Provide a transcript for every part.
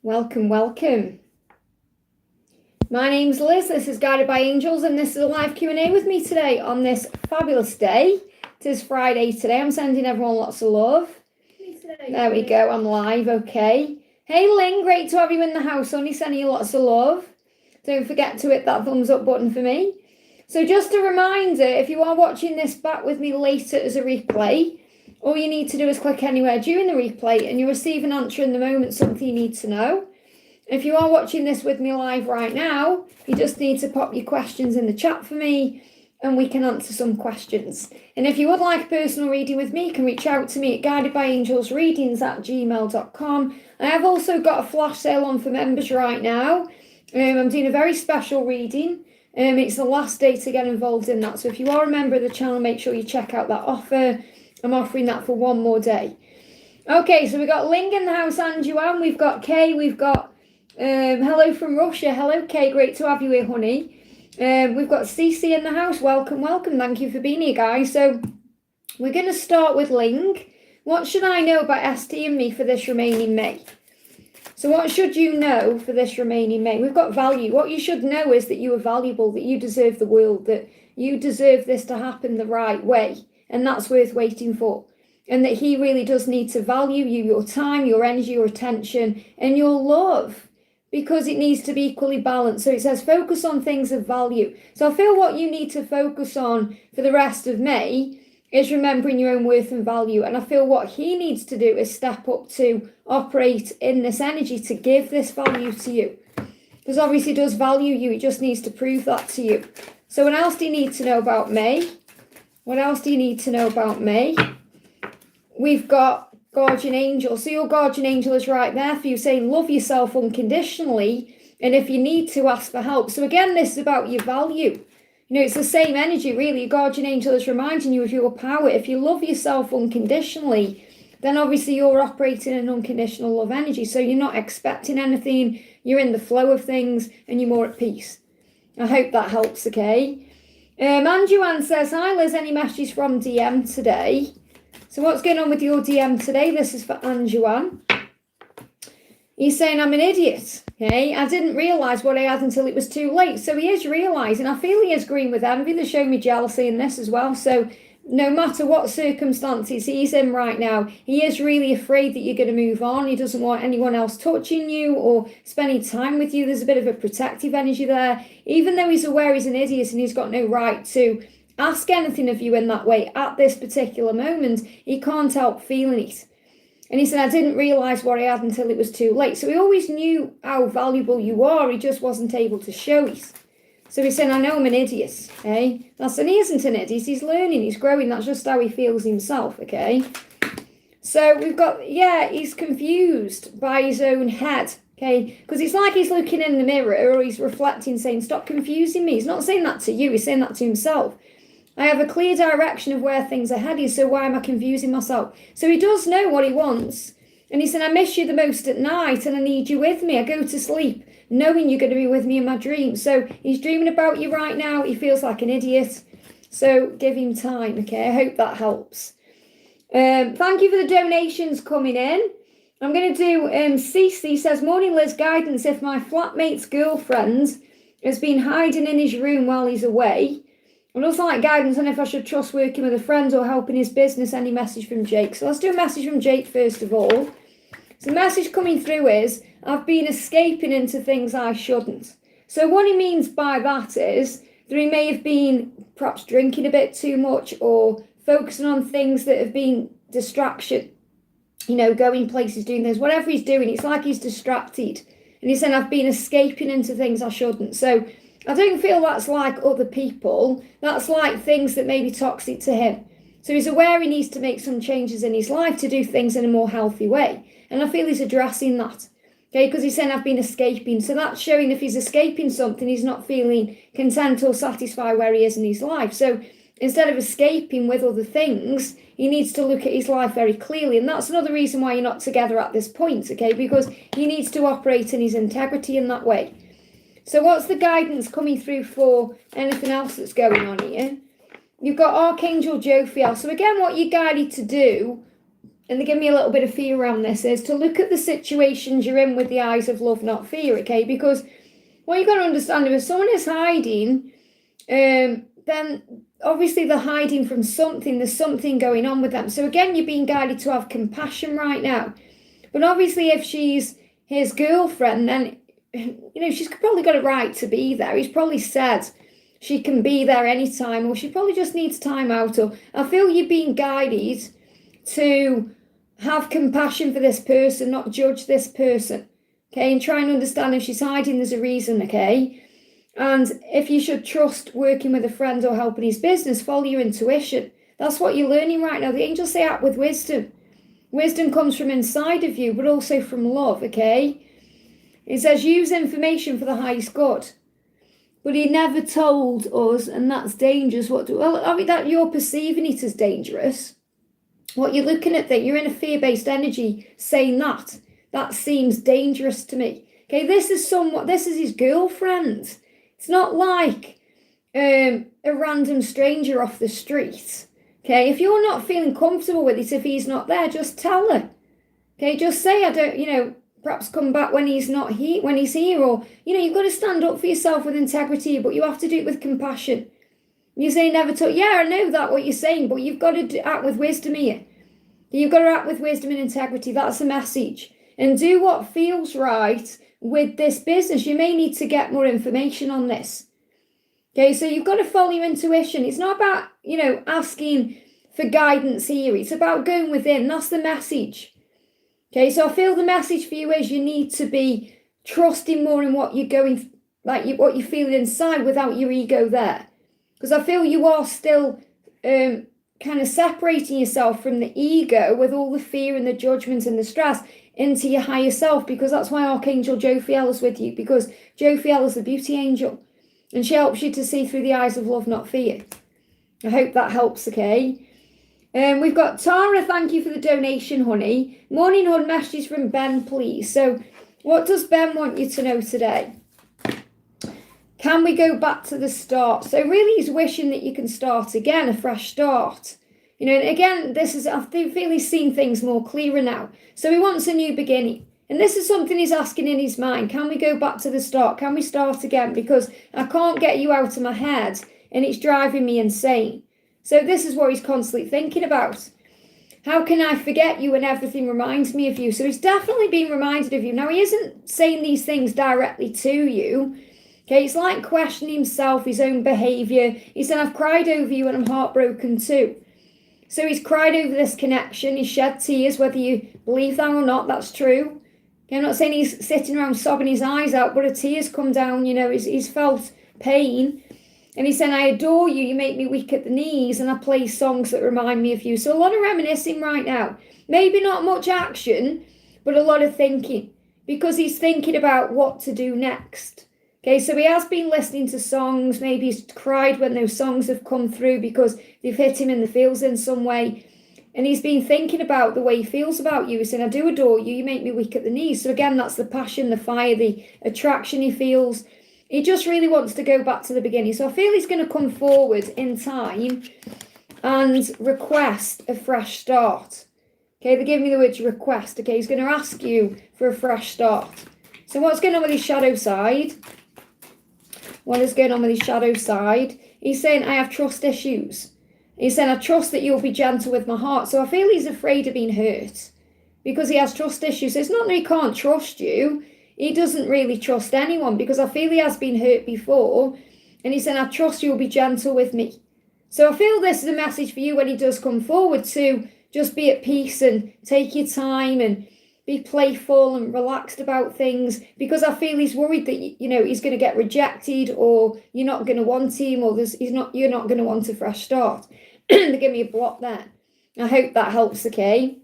Welcome, welcome. My name's Liz, this is Guided by Angels, and this is a live Q&A with me today on this fabulous day. It is Friday today. I'm sending everyone lots of love. There we go, I'm live, okay. Hey Lynn, great to have you in the house, honey, sending you lots of love. Don't forget to hit that thumbs up button for me. So just a reminder, if you are watching this back with me later as a replay, all you need to do is click anywhere during the replay and you'll receive an answer in the moment, something you need to know. If you are watching this with me live right now, you just need to pop your questions in the chat for me and we can answer some questions. And if you would like a personal reading with me, you can reach out to me at guidedbyangelsreadings@gmail.com. I have also got a flash sale on for members right now. I'm doing a very special reading. It's the last day to get involved in that. So if you are a member of the channel, make sure you check out that offer. I'm offering that for one more day. Okay, so we've got Ling in the house and Joanne. We've got Kay. We've got hello from Russia. Hello, Kay. Great to have you here, honey. We've got Cece in the house. Welcome, welcome. Thank you for being here, guys. So we're going to start with Ling. What should I know about ST and me for this remaining May? So what should you know for this remaining May? We've got value. What you should know is that you are valuable, that you deserve the world, that you deserve this to happen the right way. And that's worth waiting for. And that he really does need to value you, your time, your energy, your attention, and your love. Because it needs to be equally balanced. So it says focus on things of value. So I feel what you need to focus on for the rest of May is remembering your own worth and value. And I feel what he needs to do is step up to operate in this energy to give this value to you. Because obviously he does value you. He just needs to prove that to you. So what else do you need to know about May? What else do you need to know about May? We've got guardian angel. So your guardian angel is right there for you saying love yourself unconditionally. And if you need to, ask for help. So again, this is about your value. You know, it's the same energy, really. Your guardian angel is reminding you of your power. If you love yourself unconditionally, then obviously you're operating in unconditional love energy. So you're not expecting anything. You're in the flow of things and you're more at peace. I hope that helps, okay? Anjuan says, hi Liz, any messages from DM today? So what's going on with your DM today? This is for Anjuan. He's saying, I'm an idiot. Okay, I didn't realise what I had until it was too late. So he is realising. I feel he is green with envy. They're showing me jealousy in this as well. So no matter what circumstances he's in right now, he is really afraid that you're going to move on. He doesn't want anyone else touching you or spending time with you. There's a bit of a protective energy there. Even though he's aware he's an idiot and he's got no right to ask anything of you in that way at this particular moment, he can't help feeling it. And he said, I didn't realise what I had until it was too late. So he always knew how valuable you are. He just wasn't able to show it. So he's saying, I know I'm an idiot, okay? And he isn't an idiot. He's learning, he's growing. That's just how he feels himself, okay? So we've got, yeah, he's confused by his own head, okay? Because it's like he's looking in the mirror or he's reflecting, saying, stop confusing me. He's not saying that to you. He's saying that to himself. I have a clear direction of where things are heading, so why am I confusing myself? So he does know what he wants. And he said, I miss you the most at night and I need you with me. I go to sleep knowing you're going to be with me in my dreams. So he's dreaming about you right now. He feels like an idiot. So give him time, okay? I hope that helps. Thank you for the donations coming in. I'm going to do, Cece says, morning Liz, guidance. If my flatmate's girlfriend has been hiding in his room while he's away, I'd also like guidance on if I should trust working with a friend or helping his business. Any message from Jake? So let's do a message from Jake first of all. So the message coming through is, I've been escaping into things I shouldn't. So what he means by that is that he may have been perhaps drinking a bit too much or focusing on things that have been distraction. You know, going places, doing things, whatever he's doing, it's like he's distracted. And he's saying, I've been escaping into things I shouldn't. So I don't feel that's like other people. That's like things that may be toxic to him. So he's aware he needs to make some changes in his life to do things in a more healthy way. And I feel he's addressing that. Okay, because he's saying I've been escaping. So that's showing if he's escaping something, he's not feeling content or satisfied where he is in his life. So instead of escaping with other things, he needs to look at his life very clearly. And that's another reason why you're not together at this point, okay? Because he needs to operate in his integrity in that way. So what's the guidance coming through for anything else that's going on here? You've got Archangel Jophiel. So again, what you're guided to do and they give me a little bit of fear around this, is to look at the situations you're in with the eyes of love, not fear, okay? Because what you've got to understand, if someone is hiding, then obviously they're hiding from something. There's something going on with them. So again, you're being guided to have compassion right now. But obviously if she's his girlfriend, then, she's probably got a right to be there. He's probably said she can be there anytime, or she probably just needs time out. Or I feel you're being guided to have compassion for this person, not judge this person, okay? And try and understand if she's hiding, there's a reason, okay? And if you should trust working with a friend or helping his business, follow your intuition. That's what you're learning right now. The angels say act with wisdom. Wisdom comes from inside of you, but also from love, okay? It says use information for the highest good. But he never told us, and that's dangerous. That you're perceiving it as dangerous. What you're looking at, that you're in a fear-based energy saying that seems dangerous to me. Okay, this is his girlfriend. It's not like a random stranger off the street. Okay, if you're not feeling comfortable with it, if he's not there, just tell her. Okay, just say, I don't, perhaps come back when he's not here, when he's here, or, you've got to stand up for yourself with integrity, but you have to do it with compassion. You say never talk. Yeah, I know that what you're saying, but you've got to act with wisdom here. You've got to act with wisdom and integrity. That's the message. And do what feels right with this business. You may need to get more information on this. Okay, so you've got to follow your intuition. It's not about, asking for guidance here. It's about going within. That's the message. Okay, so I feel the message for you is you need to be trusting more in what you're going, what you're feeling inside without your ego there. Because I feel you are still kind of separating yourself from the ego with all the fear and the judgment and the stress into your higher self, because that's why Archangel Jophiel is with you, because Jophiel is the beauty angel and she helps you to see through the eyes of love, not fear. I hope that helps, okay? We've got Tara, thank you for the donation, honey. Morning, hon, messages from Ben, please. So what does Ben want you to know today? Can we go back to the start? So really he's wishing that you can start again, a fresh start. And again, I feel he's seen things more clearer now. So he wants a new beginning. And this is something he's asking in his mind. Can we go back to the start? Can we start again? Because I can't get you out of my head and it's driving me insane. So this is what he's constantly thinking about. How can I forget you when everything reminds me of you? So he's definitely being reminded of you. Now, he isn't saying these things directly to you. Okay, it's like questioning himself, his own behaviour. He said, I've cried over you and I'm heartbroken too. So he's cried over this connection. He's shed tears, whether you believe that or not, that's true. Okay, I'm not saying he's sitting around sobbing his eyes out, but a tear's come down, he's felt pain. And he said, I adore you, you make me weak at the knees, and I play songs that remind me of you. So a lot of reminiscing right now. Maybe not much action, but a lot of thinking, because he's thinking about what to do next. Okay, so he has been listening to songs. Maybe he's cried when those songs have come through because they've hit him in the feels in some way. And he's been thinking about the way he feels about you. He's saying, I do adore you, you make me weak at the knees. So again, that's the passion, the fire, the attraction he feels. He just really wants to go back to the beginning. So I feel he's going to come forward in time and request a fresh start. Okay, they're giving me the word request. Okay, he's going to ask you for a fresh start. So what's going on with his shadow side? What is going on with his shadow side? He's saying, I have trust issues. He's saying, I trust that you'll be gentle with my heart. So I feel he's afraid of being hurt because he has trust issues. So it's not that he can't trust you. He doesn't really trust anyone because I feel he has been hurt before. And he's saying, I trust you'll be gentle with me. So I feel this is a message for you when he does come forward to just be at peace and take your time and be playful and relaxed about things, because I feel he's worried that, he's going to get rejected, or you're not going to want him, or you're not going to want a fresh start. They give me a block there. I hope that helps, okay?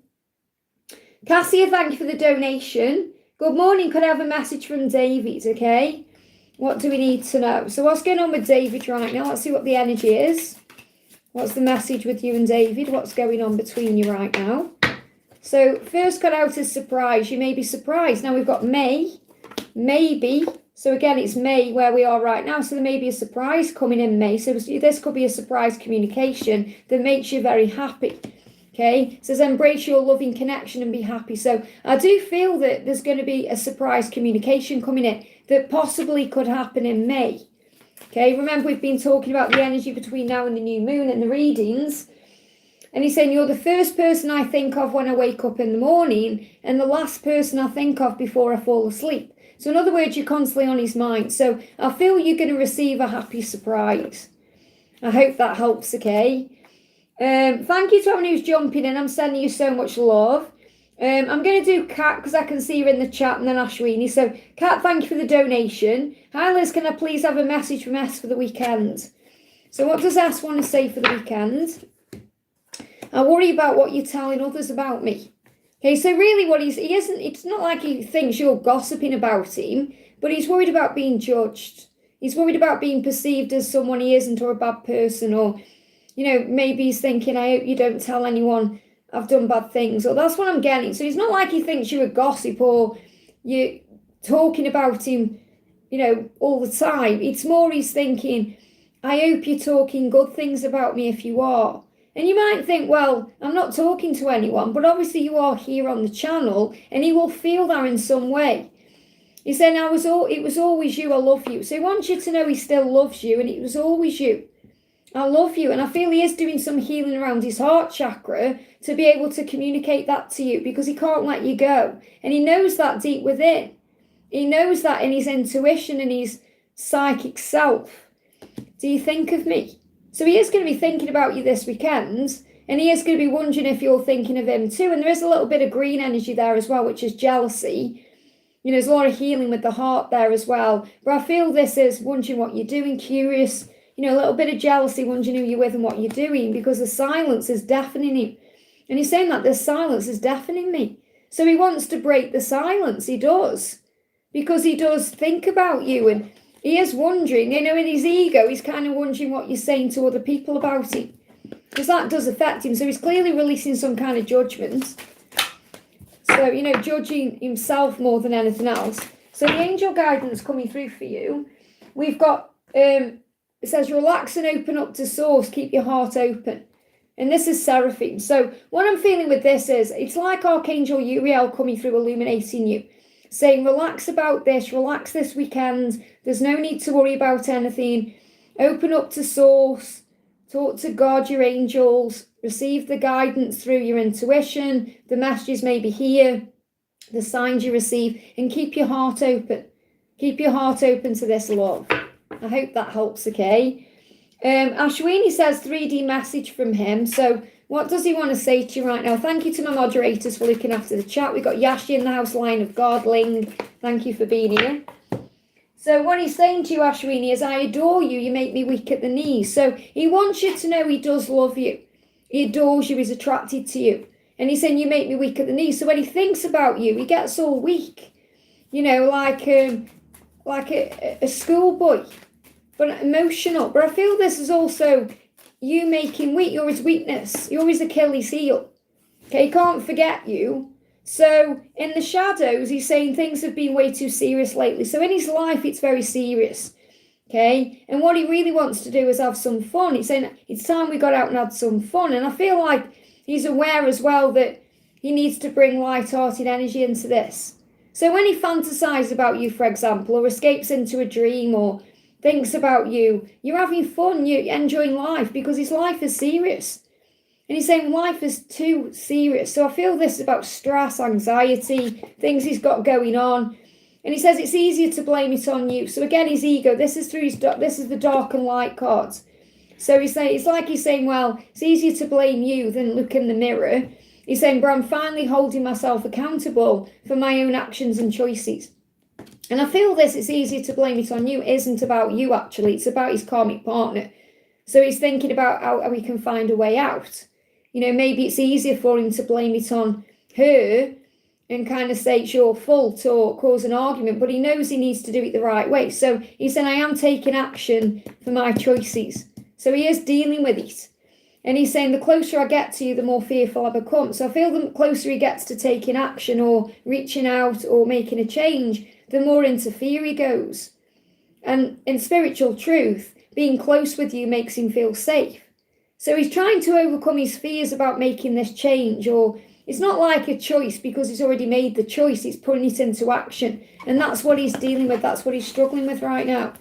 Cassia, thank you for the donation. Good morning. Could I have a message from David, okay? What do we need to know? So what's going on with David right now? Let's see what the energy is. What's the message with you and David? What's going on between you right now? So first cut out is surprise. You may be surprised. Now we've got May, maybe. So again, it's May where we are right now. So there may be a surprise coming in May. So this could be a surprise communication that makes you very happy. Okay, it says embrace your loving connection and be happy. So I do feel that there's going to be a surprise communication coming in that possibly could happen in May. Okay, remember we've been talking about the energy between now and the new moon and the readings. And he's saying you're the first person I think of when I wake up in the morning and the last person I think of before I fall asleep. So in other words, you're constantly on his mind. So I feel you're going to receive a happy surprise. I hope that helps, okay? Thank you to everyone who's jumping in. I'm sending you so much love. I'm going to do Kat because I can see her in the chat, and then Ashwini. So Kat, thank you for the donation. Hi Liz, can I please have a message from S for the weekend? So what does S want to say for the weekend? I worry about what you're telling others about me. Okay, so really what it's not like he thinks you're gossiping about him, but he's worried about being judged. He's worried about being perceived as someone he isn't or a bad person, or maybe he's thinking, I hope you don't tell anyone I've done bad things, or that's what I'm getting. So it's not like he thinks you're a gossip or you're talking about him, all the time. It's more he's thinking, I hope you're talking good things about me if you are. And you might think, well, I'm not talking to anyone, but obviously you are here on the channel and he will feel that in some way. He said, it was always you, I love you. So he wants you to know he still loves you and it was always you. I love you. And I feel he is doing some healing around his heart chakra to be able to communicate that to you because he can't let you go. And he knows that deep within. He knows that in his intuition and his psychic self. Do you think of me? So he is going to be thinking about you this weekend, and he is going to be wondering if you're thinking of him too. And there is a little bit of green energy there as well, which is jealousy. There's a lot of healing with the heart there as well. But I feel this is wondering what you're doing, curious, a little bit of jealousy, wondering who you're with and what you're doing, because the silence is deafening him. And he's saying that the silence is deafening me. So he wants to break the silence. He does. Because he does think about you, and he is wondering, in his ego, he's kind of wondering what you're saying to other people about him. Because that does affect him. So he's clearly releasing some kind of judgment. So, judging himself more than anything else. So the angel guidance coming through for you. We've got, it says, relax and open up to source. Keep your heart open. And this is Seraphim. So what I'm feeling with this is, it's like Archangel Uriel coming through, illuminating you. Saying, relax about this, relax this weekend. There's no need to worry about anything. Open up to source. Talk to God, your angels. Receive the guidance through your intuition. The messages may be here. The signs you receive. And keep your heart open. Keep your heart open to this love. I hope that helps, okay? Ashwini says 3D message from him. So what does he want to say to you right now? Thank you to my moderators for looking after the chat. We've got Yashi in the house, Line of God, Ling. Thank you for being here. So what he's saying to you, Ashwini, is I adore you. You make me weak at the knees. So he wants you to know he does love you. He adores you. He's attracted to you. And he's saying you make me weak at the knees. So when he thinks about you, he gets all weak. Like a schoolboy, but emotional. But I feel this is also you make him weak. You're his weakness. You're his Achilles heel. Okay, he can't forget you. So in the shadows, he's saying things have been way too serious lately. So in his life, it's very serious. Okay, and what he really wants to do is have some fun. He's saying it's time we got out and had some fun. And I feel like he's aware as well that he needs to bring light-hearted energy into this. So when he fantasizes about you, for example, or escapes into a dream or thinks about you, you're having fun, you're enjoying life because his life is serious. And he's saying life is too serious. So I feel this is about stress, anxiety, things he's got going on. And he says it's easier to blame it on you. So again, his ego, this is the dark and light cards. So he's saying, it's like he's saying, well, it's easier to blame you than look in the mirror. He's saying, but I'm finally holding myself accountable for my own actions and choices. And I feel this, it's easier to blame it on you. It isn't about you, actually. It's about his karmic partner. So he's thinking about how he can find a way out. Maybe it's easier for him to blame it on her and kind of say it's your fault or cause an argument, but he knows he needs to do it the right way. So he's saying, I am taking action for my choices. So he is dealing with it. And he's saying, the closer I get to you, the more fearful I become. So I feel the closer he gets to taking action or reaching out or making a change, the more into fear he goes. And in spiritual truth, being close with you makes him feel safe. So he's trying to overcome his fears about making this change, or it's not like a choice because he's already made the choice. He's putting it into action. And that's what he's dealing with. That's what he's struggling with right now.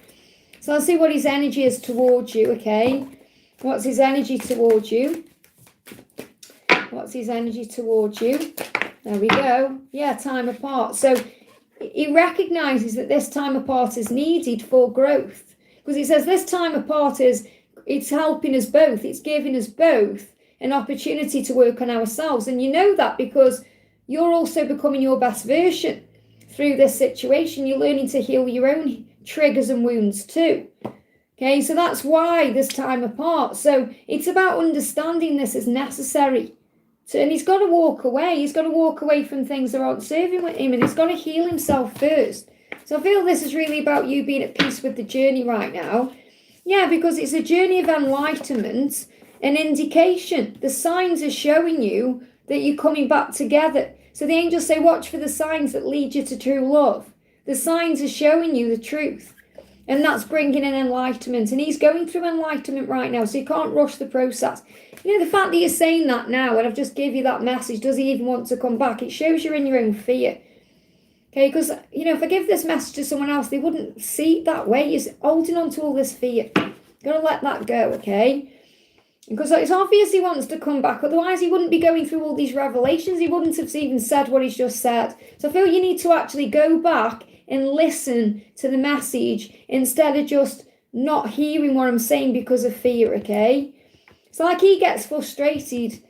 So let's see what his energy is towards you, okay? What's his energy towards you? What's his energy towards you? There we go. Yeah, time apart. So he recognizes that this time apart is needed for growth. Because he says this time apart it's helping us both. It's giving us both an opportunity to work on ourselves. And you know that because you're also becoming your best version through this situation. You're learning to heal your own triggers and wounds too. Okay, so that's why this time apart. So it's about understanding this is necessary. And he's got to walk away. He's got to walk away from things that aren't serving with him, and he's got to heal himself first. So I feel this is really about you being at peace with the journey right now. Yeah, because it's a journey of enlightenment, an indication. The signs are showing you that you're coming back together. So the angels say, watch for the signs that lead you to true love. The signs are showing you the truth. And that's bringing in enlightenment. And he's going through enlightenment right now, so you can't rush the process. You know, the fact that you're saying that now, and I've just gave you that message, does he even want to come back? It shows you're in your own fear. Okay, because, you know, if I give this message to someone else, they wouldn't see it that way. He's holding on to all this fear. You've got to let that go, okay? Because it's obvious he wants to come back. Otherwise, he wouldn't be going through all these revelations. He wouldn't have even said what he's just said. So I feel you need to actually go back and listen to the message instead of just not hearing what I'm saying because of fear, okay? It's like he gets frustrated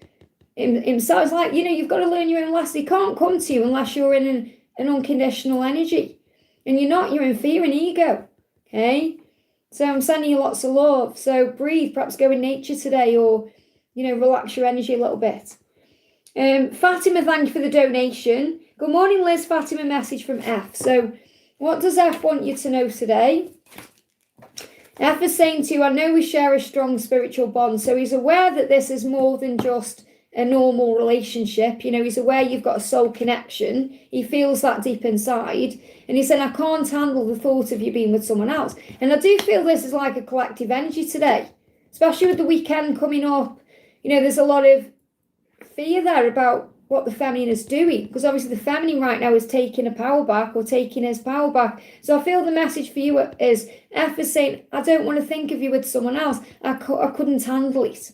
himself. It's like, you know, you've got to learn your own lesson. He can't come to you unless you're in an unconditional energy. And you're in fear and ego, okay? So I'm sending you lots of love. So breathe, perhaps go in nature today, or, you know, relax your energy a little bit. Fatima, thank you for the donation. Good morning, Liz. Fatima, message from F. So what does F want you to know today? F is saying to you, I know we share a strong spiritual bond. So he's aware that this is more than just a normal relationship. You know, he's aware you've got a soul connection. He feels that deep inside. And he said, I can't handle the thought of you being with someone else. And I do feel this is like a collective energy today, especially with the weekend coming up. You know, there's a lot of fear there about what the feminine is doing, because obviously the feminine right now is taking a power back, or taking his power back. So I feel the message for you is F is saying, I don't want to think of you with someone else. I couldn't handle it.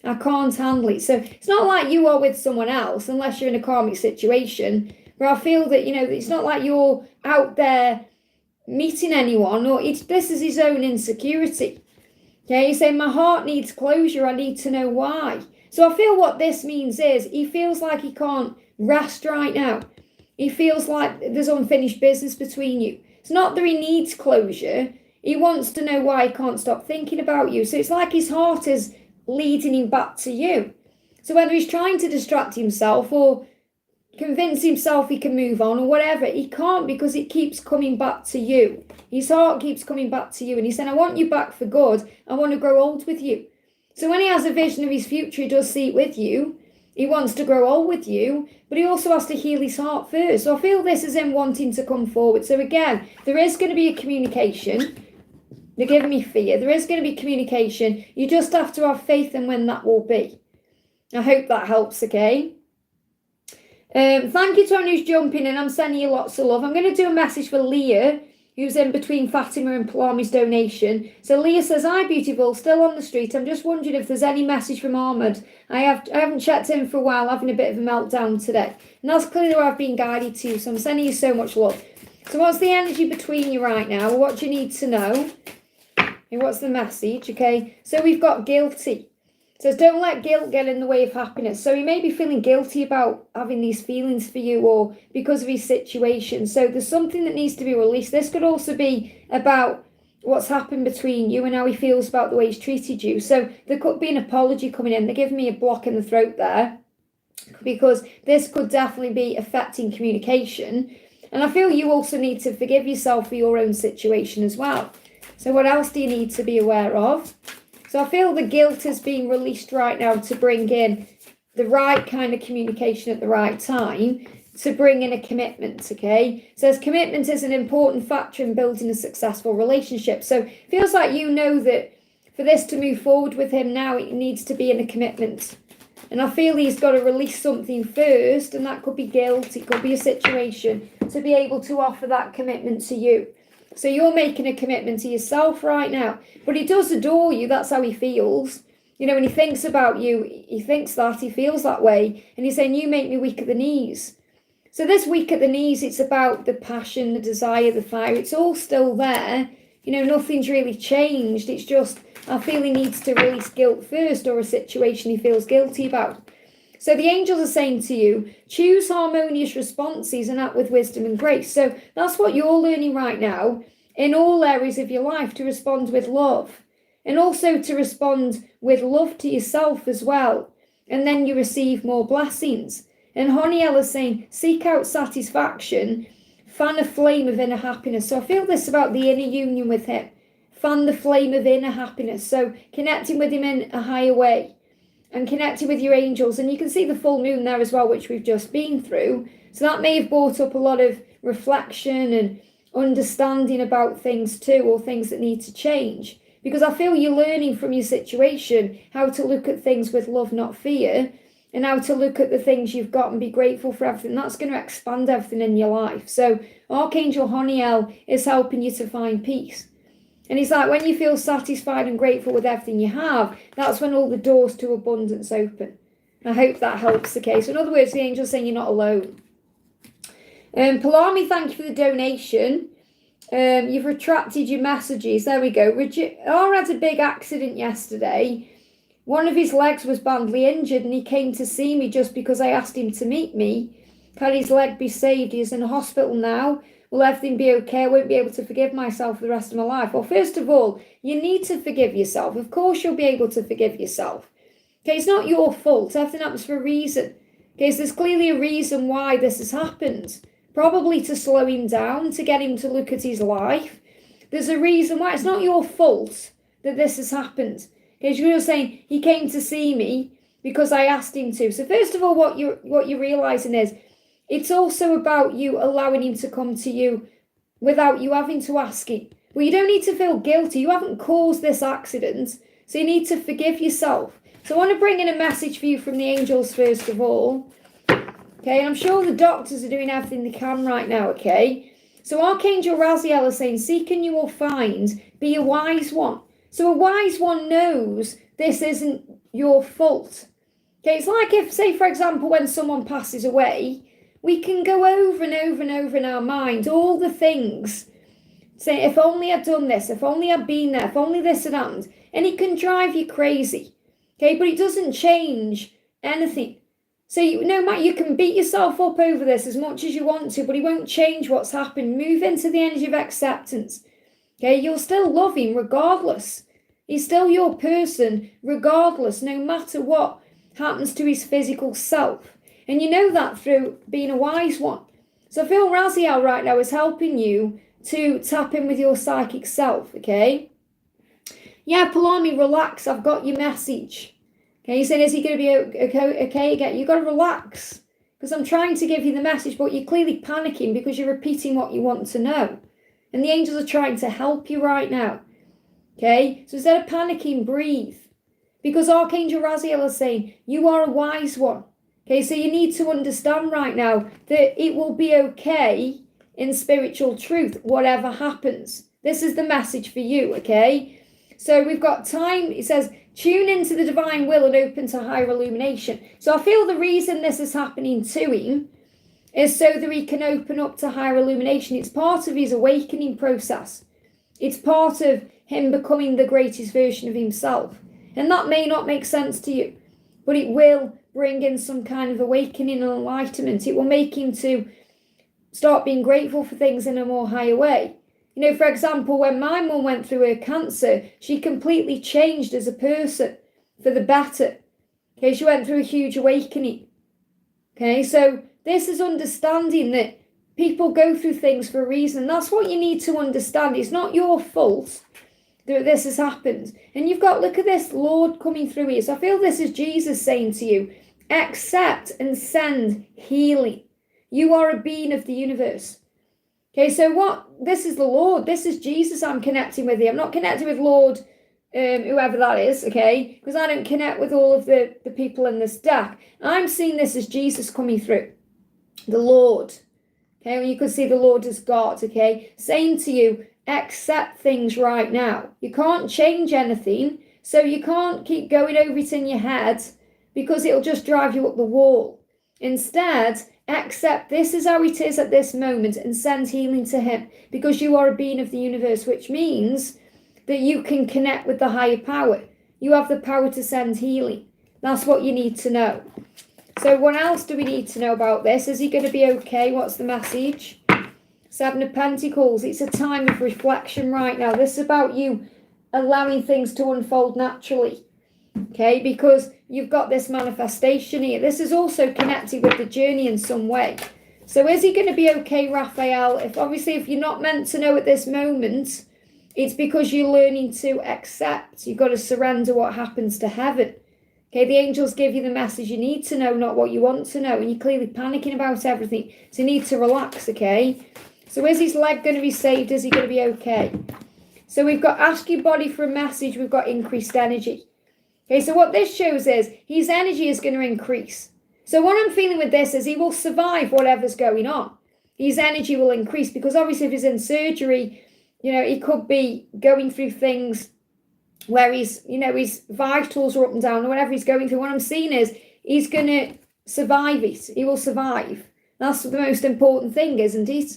I can't handle it. So it's not like you are with someone else unless you're in a karmic situation, where I feel that, you know, it's not like you're out there meeting anyone, or this is his own insecurity. Okay, he's saying, my heart needs closure. I need to know why. So I feel what this means is he feels like he can't rest right now. He feels like there's unfinished business between you. It's not that he needs closure. He wants to know why he can't stop thinking about you. So it's like his heart is leading him back to you. So whether he's trying to distract himself or convince himself he can move on or whatever, he can't, because it keeps coming back to you. His heart keeps coming back to you. And he's saying, I want you back for good. I want to grow old with you. So when he has a vision of his future, he does see it with you. He wants to grow old with you, but he also has to heal his heart first. So I feel this is him wanting to come forward. So again, there is going to be a communication. They're giving me fear. There is going to be communication. You just have to have faith in when that will be. I hope that helps, okay? Thank you to anyone who's jumping in. I'm sending you lots of love. I'm going to do a message for Leah, who's in between Fatima and Palami's donation. So Leah says, hi, beautiful, still on the street. I'm just wondering if there's any message from Ahmed. I haven't checked in for a while, having a bit of a meltdown today. And that's clearly where I've been guided to. So I'm sending you so much love. So what's the energy between you right now? What do you need to know? And what's the message? Okay, so we've got guilty. It says, don't let guilt get in the way of happiness. So he may be feeling guilty about having these feelings for you, or because of his situation. So there's something that needs to be released. This could also be about what's happened between you and how he feels about the way he's treated you. So there could be an apology coming in. They're giving me a block in the throat there, because this could definitely be affecting communication. And I feel you also need to forgive yourself for your own situation as well. So what else do you need to be aware of? So I feel the guilt is being released right now to bring in the right kind of communication at the right time, to bring in a commitment, okay? So commitment is an important factor in building a successful relationship. So it feels like you know that for this to move forward with him now, it needs to be in a commitment. And I feel he's got to release something first, and that could be guilt, it could be a situation, to be able to offer that commitment to you. So you're making a commitment to yourself right now. But he does adore you, that's how he feels. You know, when he thinks about you, he thinks that, he feels that way. And he's saying, you make me weak at the knees. So this weak at the knees, it's about the passion, the desire, the fire. It's all still there. You know, nothing's really changed. It's just, I feel he needs to release guilt first, or a situation he feels guilty about. So the angels are saying to you, choose harmonious responses and act with wisdom and grace. So that's what you're learning right now in all areas of your life, to respond with love. And also to respond with love to yourself as well. And then you receive more blessings. And Honiel is saying, seek out satisfaction, fan a flame of inner happiness. So I feel this about the inner union with him. Fan the flame of inner happiness. So connecting with him in a higher way. And connecting with your angels. And you can see the full moon there as well, which we've just been through. So that may have brought up a lot of reflection and understanding about things too, or things that need to change. Because I feel you're learning from your situation how to look at things with love, not fear. And how to look at the things you've got and be grateful for everything. That's going to expand everything in your life. So Archangel Honiel is helping you to find peace. And he's like, when you feel satisfied and grateful with everything you have, that's when all the doors to abundance open. I hope that helps the case. So in other words, the angel's saying you're not alone. Palami, thank you for the donation. You've retracted your messages. There we go. R had a big accident yesterday. One of his legs was badly injured, and he came to see me just because I asked him to meet me. Can his leg be saved? He's in a hospital now. Will everything be okay? I won't be able to forgive myself for the rest of my life. Well, first of all, you need to forgive yourself. Of course you'll be able to forgive yourself. Okay, it's not your fault. Everything happens for a reason. Okay, so there's clearly a reason why this has happened. Probably to slow him down, to get him to look at his life. There's a reason why. It's not your fault that this has happened. Okay, so you're saying, he came to see me because I asked him to. So first of all, what you're realising is, it's also about you allowing him to come to you without you having to ask him. Well, you don't need to feel guilty. You haven't caused this accident, so you need to forgive yourself. So I want to bring in a message for you from the angels first of all. Okay, and I'm sure the doctors are doing everything they can right now, okay? So Archangel Raziel is saying, seek and you will find, be a wise one. So a wise one knows this isn't your fault. Okay, it's like if, say, for example, when someone passes away, we can go over and over and over in our mind all the things. Say, if only I'd done this, if only I'd been there, if only this had happened. And it can drive you crazy. Okay, but it doesn't change anything. So you can beat yourself up over this as much as you want to, but it won't change what's happened. Move into the energy of acceptance. Okay, you'll still love him regardless. He's still your person regardless, no matter what happens to his physical self. And you know that through being a wise one. So I feel Raziel right now is helping you to tap in with your psychic self, okay? Yeah, Palami, relax. I've got your message. Okay, you said, is he going to be okay again? You've got to relax. Because I'm trying to give you the message, but you're clearly panicking because you're repeating what you want to know. And the angels are trying to help you right now. Okay, so instead of panicking, breathe. Because Archangel Raziel is saying, you are a wise one. Okay, so you need to understand right now that it will be okay in spiritual truth, whatever happens. This is the message for you, okay? So we've got time. It says, tune into the divine will and open to higher illumination. So I feel the reason this is happening to him is so that he can open up to higher illumination. It's part of his awakening process. It's part of him becoming the greatest version of himself. And that may not make sense to you, but it will bring in some kind of awakening and enlightenment. It will make him to start being grateful for things in a more higher way. You know, for example, when my mum went through her cancer, she completely changed as a person for the better. Okay, she went through a huge awakening. Okay, so this is understanding that people go through things for a reason. That's what you need to understand. It's not your fault that this has happened. And you've got, look at this Lord coming through here. So I feel this is Jesus saying to you, accept and send healing. You are a being of the universe. Okay, so this is the Lord. This is Jesus I'm connecting with here. I'm not connecting with Lord whoever that is, okay? Because I don't connect with all of the people in this deck. I'm seeing this as Jesus coming through, the Lord. Okay, well, you could see the Lord as God, okay? Saying to you, accept things right now. You can't change anything, so you can't keep going over it in your head because it'll just drive you up the wall. Instead, accept this is how it is at this moment and send healing to him, because you are a being of the universe, which means that you can connect with the higher power. You have the power to send healing. That's what you need to know. So what else do we need to know about this? Is he going to be okay? What's the message? Seven of Pentacles. It's a time of reflection right now. This is about you allowing things to unfold naturally. Okay, because you've got this manifestation here. This is also connected with the journey in some way. So is he going to be okay, Raphael? If you're not meant to know at this moment, it's because you're learning to accept. You've got to surrender what happens to heaven. Okay, the angels give you the message you need to know, not what you want to know. And you're clearly panicking about everything. So you need to relax, okay? So is his leg going to be saved? Is he going to be okay? So we've got ask your body for a message. We've got increased energy. Okay, so what this shows is his energy is going to increase. So what I'm feeling with this is he will survive whatever's going on. His energy will increase because obviously if he's in surgery, he could be going through things where his vitals are up and down or whatever he's going through. What I'm seeing is he's going to survive it. He will survive. That's the most important thing, isn't it?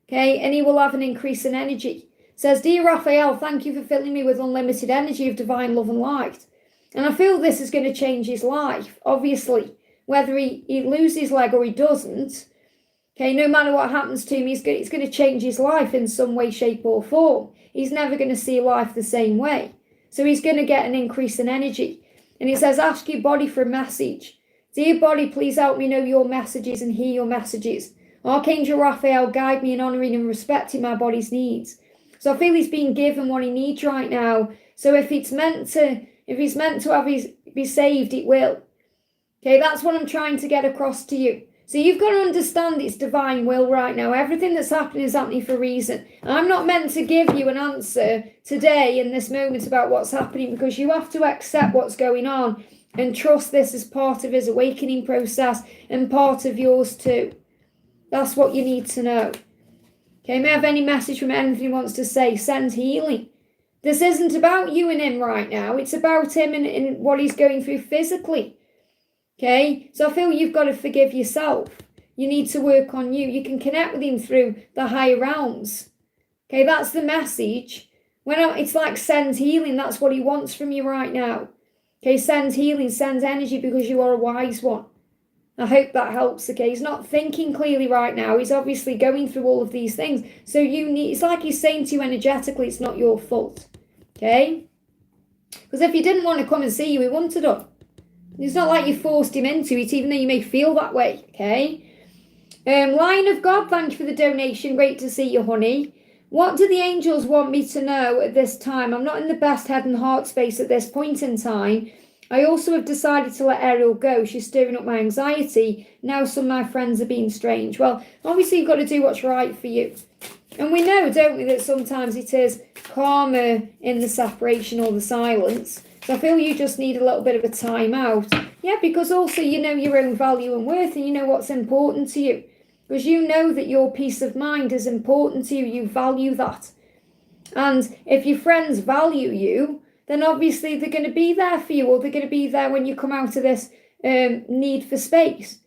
Okay, and he will have an increase in energy. It says, Dear Raphael, thank you for filling me with unlimited energy of divine love and light. And I feel this is going to change his life, obviously. Whether he loses his leg or he doesn't, okay, no matter what happens to him, it's going to change his life in some way, shape or form. He's never going to see life the same way. So he's going to get an increase in energy. And it says, ask your body for a message. Dear body, please help me know your messages and hear your messages. Archangel Raphael, guide me in honouring and respecting my body's needs. So I feel he's being given what he needs right now. So if he's meant to be saved, it will. Okay, that's what I'm trying to get across to you. So you've got to understand it's divine will right now. Everything that's happening is happening for a reason. I'm not meant to give you an answer today in this moment about what's happening because you have to accept what's going on and trust this as part of his awakening process and part of yours too. That's what you need to know. Okay, may I have any message from anything he wants to say? Send healing. This isn't about you and him right now. It's about him and what he's going through physically. Okay, so I feel you've got to forgive yourself. You need to work on you. You can connect with him through the higher realms. Okay, that's the message. It's like send healing. That's what he wants from you right now. Okay, send healing, send energy because you are a wise one. I hope that helps. Okay, he's not thinking clearly right now. He's obviously going through all of these things. So it's like he's saying to you energetically, it's not your fault. Okay, because if he didn't want to come and see you, he wouldn't have done. It's not like you forced him into it, even though you may feel that way, okay? Lion of God, thank you for the donation. Great to see you, honey. What do the angels want me to know at this time? I'm not in the best head and heart space at this point in time. I also have decided to let Ariel go. She's stirring up my anxiety. Now some of my friends are being strange. Well, obviously you've got to do what's right for you. And we know, don't we, that sometimes it is calmer in the separation or the silence. So I feel you just need a little bit of a time out. Yeah, because also you know your own value and worth and you know what's important to you. Because you know that your peace of mind is important to you. You value that. And if your friends value you, then obviously they're going to be there for you or they're going to be there when you come out of this need for space.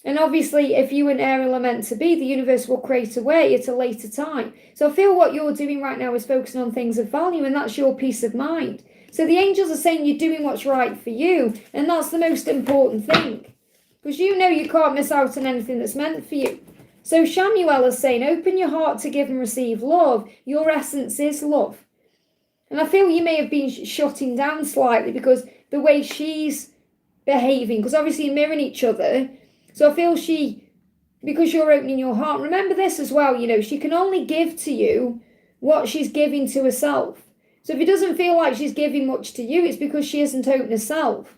And obviously if you and Ariel are meant to be, the universe will create a way at a later time. So I feel what you're doing right now is focusing on things of value and that's your peace of mind. So the angels are saying you're doing what's right for you. And that's the most important thing. Because you know you can't miss out on anything that's meant for you. So Shamuel is saying, open your heart to give and receive love. Your essence is love. And I feel you may have been shutting down slightly because the way she's behaving, because obviously you're mirroring each other. So I feel because you're opening your heart, remember this as well, she can only give to you what she's giving to herself. So if it doesn't feel like she's giving much to you, it's because she isn't open herself.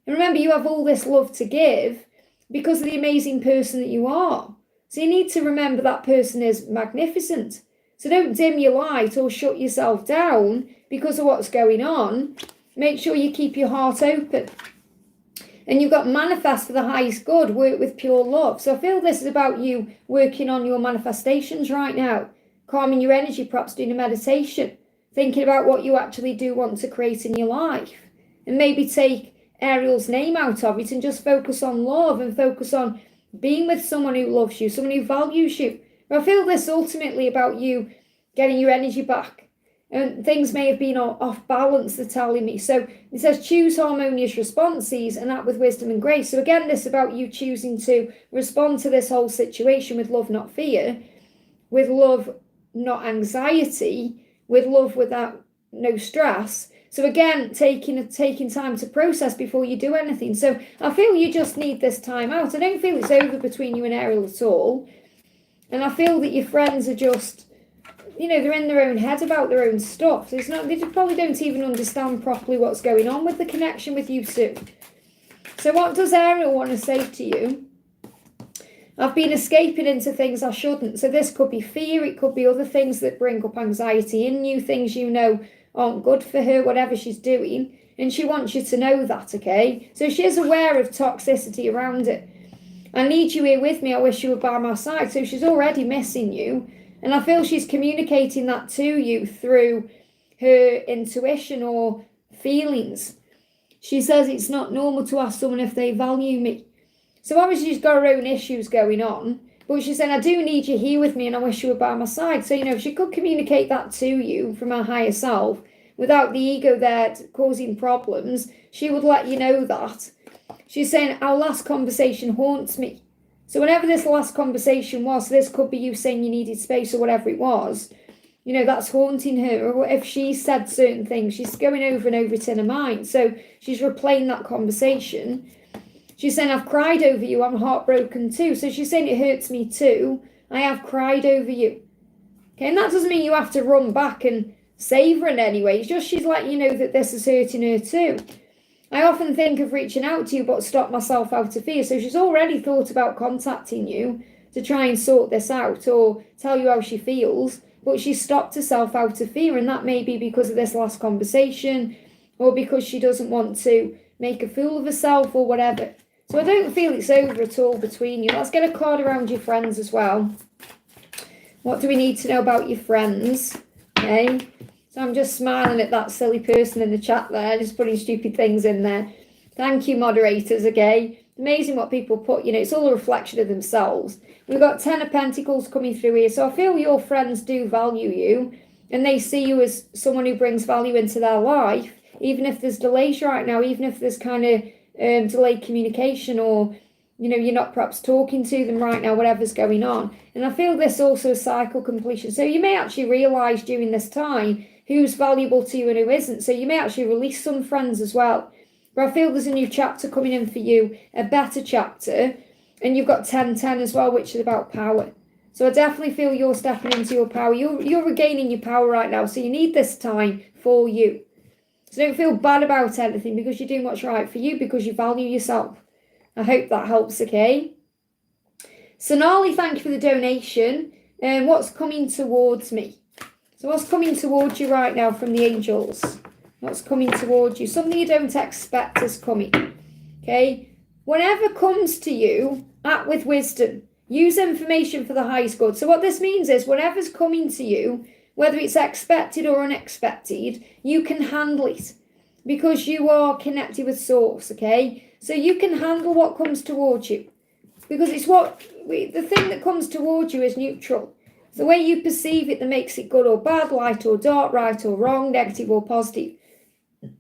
And remember, you have all this love to give because of the amazing person that you are. So you need to remember that person is magnificent. So don't dim your light or shut yourself down because of what's going on. Make sure you keep your heart open. And you've got manifest for the highest good, work with pure love. So I feel this is about you working on your manifestations right now, calming your energy, perhaps doing a meditation, thinking about what you actually do want to create in your life. And maybe take Ariel's name out of it and just focus on love and focus on being with someone who loves you, someone who values you. But I feel this ultimately about you getting your energy back. And things may have been off balance, they're telling me. So it says choose harmonious responses and act with wisdom and grace. So again, this is about you choosing to respond to this whole situation with love, not fear, with love, not anxiety, with love without no stress. So again, taking time to process before you do anything. So I feel you just need this time out. I don't feel it's over between you and Ariel at all. And I feel that your friends are just, they're in their own head about their own stuff. It's not, they probably don't even understand properly what's going on with the connection with you two. So what does Ariel want to say to you? I've been escaping into things I shouldn't. So this could be fear. It could be other things that bring up anxiety in you, things aren't good for her, whatever she's doing. And she wants you to know that, okay? So she is aware of toxicity around it. I need you here with me. I wish you were by my side. So she's already missing you. And I feel she's communicating that to you through her intuition or feelings. She says it's not normal to ask someone if they value me. So obviously she's got her own issues going on. But she's saying, I do need you here with me and I wish you were by my side. So, if she could communicate that to you from her higher self without the ego there causing problems, she would let you know that. She's saying, our last conversation haunts me. So whenever this last conversation was, this could be you saying you needed space or whatever it was, that's haunting her. Or if she said certain things, she's going over and over it in her mind. So she's replaying that conversation. She's saying, I've cried over you. I'm heartbroken too. So she's saying it hurts me too. I have cried over you. Okay, and that doesn't mean you have to run back and save her in any way. It's just she's letting you know that this is hurting her too. I often think of reaching out to you, but stop myself out of fear. So she's already thought about contacting you to try and sort this out or tell you how she feels, but she stopped herself out of fear. And that may be because of this last conversation or because she doesn't want to make a fool of herself or whatever. So I don't feel it's over at all between you. Let's get a card around your friends as well. What do we need to know about your friends? Okay. So I'm just smiling at that silly person in the chat there, just putting stupid things in there. Thank you, moderators, okay? Amazing what people put, it's all a reflection of themselves. We've got 10 of Pentacles coming through here. So I feel your friends do value you and they see you as someone who brings value into their life, even if there's delays right now, even if there's kind of delayed communication or, you're not perhaps talking to them right now, whatever's going on. And I feel this also is cycle completion. So you may actually realise during this time who's valuable to you and who isn't. So you may actually release some friends as well. But I feel there's a new chapter coming in for you, a better chapter. And you've got 10-10 as well, which is about power. So I definitely feel you're stepping into your power. You're regaining your power right now. So you need this time for you. So don't feel bad about anything because you're doing what's right for you because you value yourself. I hope that helps, okay? Sonali, thank you for the donation. And what's coming towards me? So what's coming towards you right now from the angels? What's coming towards you? Something you don't expect is coming. Okay? Whatever comes to you, act with wisdom. Use information for the highest good. So what this means is whatever's coming to you, whether it's expected or unexpected, you can handle it because you are connected with source, okay? So you can handle what comes towards you because it's the thing that comes towards you is neutral. It's the way you perceive it that makes it good or bad, light or dark, right or wrong, negative or positive.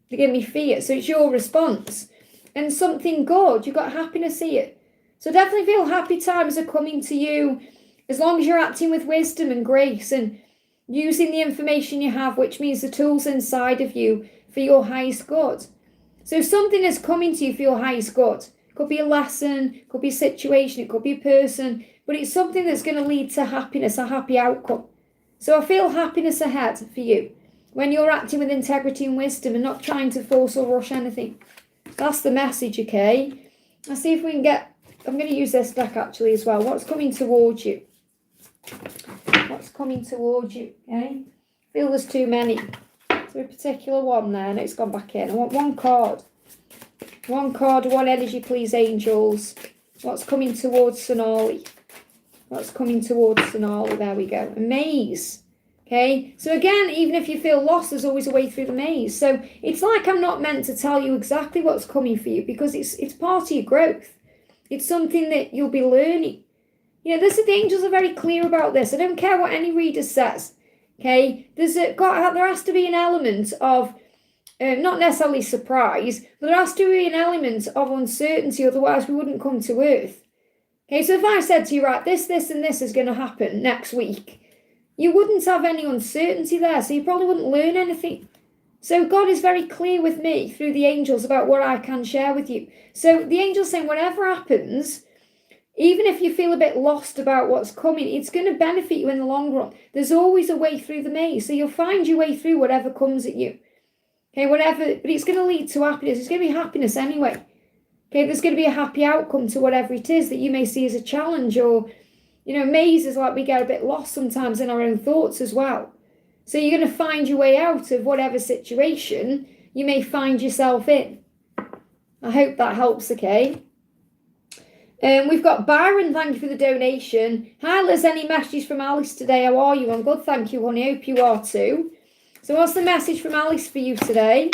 They give me fear. So it's your response. And something good, you've got happiness here. So definitely feel happy times are coming to you as long as you're acting with wisdom and grace and using the information you have, which means the tools inside of you for your highest good. So if something is coming to you for your highest good, it could be a lesson, it could be a situation, it could be a person, but it's something that's going to lead to happiness, a happy outcome. So I feel happiness ahead for you when you're acting with integrity and wisdom and not trying to force or rush anything. That's the message, okay? Let's see if we can get... I'm going to use this deck actually as well. What's coming towards you? What's coming towards you, okay? Feel there's too many. Is there a particular one there? No, it's gone back in. I want one card. One card, one energy, please, angels. What's coming towards Sonali? What's coming towards Sonali? There we go. A maze. Okay, so again, even if you feel lost, there's always a way through the maze. So it's like I'm not meant to tell you exactly what's coming for you because it's part of your growth. It's something that you'll be learning. You know, the angels are very clear about this. I don't care what any reader says. Okay, there has to be an element of not necessarily surprise, but there has to be an element of uncertainty. Otherwise, we wouldn't come to Earth. Okay, so if I said to you, right, this, and this is going to happen next week, you wouldn't have any uncertainty there, so you probably wouldn't learn anything. So God is very clear with me through the angels about what I can share with you. So the angels saying whatever happens, even if you feel a bit lost about what's coming, it's going to benefit you in the long run. There's always a way through the maze, so you'll find your way through whatever comes at you. Okay, whatever, but it's going to lead to happiness. It's going to be happiness anyway. Okay, there's going to be a happy outcome to whatever it is that you may see as a challenge or, you know, mazes like we get a bit lost sometimes in our own thoughts as well. So you're going to find your way out of whatever situation you may find yourself in. I hope that helps, okay? We've got Byron, thank you for the donation. Hi Liz, any messages from Alice today? How are you? I'm good, thank you, honey. Hope you are too. So what's the message from Alice for you today?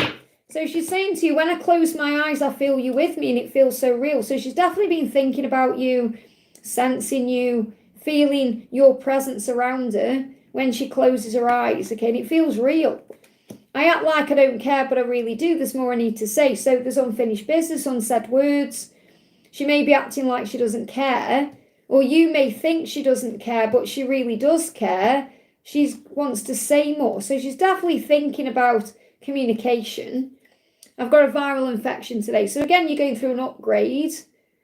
So she's saying to you, when I close my eyes, I feel you with me and it feels so real. So she's definitely been thinking about you, sensing you, feeling your presence around her when she closes her eyes, okay? And it feels real. I act like I don't care, but I really do. There's more I need to say. So there's unfinished business, unsaid words. She may be acting like she doesn't care, or you may think she doesn't care, but she really does care. She wants to say more. So she's definitely thinking about communication. I've got a viral infection today. So again, you're going through an upgrade.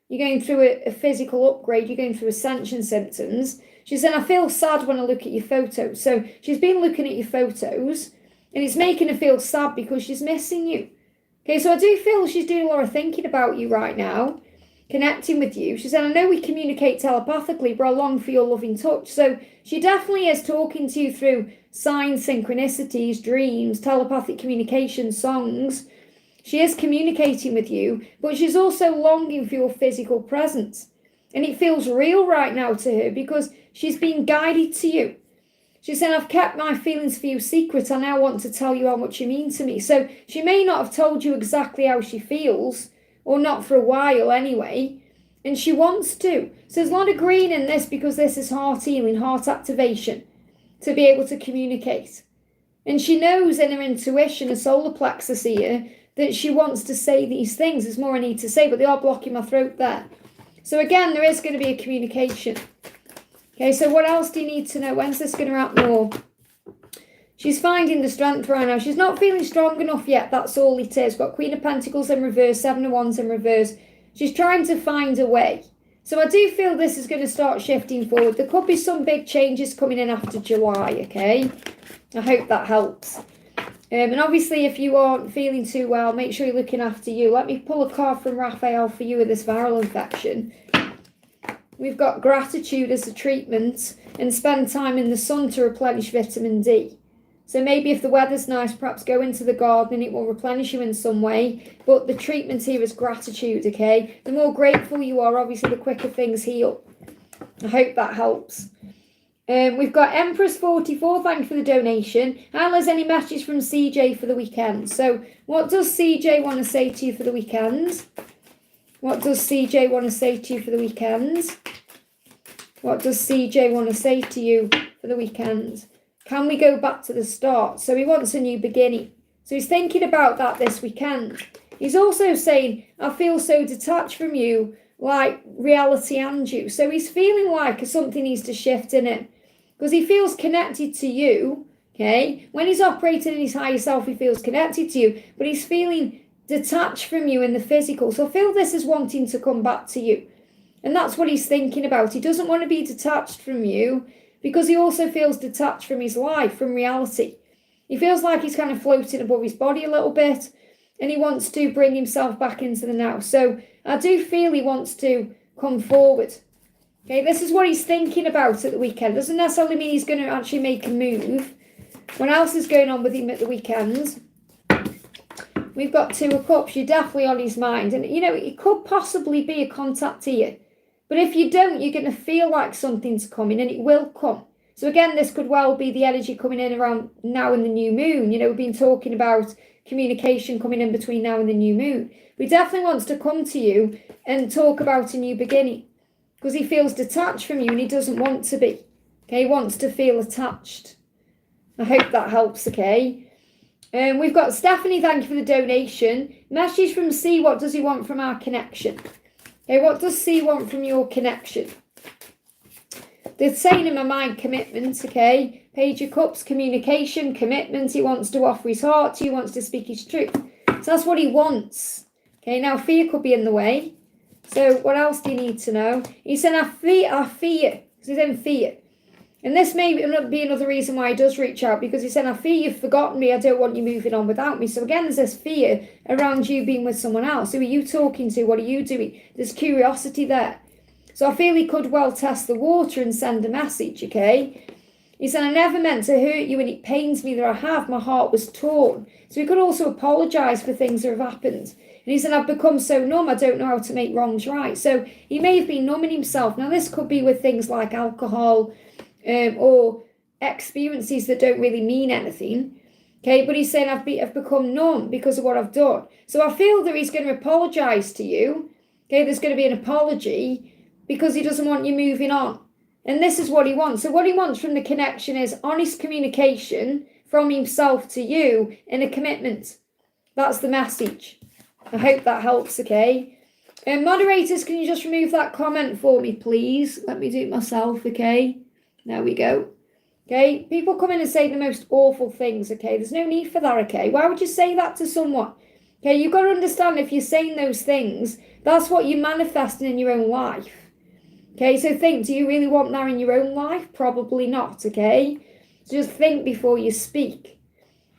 You're going through a physical upgrade. You're going through ascension symptoms. She said, I feel sad when I look at your photos. So she's been looking at your photos and it's making her feel sad because she's missing you. Okay, so I do feel she's doing a lot of thinking about you right now, connecting with you. She said, I know we communicate telepathically, but I long for your loving touch. So she definitely is talking to you through signs, synchronicities, dreams, telepathic communication, songs. She is communicating with you, but she's also longing for your physical presence. And it feels real right now to her because she's been guided to you. She said, I've kept my feelings for you secret. I now want to tell you how much you mean to me. So she may not have told you exactly how she feels, or not for a while anyway, and she wants to. So there's a lot of green in this because this is heart healing, heart activation, to be able to communicate. And she knows in her intuition, a solar plexus here, that she wants to say these things. There's more I need to say, but they are blocking my throat there. So again, there is going to be a communication. Okay, so what else do you need to know? When's this going to happen more? She's finding the strength right now. She's not feeling strong enough yet. That's all it is. Got Queen of Pentacles in reverse, Seven of Wands in reverse. She's trying to find a way. So I do feel this is going to start shifting forward. There could be some big changes coming in after July, okay? I hope that helps. And obviously, if you aren't feeling too well, make sure you're looking after you. Let me pull a card from Raphael for you with this viral infection. We've got gratitude as a treatment and spend time in the sun to replenish vitamin D. So maybe if the weather's nice, perhaps go into the garden and it will replenish you in some way. But the treatment here is gratitude, okay? The more grateful you are, obviously, the quicker things heal. I hope that helps. We've got Empress 44, thank you for the donation. Alice, any messages from CJ for the weekend? So what does CJ want to say to you for the weekend? What does CJ want to say to you for the weekend? What does CJ want to say to you for the weekend? Can we go back to the start? So he wants a new beginning. So he's thinking about that this weekend. He's also saying, I feel so detached from you, like reality and you. So he's feeling like something needs to shift in it. Because he feels connected to you, okay? When he's operating in his higher self, he feels connected to you. But he's feeling detached from you in the physical. So I feel this is wanting to come back to you. And that's what he's thinking about. He doesn't want to be detached from you because he also feels detached from his life, from reality. He feels like he's kind of floating above his body a little bit and he wants to bring himself back into the now. So I do feel he wants to come forward. Okay, this is what he's thinking about at the weekend. Doesn't necessarily mean he's going to actually make a move. What else is going on with him at the weekend? We've got Two of Cups. You're definitely on his mind. And, you know, it could possibly be a contact here. But if you don't, you're going to feel like something's coming, and it will come. So again, this could well be the energy coming in around now and the new moon. You know, we've been talking about communication coming in between now and the new moon. But he definitely wants to come to you and talk about a new beginning, because he feels detached from you and he doesn't want to be. Okay, he wants to feel attached. I hope that helps, okay? We've got Stephanie, thank you for the donation. Message from C, what does he want from our connection? Okay, what does C want from your connection? They're saying in my mind commitment, okay? Page of Cups, communication, commitment. He wants to offer his heart to you, wants to speak his truth. So that's what he wants. Okay, now fear could be in the way. So what else do you need to know? He said, I fear. He's in fear. And this may be another reason why he does reach out, because he said, I fear you've forgotten me. I don't want you moving on without me. So again, there's this fear around you being with someone else. Who are you talking to? What are you doing? There's curiosity there. So I feel he could well test the water and send a message, okay? He said, I never meant to hurt you and it pains me that I have. My heart was torn. So he could also apologise for things that have happened. And he said, I've become so numb, I don't know how to make wrongs right. So he may have been numbing himself. Now, this could be with things like alcohol or experiences that don't really mean anything. Okay, but he's saying, I've become numb because of what I've done. So I feel that he's going to apologise to you. Okay, there's going to be an apology because he doesn't want you moving on. And this is what he wants. So what he wants from the connection is honest communication from himself to you and a commitment. That's the message. I hope that helps, okay? Moderators, can you just remove that comment for me, please? Let me do it myself, okay? There we go. Okay, people come in and say the most awful things, okay? There's no need for that, okay? Why would you say that to someone? Okay, you've got to understand if you're saying those things, that's what you're manifesting in your own life. Okay, so think, do you really want that in your own life? Probably not, okay? So just think before you speak.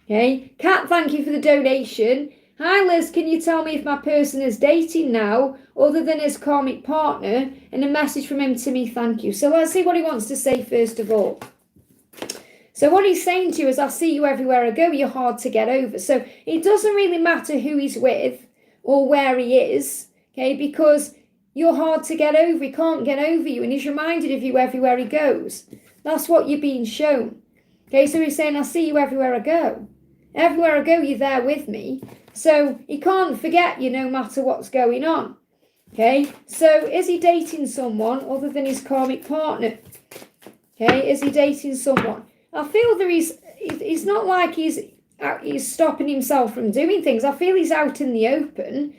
Okay, Kat, thank you for the donation. Hi Liz, can you tell me if my person is dating now, other than his karmic partner? And a message from him to me, thank you. So let's see what he wants to say first of all. So what he's saying to you is, I see you everywhere I go, you're hard to get over. So it doesn't really matter who he's with or where he is, okay, because you're hard to get over. He can't get over you, and he's reminded of you everywhere he goes. That's what you're being shown. Okay, so he's saying, I see you everywhere I go. Everywhere I go, you're there with me. So he can't forget you no matter what's going on. Okay, so is he dating someone other than his karmic partner? Okay, is he dating someone? I feel that he's not like he's stopping himself from doing things. I feel he's out in the open.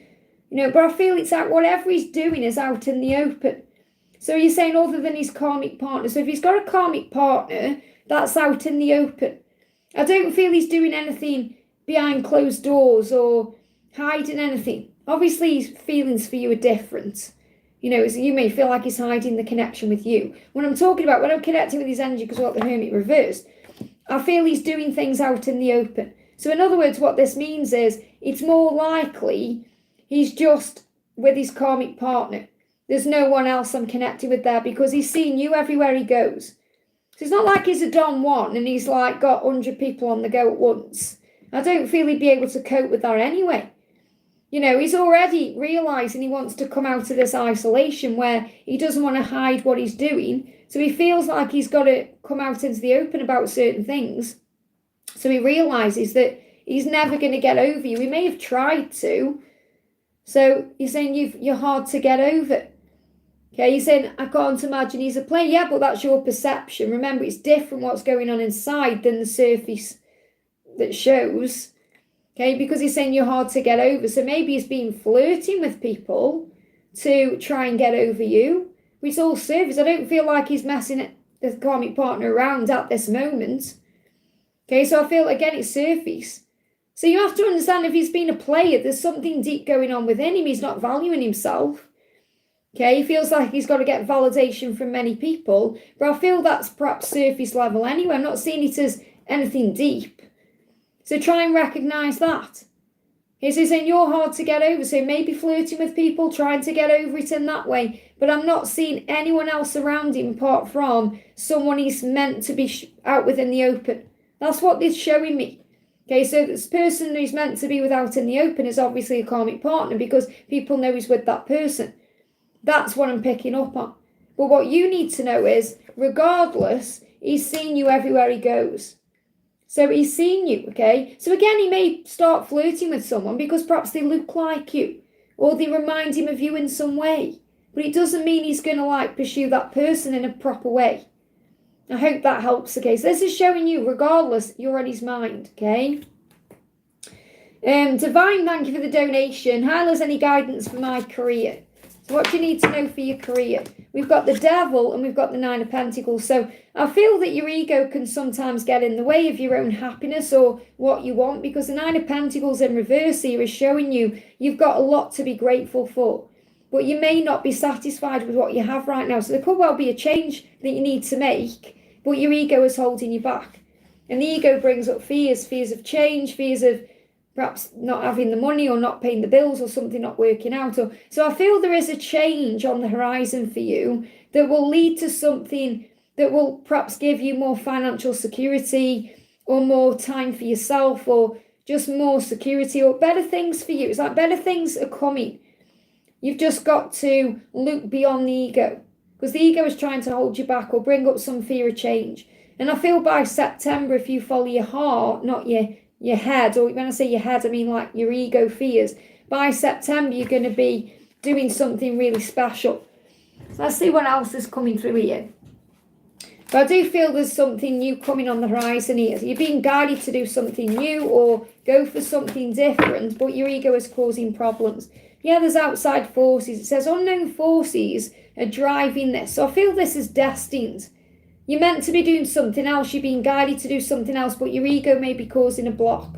You know, but I feel it's out, whatever he's doing is out in the open. So you're saying other than his karmic partner. So if he's got a karmic partner, that's out in the open. I don't feel he's doing anything behind closed doors or hiding anything. Obviously, his feelings for you are different. You know, so you may feel like he's hiding the connection with you. When I'm talking about, when I'm connecting with his energy, because what the Hermit reversed, I feel he's doing things out in the open. So in other words, what this means is it's more likely he's just with his karmic partner. There's no one else I'm connected with there, because he's seeing you everywhere he goes. So it's not like he's a Don Juan and he's like got 100 people on the go at once. I don't feel he'd be able to cope with that anyway. You know, he's already realising he wants to come out of this isolation where he doesn't want to hide what he's doing. So he feels like he's got to come out into the open about certain things. So he realises that he's never going to get over you. He may have tried to. So you're saying you're hard to get over. Okay, you're saying, I can't imagine he's a player. Yeah, but that's your perception. Remember, it's different what's going on inside than the surface that shows. Okay, because he's saying you're hard to get over. So maybe he's been flirting with people to try and get over you. It's all surface. I don't feel like he's messing the karmic partner around at this moment. Okay, so I feel, again, it's surface. So you have to understand, if he's been a player, there's something deep going on within him. He's not valuing himself. Okay, he feels like he's got to get validation from many people. But I feel that's perhaps surface level anyway. I'm not seeing it as anything deep. So try and recognise that. He's saying you're hard to get over, so maybe flirting with people, trying to get over it in that way. But I'm not seeing anyone else around him apart from someone he's meant to be out with in the open. That's what it's showing me. Okay, so this person who's meant to be with out in the open is obviously a karmic partner because people know he's with that person. That's what I'm picking up on. But what you need to know is, regardless, he's seeing you everywhere he goes. So he's seen you, okay? So again, he may start flirting with someone because perhaps they look like you or they remind him of you in some way. But it doesn't mean he's going to pursue that person in a proper way. I hope that helps, okay? So this is showing you, regardless, you're on his mind, okay? Divine, thank you for the donation. Hi, Liz, any guidance for my career? So what do you need to know for your career? We've got the Devil and we've got the Nine of Pentacles. So I feel that your ego can sometimes get in the way of your own happiness or what you want, because the Nine of Pentacles in reverse here is showing you you've got a lot to be grateful for. But you may not be satisfied with what you have right now. So there could well be a change that you need to make, but your ego is holding you back. And the ego brings up fears of change, fears of perhaps not having the money or not paying the bills or something not working out. So I feel there is a change on the horizon for you that will lead to something that will perhaps give you more financial security or more time for yourself or just more security or better things for you. It's like better things are coming. You've just got to look beyond the ego, because the ego is trying to hold you back or bring up some fear of change. And I feel by September, if you follow your heart, not your head, or when I say your head, I mean like your ego fears, by September, you're going to be doing something really special. So let's see what else is coming through here. But I do feel there's something new coming on the horizon here. So you're being guided to do something new or go for something different, but your ego is causing problems. Yeah, there's outside forces. It says unknown forces are driving this. So I feel this is destined. You're meant to be doing something else. You're being guided to do something else, but your ego may be causing a block.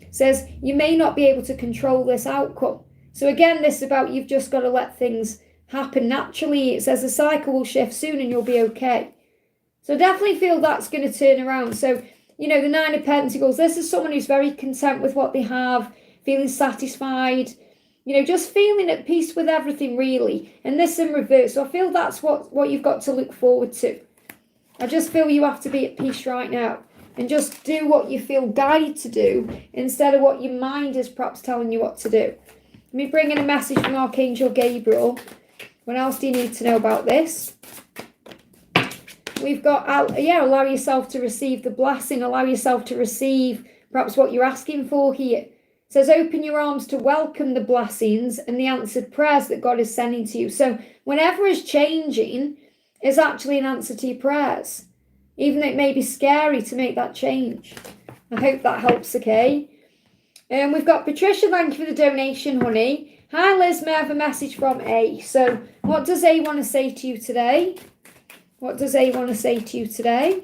It says you may not be able to control this outcome. So again, this is about you've just got to let things happen naturally. It says the cycle will shift soon and you'll be okay. So I definitely feel that's going to turn around. So, the Nine of Pentacles, this is someone who's very content with what they have, feeling satisfied, just feeling at peace with everything, really. And this in reverse. So I feel that's what you've got to look forward to. I just feel you have to be at peace right now and just do what you feel guided to do instead of what your mind is perhaps telling you what to do. Let me bring in a message from Archangel Gabriel. What else do you need to know about this? We've got, allow yourself to receive the blessing, allow yourself to receive perhaps what you're asking for here. It says open your arms to welcome the blessings and the answered prayers that God is sending to you. So whenever is changing, is actually an answer to your prayers, even though it may be scary to make that change. I hope that helps, okay? And we've got Patricia, thank you for the donation, honey. Hi, Liz, may I have a message from A? So what does A want to say to you today? What does A want to say to you today?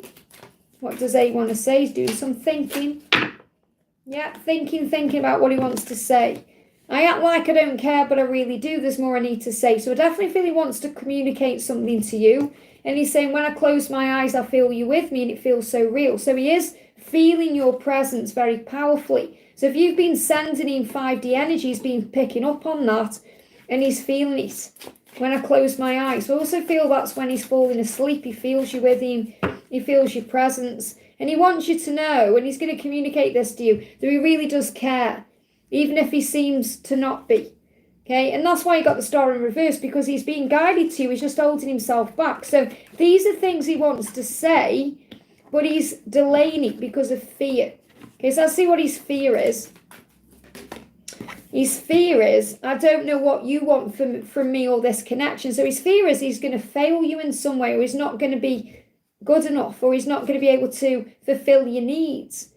What does A want to say? He's doing some thinking. Yeah, thinking about what he wants to say. I act like I don't care, but I really do. There's more I need to say. So I definitely feel he wants to communicate something to you. And he's saying, when I close my eyes, I feel you with me and it feels so real. So he is feeling your presence very powerfully. So if you've been sending him 5D energy, he's been picking up on that and he's feeling it. When I close my eyes. So I also feel that's when he's falling asleep. He feels you with him. He feels your presence. And he wants you to know, and he's going to communicate this to you, that he really does care. Even if he seems to not be. Okay, and that's why he got the star in reverse, because he's being guided to you. He's just holding himself back. So these are things he wants to say, but he's delaying it because of fear. Okay, so let's see what his fear is. His fear is, I don't know what you want from me or this connection. So his fear is he's going to fail you in some way, or he's not going to be good enough, or he's not going to be able to fulfill your needs.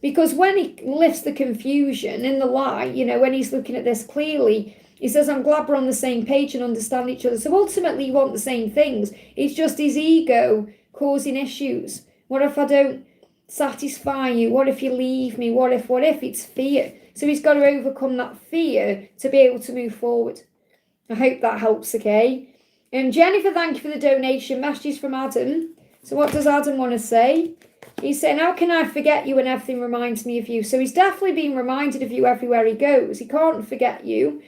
Because when he lifts the confusion in the lie, when he's looking at this clearly, he says, I'm glad we're on the same page and understand each other. So ultimately you want the same things. It's just his ego causing issues. What if I don't satisfy you? What if you leave me? What if? It's fear. So he's got to overcome that fear to be able to move forward. I hope that helps, okay? Jennifer, thank you for the donation. Messages from Adam. So what does Adam want to say? He's saying, how can I forget you when everything reminds me of you? So he's definitely being reminded of you everywhere he goes. He can't forget you.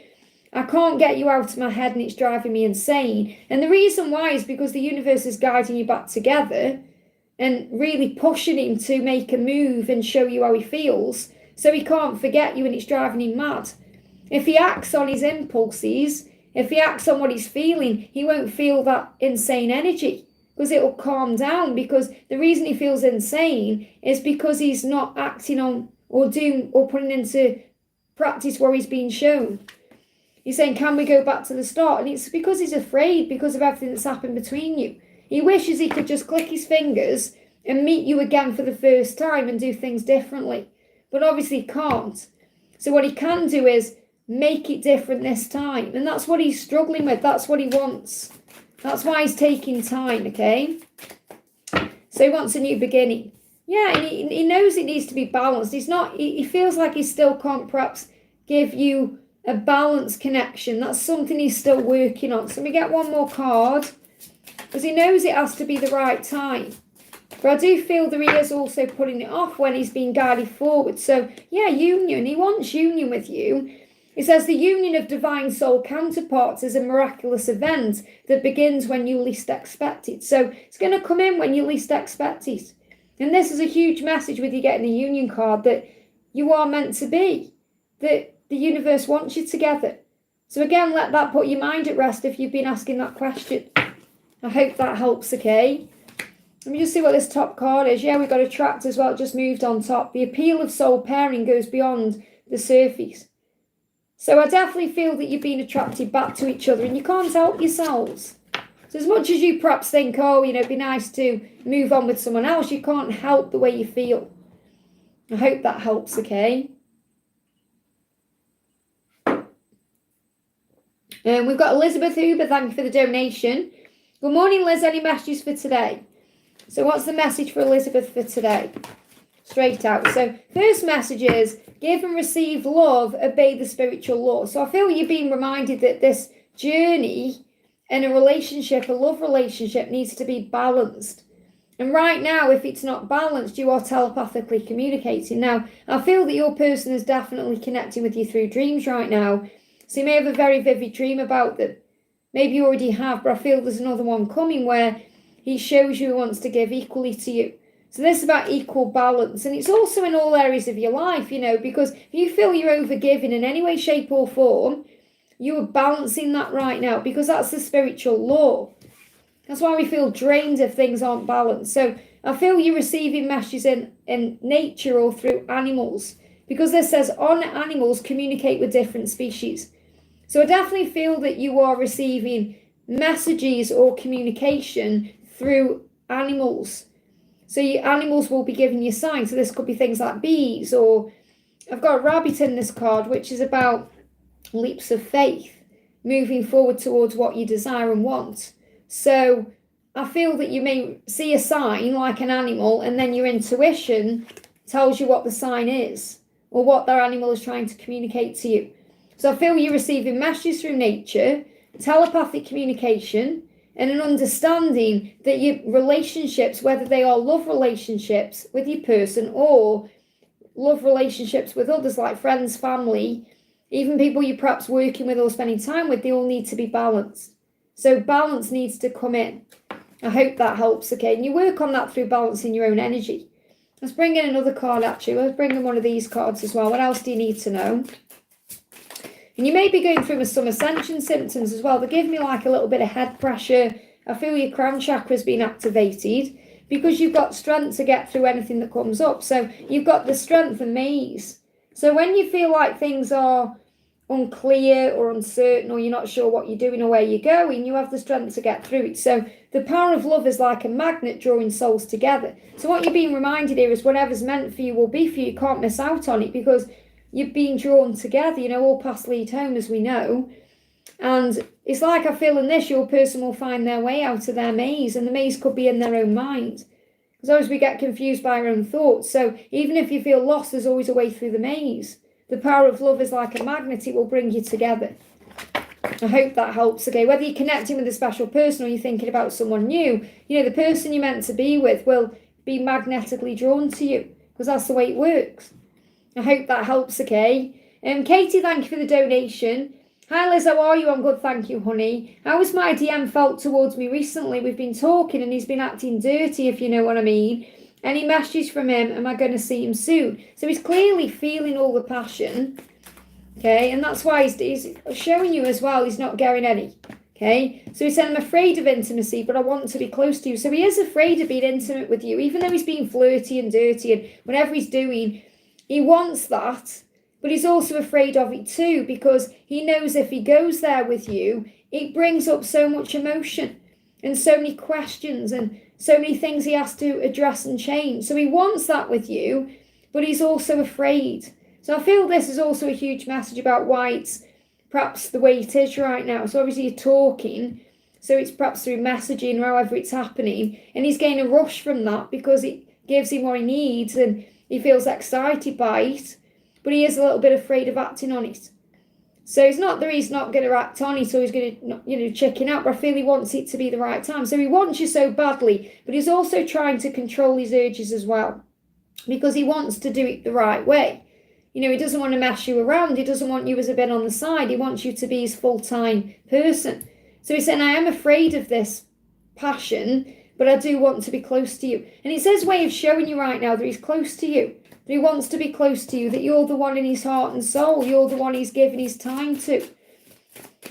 I can't get you out of my head and it's driving me insane. And the reason why is because the universe is guiding you back together and really pushing him to make a move and show you how he feels. So he can't forget you and it's driving him mad. If he acts on his impulses, if he acts on what he's feeling, he won't feel that insane energy because it will calm down. Because the reason he feels insane is because he's not acting on or doing or putting into practice what he's being shown. He's saying, can we go back to the start? And it's because he's afraid because of everything that's happened between you. He wishes he could just click his fingers and meet you again for the first time and do things differently. But obviously he can't. So what he can do is make it different this time. And that's what he's struggling with. That's what he wants. That's why he's taking time, okay? So he wants a new beginning. Yeah, and he knows it needs to be balanced. He feels like he still can't perhaps give you a balanced connection. That's something he's still working on. So we get one more card because he knows it has to be the right time. But I do feel that he is also putting it off when he's being guided forward. So yeah, union. He wants union with you. It says the union of divine soul counterparts is a miraculous event that begins when you least expect it. So it's going to come in when you least expect it. And this is a huge message with you getting the union card, that you are meant to be, that the universe wants you together. So again, let that put your mind at rest if you've been asking that question. I hope that helps, okay? Let me just see what this top card is. Yeah, we've got attract as well. It just moved on top. The appeal of soul pairing goes beyond the surface. So I definitely feel that you've been attracted back to each other and you can't help yourselves. So as much as you perhaps think, oh, it'd be nice to move on with someone else, you can't help the way you feel. I hope that helps, okay? We've got Elizabeth Huber, thank you for the donation. Good morning, Liz. Any messages for today? So what's the message for Elizabeth for today? Straight out. So first message is, give and receive love, obey the spiritual law. So I feel you're being reminded that this journey in a relationship, a love relationship, needs to be balanced. And right now, if it's not balanced, you are telepathically communicating. Now, I feel that your person is definitely connecting with you through dreams right now. So you may have a very vivid dream about them. Maybe you already have, but I feel there's another one coming where he shows you he wants to give equally to you. So this is about equal balance. And it's also in all areas of your life, because if you feel you're overgiving in any way, shape or form, you are balancing that right now, because that's the spiritual law. That's why we feel drained if things aren't balanced. So I feel you're receiving messages in nature or through animals, because this says on animals communicate with different species. So I definitely feel that you are receiving messages or communication through animals. So your animals will be giving you signs. So this could be things like bees, or I've got a rabbit in this card, which is about leaps of faith, moving forward towards what you desire and want. So I feel that you may see a sign like an animal, and then your intuition tells you what the sign is or what their animal is trying to communicate to you. So I feel you're receiving messages through nature, telepathic communication, and an understanding that your relationships, whether they are love relationships with your person or love relationships with others like friends, family, even people you're perhaps working with or spending time with, they all need to be balanced. So balance needs to come in. I hope that helps, okay? And you work on that through balancing your own energy. Let's bring in another card, actually. Let's bring in one of these cards as well. What else do you need to know? And you may be going through some ascension symptoms as well. They give me like a little bit of head pressure. I feel your crown chakra has been activated because you've got strength to get through anything that comes up. So you've got the strength and maze. So when you feel like things are unclear or uncertain, or you're not sure what you're doing or where you're going, you have the strength to get through it. So the power of love is like a magnet drawing souls together. So what you're being reminded here is whatever's meant for you will be for you. You can't miss out on it because you're being drawn together. All paths lead home, as we know. And it's like I feel in this, your person will find their way out of their maze, and the maze could be in their own mind. Because always we get confused by our own thoughts. So even if you feel lost, there's always a way through the maze. The power of love is like a magnet. It will bring you together. I hope that helps, okay? Whether you're connecting with a special person or you're thinking about someone new, the person you're meant to be with will be magnetically drawn to you, because that's the way it works. I hope that helps, okay? Katie, thank you for the donation. Hi Liz, how are you? I'm good, thank you, honey. How has my DM felt towards me recently? We've been talking and he's been acting dirty, if you know what I mean. Any messages from him? Am I going to see him soon? So he's clearly feeling all the passion, okay? And that's why he's showing you as well he's not getting any, okay? So he said, I'm afraid of intimacy, but I want to be close to you. So he is afraid of being intimate with you, even though he's being flirty and dirty and whatever he's doing, he wants that, but he's also afraid of it too, because he knows if he goes there with you, it brings up so much emotion and so many questions and so many things he has to address and change. So he wants that with you, but he's also afraid. So I feel this is also a huge message about why it's perhaps the way it is right now. So obviously you're talking, so it's perhaps through messaging or however it's happening, and he's getting a rush from that because it gives him what he needs and he feels excited by it, but he is a little bit afraid of acting on it. So it's not that he's not going to act on it or he's going to, chicken out, but I feel he wants it to be the right time. So he wants you so badly, but he's also trying to control his urges as well, because he wants to do it the right way. He doesn't want to mess you around. He doesn't want you as a bit on the side. He wants you to be his full-time person. So he's saying, I am afraid of this passion, but I do want to be close to you. And it's his way of showing you right now that he's close to you, that he wants to be close to you, that you're the one in his heart and soul. You're the one he's giving his time to,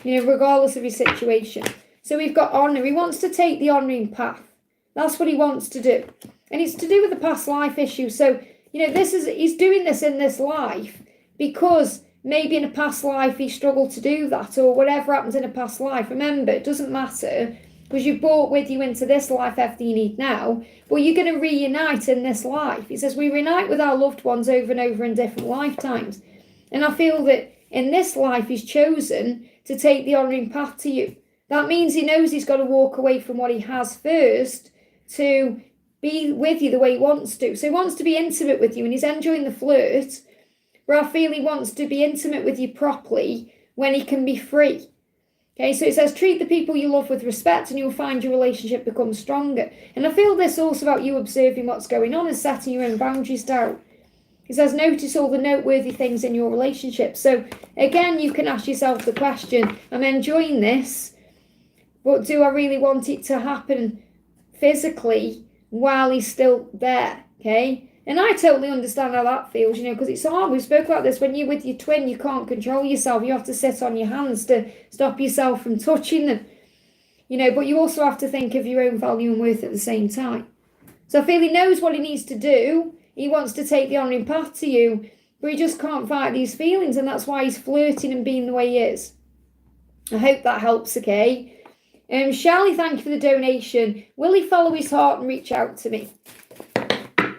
regardless of his situation. So we've got honour. He wants to take the honouring path. That's what he wants to do. And it's to do with the past life issue. So, he's doing this in this life because maybe in a past life he struggled to do that, or whatever happens in a past life. Remember, it doesn't matter, because you brought with you into this life everything you need now, but you're going to reunite in this life. He says we reunite with our loved ones over and over in different lifetimes. And I feel that in this life he's chosen to take the honouring path to you. That means he knows he's got to walk away from what he has first to be with you the way he wants to. So he wants to be intimate with you and he's enjoying the flirt, but I feel he wants to be intimate with you properly when he can be free. Okay, so it says, treat the people you love with respect and you'll find your relationship becomes stronger. And I feel this also about you observing what's going on and setting your own boundaries down. It says, notice all the noteworthy things in your relationship. So again, you can ask yourself the question, I'm enjoying this, but do I really want it to happen physically while he's still there? Okay. And I totally understand how that feels, because it's hard. We spoke about this. When you're with your twin, you can't control yourself. You have to sit on your hands to stop yourself from touching them, but you also have to think of your own value and worth at the same time. So I feel he knows what he needs to do. He wants to take the honouring path to you, but he just can't fight these feelings, and that's why he's flirting and being the way he is. I hope that helps, okay? Charlie, thank you for the donation. Will he follow his heart and reach out to me?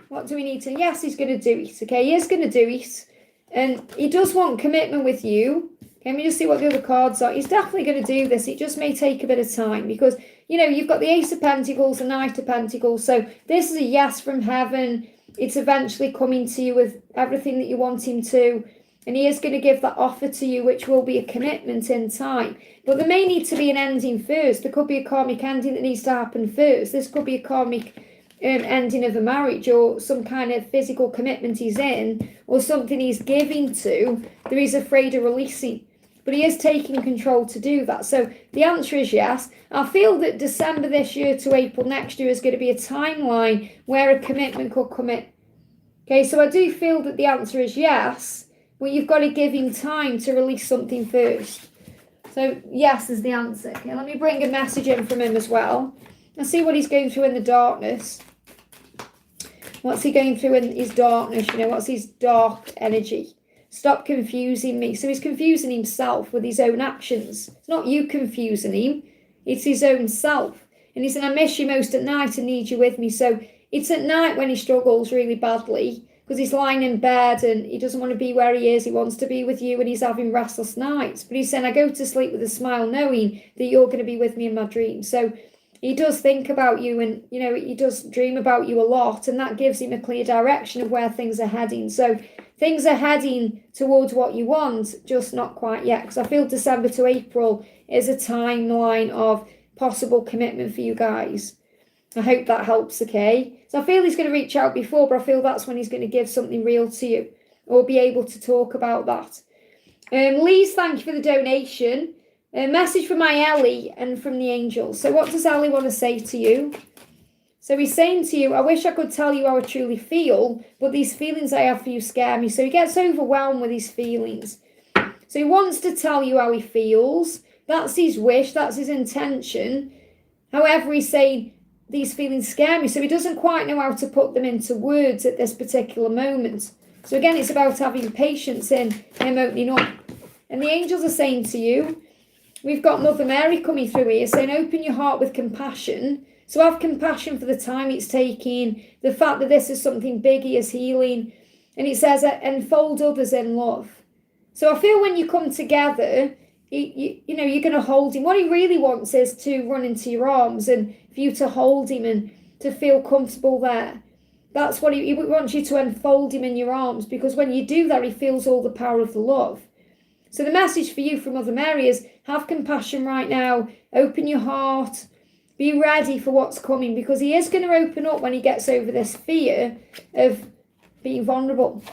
What do we need to? Yes, he's going to do it, okay? He is going to do it. And he does want commitment with you. Okay, let me just see what the other cards are. He's definitely going to do this. It just may take a bit of time because, you've got the Ace of Pentacles, the Knight of Pentacles. So this is a yes from heaven. It's eventually coming to you with everything that you want him to. And he is going to give that offer to you, which will be a commitment in time. But there may need to be an ending first. There could be a karmic ending that needs to happen first. This could be a karmic ending of a marriage or some kind of physical commitment he's in or something he's giving to that he's afraid of releasing. But he is taking control to do that. So the answer is yes. I feel that December this year to April next year is going to be a timeline where a commitment could come in. Okay, so I do feel that the answer is yes, but you've got to give him time to release something first. So yes is the answer. Okay, let me bring a message in from him as well. Let's see what he's going through in the darkness. What's he going through in his darkness? What's his dark energy? Stop confusing me. So he's confusing himself with his own actions. It's not you confusing him. It's his own self. And he said, I miss you most at night and need you with me. So it's at night when he struggles really badly because he's lying in bed and he doesn't want to be where he is. He wants to be with you and he's having restless nights. But he's saying, I go to sleep with a smile knowing that you're going to be with me in my dreams. So he does think about you and, he does dream about you a lot, and that gives him a clear direction of where things are heading. So things are heading towards what you want, just not quite yet. Because I feel December to April is a timeline of possible commitment for you guys. I hope that helps, okay? So I feel he's going to reach out before, but I feel that's when he's going to give something real to you or be able to talk about that. Lee's, thank you for the donation. A message from my Ellie and from the angels. So what does Ellie want to say to you? So he's saying to you, I wish I could tell you how I truly feel, but these feelings I have for you scare me. So he gets overwhelmed with his feelings. So he wants to tell you how he feels. That's his wish. That's his intention. However, he's saying, these feelings scare me. So he doesn't quite know how to put them into words at this particular moment. So again, it's about having patience in him opening up. And the angels are saying to you, we've got Mother Mary coming through here saying, open your heart with compassion. So have compassion for the time it's taking, the fact that this is something big he is healing. And it says, enfold others in love. So I feel when you come together, you're going to hold him. What he really wants is to run into your arms and for you to hold him and to feel comfortable there. That's what he wants, you to enfold him in your arms, because when you do that, he feels all the power of the love. So the message for you from Mother Mary is have compassion right now, open your heart, be ready for what's coming, because he is going to open up when he gets over this fear of being vulnerable.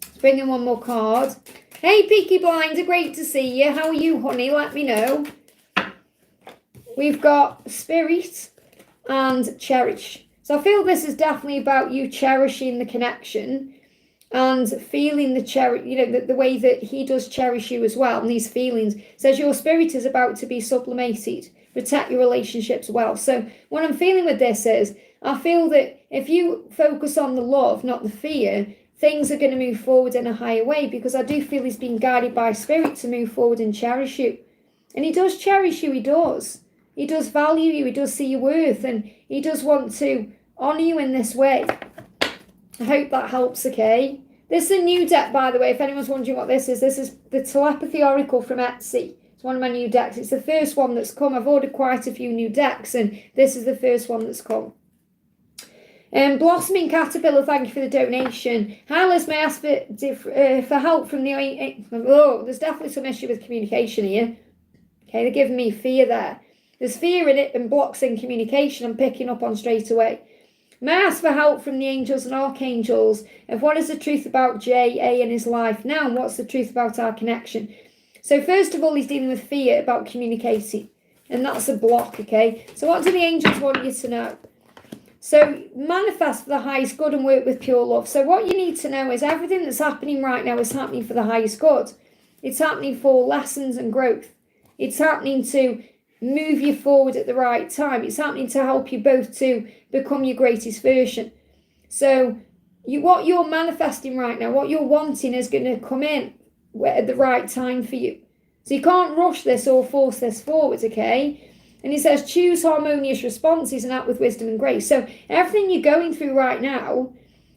Let's bring in one more card. Hey, Peaky Blinder, great to see you. How are you, honey? Let me know. We've got Spirit and Cherish. So I feel this is definitely about you cherishing the connection and feeling the way that he does cherish you as well. And these feelings says your spirit is about to be sublimated. Protect your relationships well. So what I'm feeling with this is, I feel that if you focus on the love, not the fear, things are going to move forward in a higher way, because I do feel he's being guided by spirit to move forward and cherish you. And he does cherish you, he does. He does value you, he does see your worth, and he does want to honour you in this way. I hope that helps, okay? This is a new deck, by the way, if anyone's wondering what this is. This is the Telepathy Oracle from Etsy. It's one of my new decks. It's the first one that's come. I've ordered quite a few new decks, and this is the first one that's come. Blossoming Caterpillar, thank you for the donation. Hi Liz, may I ask for help from the... Oh, there's definitely some issue with communication here. Okay, they're giving me fear there. There's fear in it and blocks in communication I'm picking up on straight away. May I ask for help from the angels and archangels of what is the truth about J.A. in his life now, and what's the truth about our connection? So first of all, he's dealing with fear about communicating, and that's a block, okay? So what do the angels want you to know? So manifest for the highest good and work with pure love. So what you need to know is everything that's happening right now is happening for the highest good. It's happening for lessons and growth. It's happening to move you forward at the right time. It's happening to help you both to become your greatest version. So what you're manifesting right now, what you're wanting is going to come in at the right time for you. So you can't rush this or force this forward, okay? And he says, choose harmonious responses and act with wisdom and grace. So everything you're going through right now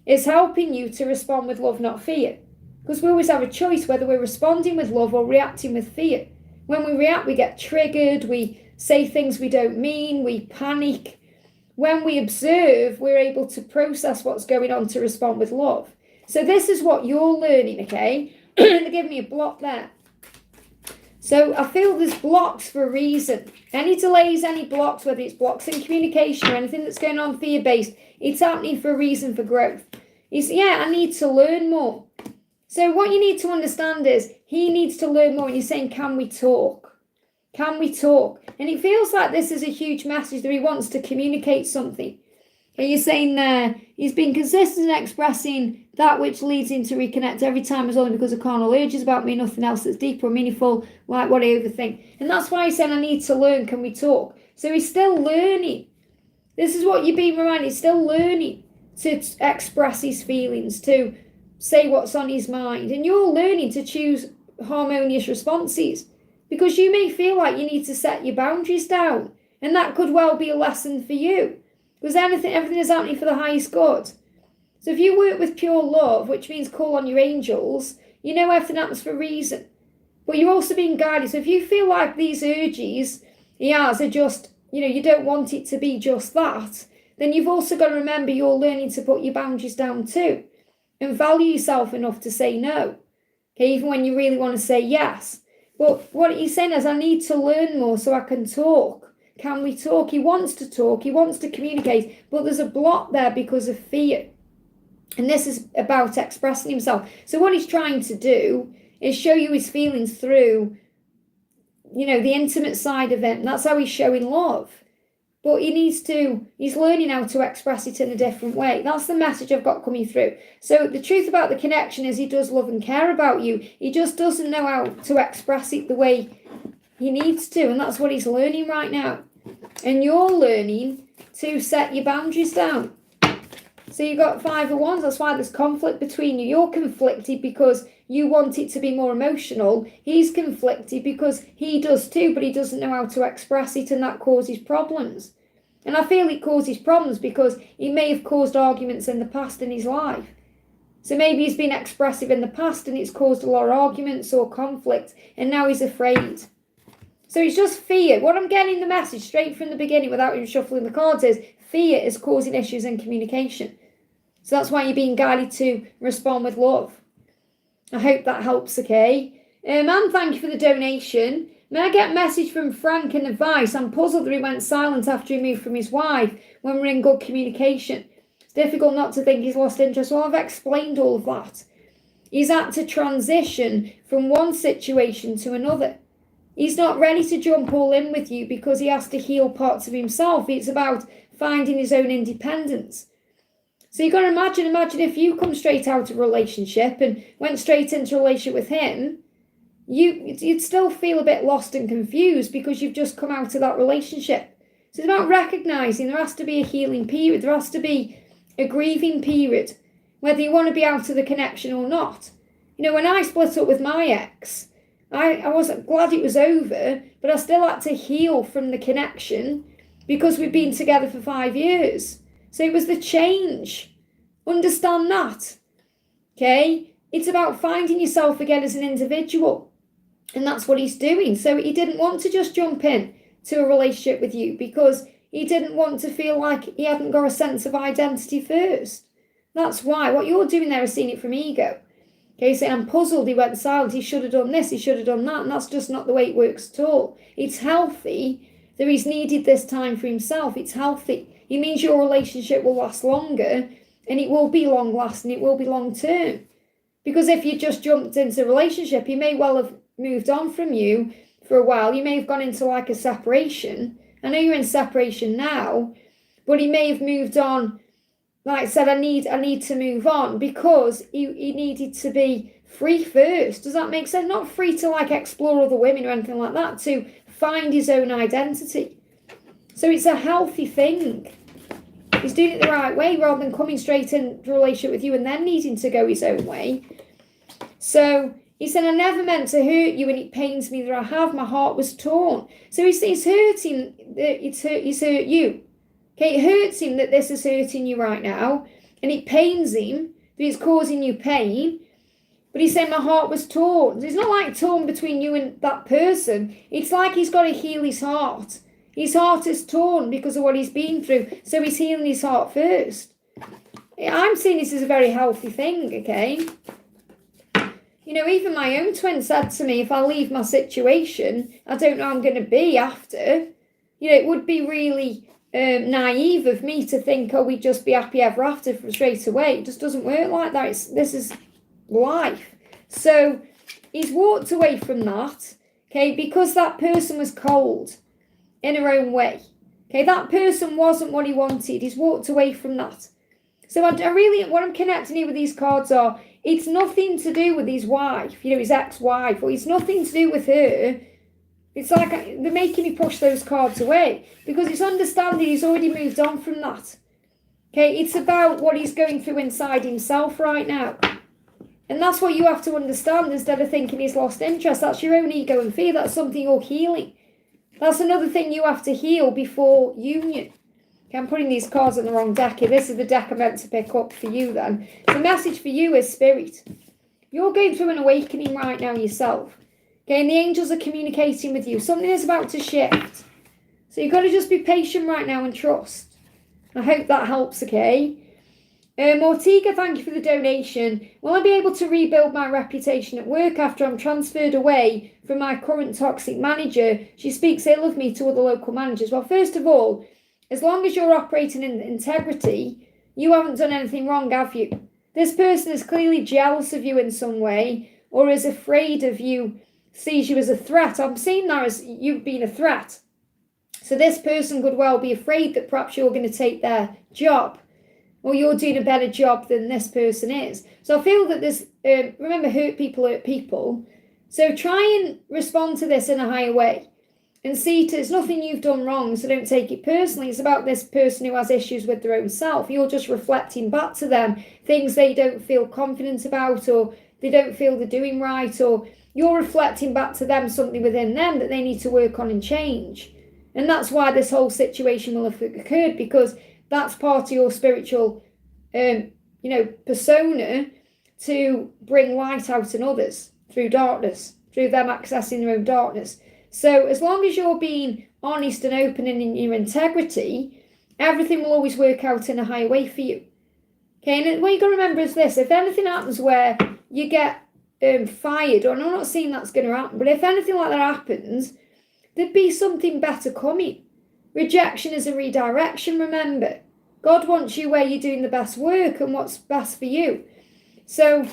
is helping you to respond with love, not fear. Because we always have a choice whether we're responding with love or reacting with fear. When we react, we get triggered, we say things we don't mean, we panic. When we observe, we're able to process what's going on to respond with love. So this is what you're learning, okay? They're giving me a block there. So I feel there's blocks for a reason. Any delays, any blocks, whether it's blocks in communication or anything that's going on fear-based, it's happening for a reason for growth. I need to learn more. So what you need to understand is he needs to learn more, and you're saying, can we talk? Can we talk? And it feels like this is a huge message that he wants to communicate something. And you're saying there, he's been consistent in expressing that which leads him to reconnect every time is only because of carnal urges about me, nothing else that's deeper or meaningful, like what I overthink. And that's why he's saying, I need to learn, can we talk? So he's still learning. This is what you're being reminded, he's still learning to express his feelings, to say what's on his mind. And you're learning to choose harmonious responses, because you may feel like you need to set your boundaries down, and that could well be a lesson for you, because everything is happening for the highest good. So if you work with pure love, which means call on your angels, you know everything happens for a reason, but you're also being guided. So if you feel like these urges he has are just, you don't want it to be just that, then you've also got to remember you're learning to put your boundaries down too, and value yourself enough to say no, okay, even when you really want to say yes. But what he's saying is, I need to learn more so I can talk. Can we talk? He wants to talk. He wants to communicate. But there's a block there because of fear. And this is about expressing himself. So what he's trying to do is show you his feelings through, the intimate side of him. That's how he's showing love. But he's learning how to express it in a different way. That's the message I've got coming through. So the truth about the connection is he does love and care about you. He just doesn't know how to express it the way he needs to. And that's what he's learning right now. And you're learning to set your boundaries down. So you've got 5 of Wands. That's why there's conflict between you. You're conflicted because you want it to be more emotional. He's conflicted because he does too, but he doesn't know how to express it, and that causes problems. And I feel it causes problems because he may have caused arguments in the past in his life. So maybe he's been expressive in the past and it's caused a lot of arguments or conflict, and now he's afraid. So it's just fear. What I'm getting the message straight from the beginning without even shuffling the cards is fear is causing issues in communication. So that's why you're being guided to respond with love. I hope that helps, okay? And thank you for the donation. May I get a message from Frank and advice? I'm puzzled that he went silent after he moved from his wife when we're in good communication. It's difficult not to think he's lost interest. Well, I've explained all of that. He's had to transition from one situation to another. He's not ready to jump all in with you because he has to heal parts of himself. It's about finding his own independence. So you've got to imagine if you come straight out of a relationship and went straight into a relationship with him, you'd still feel a bit lost and confused because you've just come out of that relationship. So it's about recognising there has to be a healing period. There has to be a grieving period, whether you want to be out of the connection or not. When I split up with my ex, I wasn't glad it was over, but I still had to heal from the connection because we've been together for 5 years. So it was the change. Understand that. Okay? It's about finding yourself again as an individual. And that's what he's doing. So he didn't want to just jump in to a relationship with you because he didn't want to feel like he hadn't got a sense of identity first. That's why. What you're doing there is seeing it from ego. Okay, saying, I'm puzzled, he went silent, he should have done this, he should have done that. And that's just not the way it works at all. It's healthy that he's needed this time for himself. It's healthy. It means your relationship will last longer, and it will be long lasting, it will be long term. Because if you just jumped into a relationship, he may well have moved on from you for a while. You may have gone into like a separation. I know you're in separation now, but he may have moved on. Like I said, I need to move on because he needed to be free first. Does that make sense? Not free to like explore other women or anything like that, to find his own identity. So it's a healthy thing. He's doing it the right way rather than coming straight into a relationship with you and then needing to go his own way. So he said, I never meant to hurt you and it pains me that I have. My heart was torn. So he's hurting, he's hurt you. Okay, it hurts him that this is hurting you right now. And it pains him that it's causing you pain. But he's saying my heart was torn. It's not like torn between you and that person. It's like he's got to heal his heart. His heart is torn because of what he's been through. So he's healing his heart first. I'm seeing this as a very healthy thing, okay? Even my own twin said to me, if I leave my situation, I don't know how I'm going to be after. It would be really naive of me to think, we'd just be happy ever after from straight away. It just doesn't work like that. This is life. So he's walked away from that, okay, because that person was cold in her own way. Okay, that person wasn't what he wanted. He's walked away from that. So I really, what I'm connecting here with these cards are, it's nothing to do with his wife, his ex-wife, or it's nothing to do with her. It's like they're making me push those cards away because it's understanding he's already moved on from that. Okay, it's about what he's going through inside himself right now. And that's what you have to understand instead of thinking he's lost interest. That's your own ego and fear. That's something you're healing. That's another thing you have to heal before union. Okay, I'm putting these cards on the wrong deck here. This is the deck I meant to pick up for you then. The message for you is Spirit. You're going through an awakening right now yourself. Okay, and the angels are communicating with you. Something is about to shift. So you've got to just be patient right now and trust. I hope that helps, okay? Ortega, thank you for the donation. Will I be able to rebuild my reputation at work after I'm transferred away from my current toxic manager? She speaks ill of me to other local managers. Well, first of all, as long as you're operating in integrity, you haven't done anything wrong, have you? This person is clearly jealous of you in some way, or is afraid of you, sees you as a threat. I'm seeing that as you being a threat. So this person could well be afraid that perhaps you're going to take their job, or you're doing a better job than this person is. So I feel that this, remember, hurt people. So try and respond to this in a higher way and see it's nothing you've done wrong, so don't take it personally. It's about this person who has issues with their own self. You're just reflecting back to them things they don't feel confident about, or they don't feel they're doing right, or you're reflecting back to them something within them that they need to work on and change. And that's why this whole situation will have occurred, because that's part of your spiritual, persona, to bring light out in others through darkness, through them accessing their own darkness. So as long as you're being honest and open and in your integrity, everything will always work out in a higher way for you. Okay, and what you got to remember is this: if anything happens where you get fired, or I'm not saying that's going to happen, but if anything like that happens, there'd be something better coming. Rejection is a redirection, remember. God wants you where you're doing the best work and what's best for you. So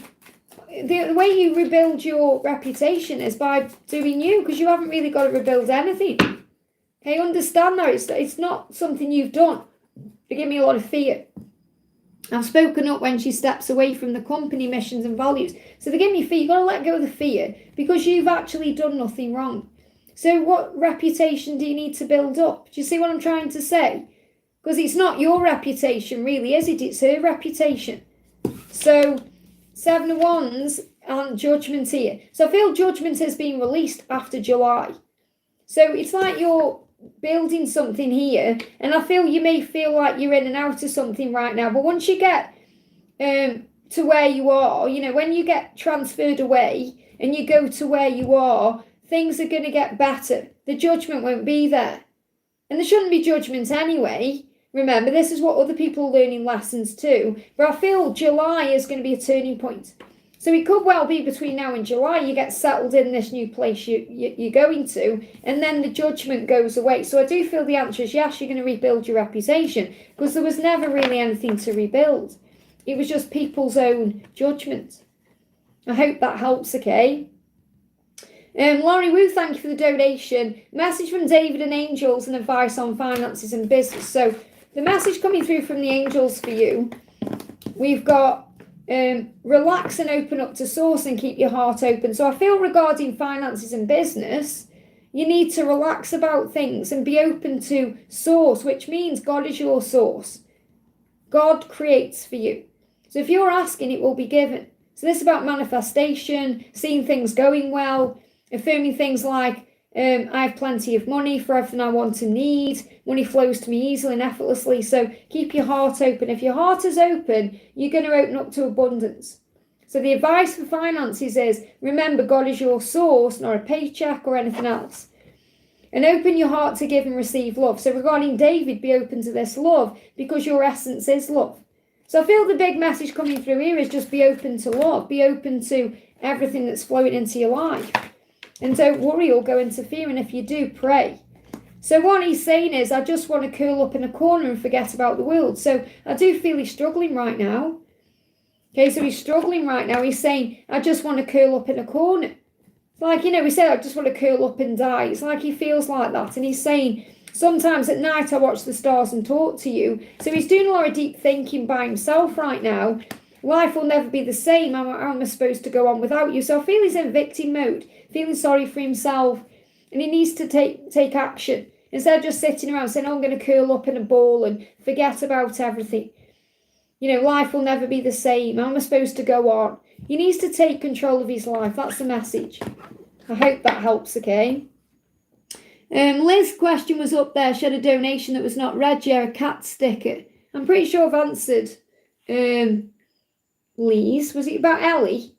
the way you rebuild your reputation is by doing you, because you haven't really got to rebuild anything. Okay, understand that it's not something you've done. They give me a lot of fear. I've spoken up when she steps away from the company missions and values. So they give me fear. You've got to let go of the fear, because you've actually done nothing wrong. So what reputation do you need to build up? Do you see what I'm trying to say? Because it's not your reputation, really, is it? It's her reputation. So 7 of Wands and Judgment here. So I feel Judgment has been released after July. So it's like you're building something here, and I feel you may feel like you're in and out of something right now. But once you get to where you are, when you get transferred away and you go to where you are, things are going to get better. The judgment won't be there. And there shouldn't be judgment anyway. Remember, this is what other people are learning lessons too. But I feel July is going to be a turning point. So it could well be between now and July you get settled in this new place you're going to, and then the judgment goes away. So I do feel the answer is yes, you're going to rebuild your reputation, because there was never really anything to rebuild. It was just people's own judgment. I hope that helps, okay? Laurie Wu, thank you for the donation. Message from David and angels and advice on finances and business. So the message coming through from the angels for you, we've got relax and open up to source and keep your heart open. So I feel regarding finances and business, you need to relax about things and be open to source, which means God is your source. God creates for you. So if you're asking, it will be given. So this is about manifestation, seeing things going well, affirming things like, I have plenty of money for everything I want and need. Money flows to me easily and effortlessly. So keep your heart open. If your heart is open, you're going to open up to abundance. So the advice for finances is, remember, God is your source, not a paycheck or anything else. And open your heart to give and receive love. So regarding David, be open to this love, because your essence is love. So I feel the big message coming through here is just be open to love. Be open to everything that's flowing into your life. And don't worry or go into fear. And if you do, pray. So what he's saying is, I just want to curl up in a corner and forget about the world. So I do feel he's struggling right now. Okay, so he's struggling right now. He's saying, I just want to curl up in a corner. It's like, he said, I just want to curl up and die. It's like he feels like that. And he's saying, sometimes at night I watch the stars and talk to you. So he's doing a lot of deep thinking by himself right now. Life will never be the same. How am I supposed to go on without you? So I feel he's in victim mode, feeling sorry for himself, and he needs to take action. Instead of just sitting around saying, I'm going to curl up in a ball and forget about everything. Life will never be the same. How am I supposed to go on? He needs to take control of his life. That's the message. I hope that helps, okay? Liz's question was up there. She had a donation that was not read yet, a cat sticker. I'm pretty sure I've answered Liz. Was it about Ellie?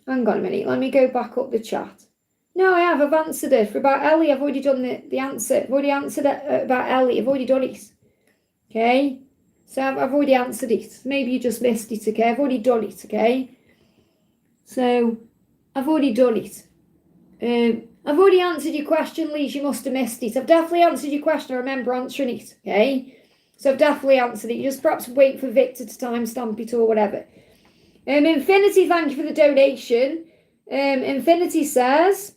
Hang on a minute. Let me go back up the chat. No, I have. I've answered it. For about Ellie, I've already done the answer. I've already answered it about Ellie. I've already done it. Okay? So I've already answered it. Maybe you just missed it, okay? I've already done it, okay? So I've already done it. I've already answered your question, Lise. You must have missed it. I've definitely answered your question. I remember answering it, okay? So I've definitely answered it. You just perhaps wait for Victor to timestamp it or whatever. Infinity, thank you for the donation. Infinity says,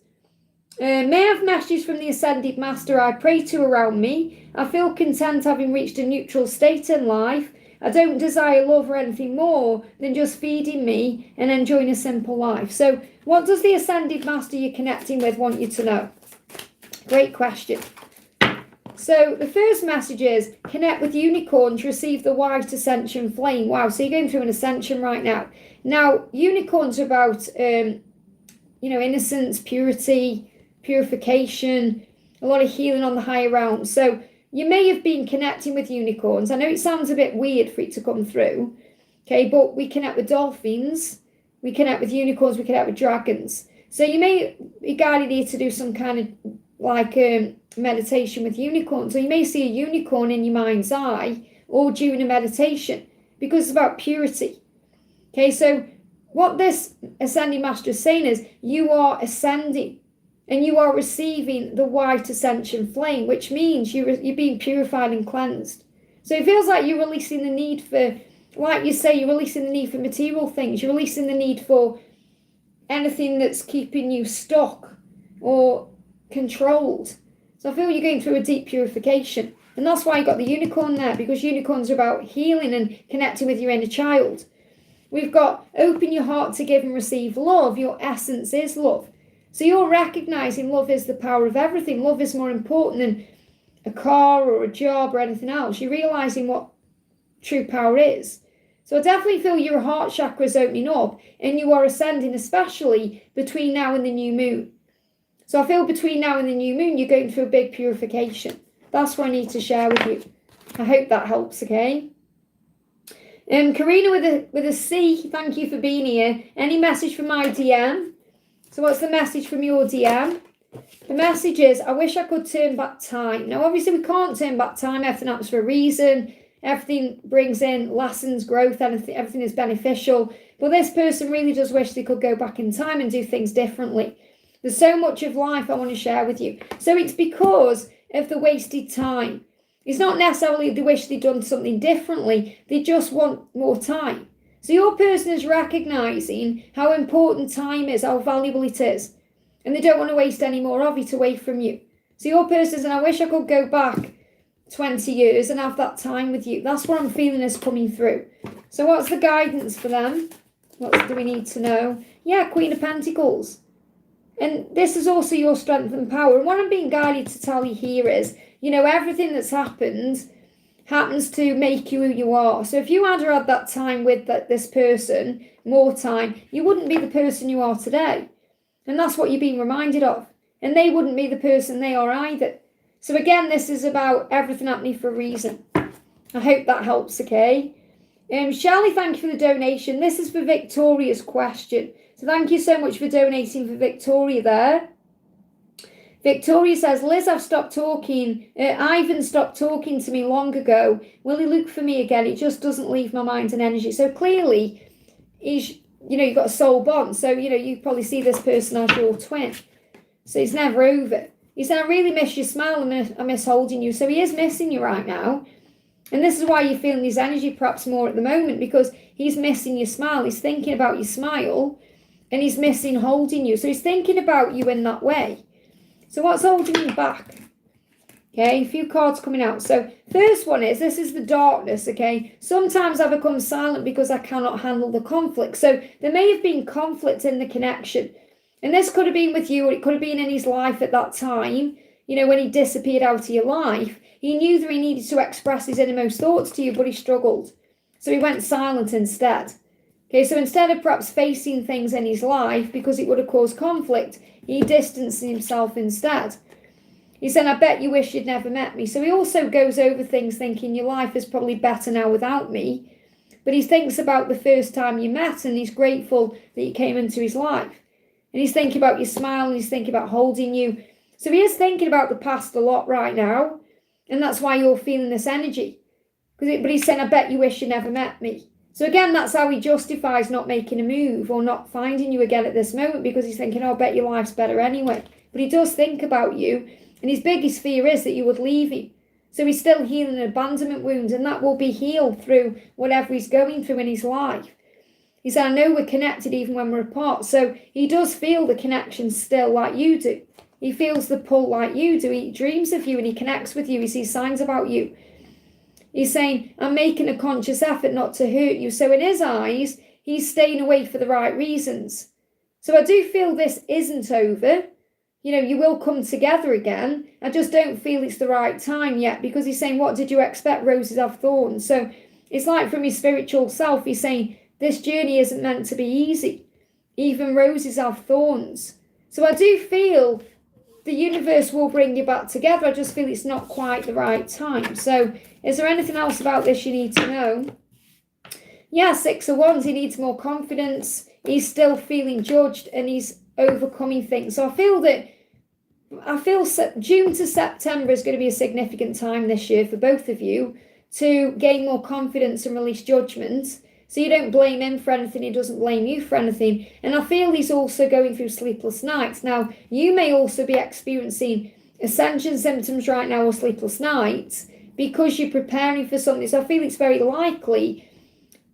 may I have messages from the Ascended Master I pray to around me? I feel content having reached a neutral state in life. I don't desire love or anything more than just feeding me and enjoying a simple life. So what does the Ascended Master you're connecting with want you to know? Great question. So the first message is, connect with unicorns, receive the white ascension flame. Wow, so you're going through an ascension right now. Now, unicorns are about, innocence, purity, purification, a lot of healing on the higher realms. So you may have been connecting with unicorns. I know it sounds a bit weird for it to come through, okay, but we connect with dolphins, we connect with unicorns, we connect with dragons. So you may be guided here to do some kind of like meditation with unicorns, or you may see a unicorn in your mind's eye or during a meditation, because it's about purity. Okay, so what this Ascending Master is saying is you are ascending and you are receiving the white ascension flame, which means you're being purified and cleansed. So it feels like you're releasing the need for, like you say, you're releasing the need for material things. You're releasing the need for anything that's keeping you stuck or controlled. So I feel you're going through a deep purification. And that's why you got the unicorn there, because unicorns are about healing and connecting with your inner child. We've got open your heart to give and receive love. Your essence is love. So you're recognizing love is the power of everything. Love is more important than a car or a job or anything else. You're realizing what true power is. So I definitely feel your heart chakra is opening up and you are ascending, especially between now and the new moon. So I feel between now and the new moon, you're going through a big purification. That's what I need to share with you. I hope that helps, okay? Karina with a C, thank you for being here. Any message from my DM? So what's the message from your DM? The message is, I wish I could turn back time. Now, obviously, we can't turn back time. Everything happens for a reason. Everything brings in lessons, growth, everything is beneficial. But this person really does wish they could go back in time and do things differently. There's so much of life I want to share with you. So it's because of the wasted time. It's not necessarily they wish they'd done something differently. They just want more time. So your person is recognizing how important time is, how valuable it is. And they don't want to waste any more of it away from you. So your person is, and I wish I could go back 20 years and have that time with you. That's what I'm feeling is coming through. So what's the guidance for them? What do we need to know? Yeah, Queen of Pentacles. And this is also your strength and power. And what I'm being guided to tell you here is, everything that's happened happens to make you who you are. So if you had that time with this person, more time, you wouldn't be the person you are today. And that's what you're being reminded of. And they wouldn't be the person they are either. So again, this is about everything happening for a reason. I hope that helps, okay? Shelley, thank you for the donation. This is for Victoria's question. So thank you so much for donating for Victoria there. Victoria says, Liz, I've stopped talking. Ivan stopped talking to me long ago. Will he look for me again? It just doesn't leave my mind and energy. So clearly, you've got a soul bond. So, you probably see this person as your twin. So it's never over. He said, I really miss your smile. I miss holding you. So he is missing you right now. And this is why you're feeling his energy perhaps more at the moment, because he's missing your smile. He's thinking about your smile and he's missing holding you. So he's thinking about you in that way. So what's holding you back? Okay, a few cards coming out. So first one is, this is the darkness, okay? Sometimes I become silent because I cannot handle the conflict. So there may have been conflict in the connection. And this could have been with you, or it could have been in his life at that time, when he disappeared out of your life. He knew that he needed to express his innermost thoughts to you, but he struggled. So he went silent instead. Okay, so instead of perhaps facing things in his life because it would have caused conflict, he distanced himself instead. He said, I bet you wish you'd never met me. So he also goes over things thinking your life is probably better now without me. But he thinks about the first time you met and he's grateful that you came into his life. And he's thinking about your smile and he's thinking about holding you. So he is thinking about the past a lot right now. And that's why you're feeling this energy. But he's saying, I bet you wish you never met me. So again, that's how he justifies not making a move or not finding you again at this moment, because he's thinking, oh, I bet your life's better anyway. But he does think about you, and his biggest fear is that you would leave him. So he's still healing an abandonment wound, and that will be healed through whatever he's going through in his life. He said, I know we're connected even when we're apart. So he does feel the connection still like you do. He feels the pull like you do. He dreams of you and he connects with you. He sees signs about you. He's saying, I'm making a conscious effort not to hurt you. So in his eyes, he's staying away for the right reasons. So I do feel this isn't over. You know, you will come together again. I just don't feel it's the right time yet, because he's saying, what did you expect? Roses have thorns. So it's like from his spiritual self, he's saying, this journey isn't meant to be easy. Even roses have thorns. So I do feel the universe will bring you back together. I just feel it's not quite the right time. So is there anything else about this you need to know? Yeah, 6 of Wands, he needs more confidence. He's still feeling judged and he's overcoming things. So I feel June to September is going to be a significant time this year for both of you to gain more confidence and release judgment. So you don't blame him for anything, he doesn't blame you for anything. And I feel he's also going through sleepless nights. Now, you may also be experiencing ascension symptoms right now or sleepless nights because you're preparing for something. So I feel it's very likely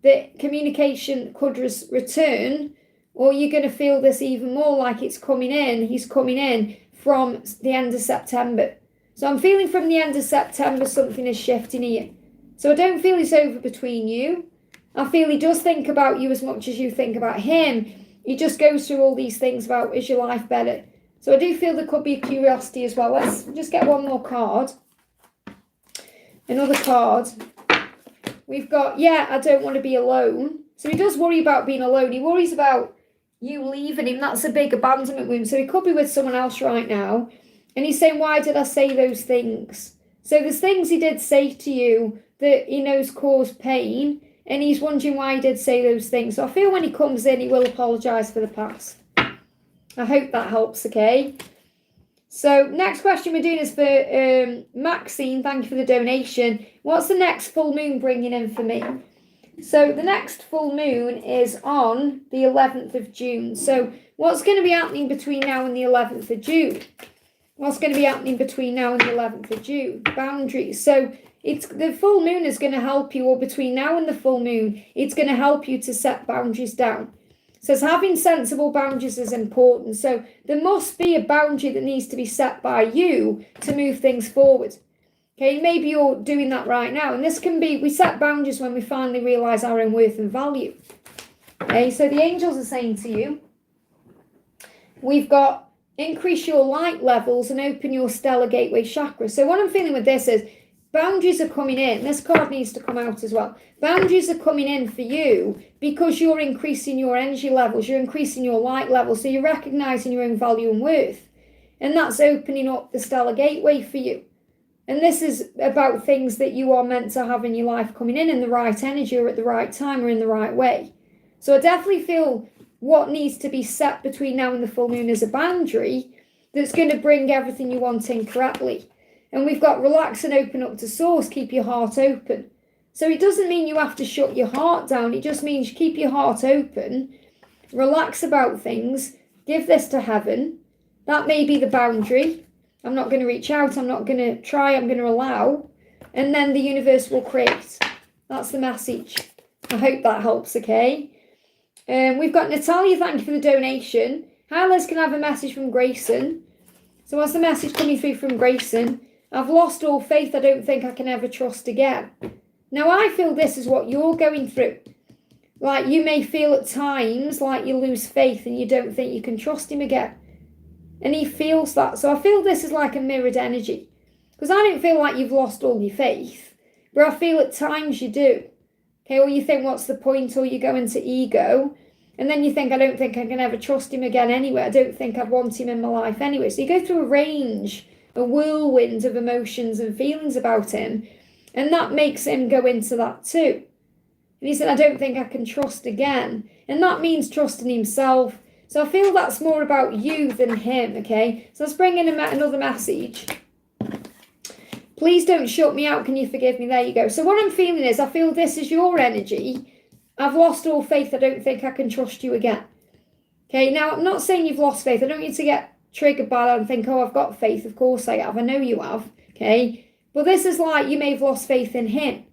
that communication could return, or you're going to feel this even more like it's coming in. He's coming in from the end of September. So I'm feeling from the end of September something is shifting here. So I don't feel it's over between you. I feel he does think about you as much as you think about him. He just goes through all these things about, is your life better? So I do feel there could be a curiosity as well. Let's just get one more card. Another card. We've got, yeah, I don't want to be alone. So he does worry about being alone. He worries about you leaving him. That's a big abandonment wound. So he could be with someone else right now. And he's saying, why did I say those things? So there's things he did say to you that he knows cause pain. And he's wondering why he did say those things. So I feel when he comes in, he will apologise for the past. I hope that helps, okay? So next question we're doing is for Maxine. Thank you for the donation. What's the next full moon bringing in for me? So the next full moon is on the 11th of June. So what's going to be happening between now and the 11th of June? What's going to be happening between now and the 11th of June? Boundaries. So it's the full moon is going to help you, or between now and the full moon, it's going to help you to set boundaries down. So having sensible boundaries is important. So there must be a boundary that needs to be set by you to move things forward. Okay, maybe you're doing that right now. And this can be, we set boundaries when we finally realise our own worth and value. Okay, so the angels are saying to you, we've got increase your light levels and open your stellar gateway chakra. So what I'm feeling with this is, boundaries are coming in. This card needs to come out as well. Boundaries are coming in for you because you're increasing your energy levels. You're increasing your light levels. So you're recognizing your own value and worth. And that's opening up the stellar gateway for you. And this is about things that you are meant to have in your life coming in the right energy or at the right time or in the right way. So I definitely feel what needs to be set between now and the full moon is a boundary that's going to bring everything you want in correctly. And we've got relax and open up to source, keep your heart open. So it doesn't mean you have to shut your heart down. It just means keep your heart open, relax about things, give this to heaven. That may be the boundary. I'm not going to reach out. I'm not going to try. I'm going to allow. And then the universe will create. That's the message. I hope that helps, okay? We've got Natalia. Thank you for the donation. Hi, Liz. Can I have a message from Grayson? So what's the message coming through from Grayson? I've lost all faith. I don't think I can ever trust again. Now, I feel this is what you're going through. Like, you may feel at times like you lose faith and you don't think you can trust him again. And he feels that. So I feel this is like a mirrored energy. Because I don't feel like you've lost all your faith. But I feel at times you do. Okay, or you think, what's the point? Or you go into ego. And then you think, I don't think I can ever trust him again anyway. I don't think I'd want him in my life anyway. So you go through a range, a whirlwind of emotions and feelings about him. And that makes him go into that too. And he said, I don't think I can trust again. And that means trusting himself. So I feel that's more about you than him, okay? So let's bring in another message. Please don't shut me out. Can you forgive me? There you go. So what I'm feeling is, I feel this is your energy. I've lost all faith. I don't think I can trust you again. Okay, now I'm not saying you've lost faith. I don't want you to get triggered by that and think, oh, I've got faith. Of course I have. I know you have. Okay, but this is like you may have lost faith in him.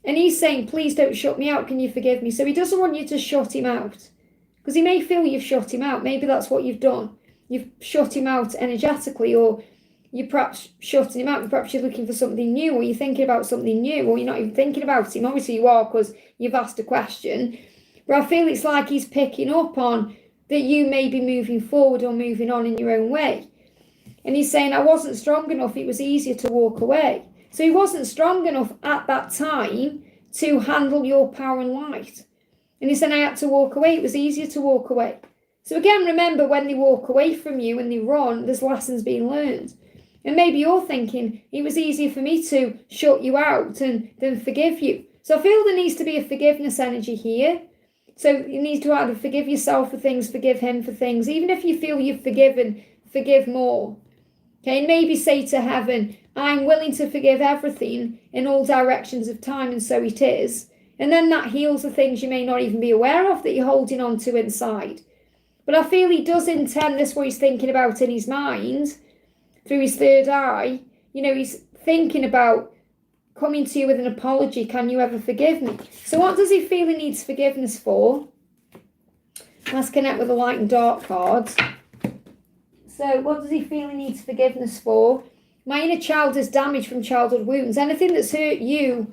And he's saying, please don't shut me out. Can you forgive me? So he doesn't want you to shut him out. Because he may feel you've shut him out. Maybe that's what you've done. You've shut him out energetically, or you're perhaps shutting him out. Perhaps you're looking for something new, or you're thinking about something new, or you're not even thinking about him. Obviously you are, because you've asked a question. But I feel it's like he's picking up on that you may be moving forward or moving on in your own way. And he's saying, I wasn't strong enough. It was easier to walk away. So he wasn't strong enough at that time to handle your power and light. And he said, I had to walk away. It was easier to walk away. So again, remember, when they walk away from you and they run, there's lessons being learned. And maybe you're thinking, it was easier for me to shut you out and then forgive you. So I feel there needs to be a forgiveness energy here. So you need to either forgive yourself for things, forgive him for things. Even if you feel you've forgiven, forgive more. Okay, and maybe say to heaven, I'm willing to forgive everything in all directions of time, and so it is. And then that heals the things you may not even be aware of that you're holding on to inside. But I feel he does intend this, what he's thinking about in his mind, through his third eye. You know, he's thinking about coming to you with an apology. Can you ever forgive me? So what does he feel he needs forgiveness for? Let's connect with the light and dark cards. So what does he feel he needs forgiveness for? My inner child is damaged from childhood wounds. Anything that's hurt you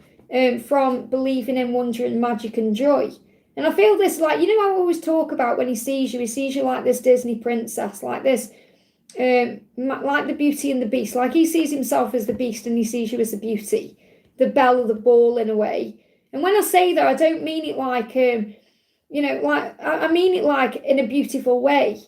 from believing in wonder and magic and joy. And I feel this, like, you know, I always talk about when he sees you like this Disney princess, like this, like the Beauty and the Beast. Like he sees himself as the beast and he sees you as the beauty, the belle of the ball in a way. And when I say that, I don't mean it like, you know, like, I mean it like in a beautiful way.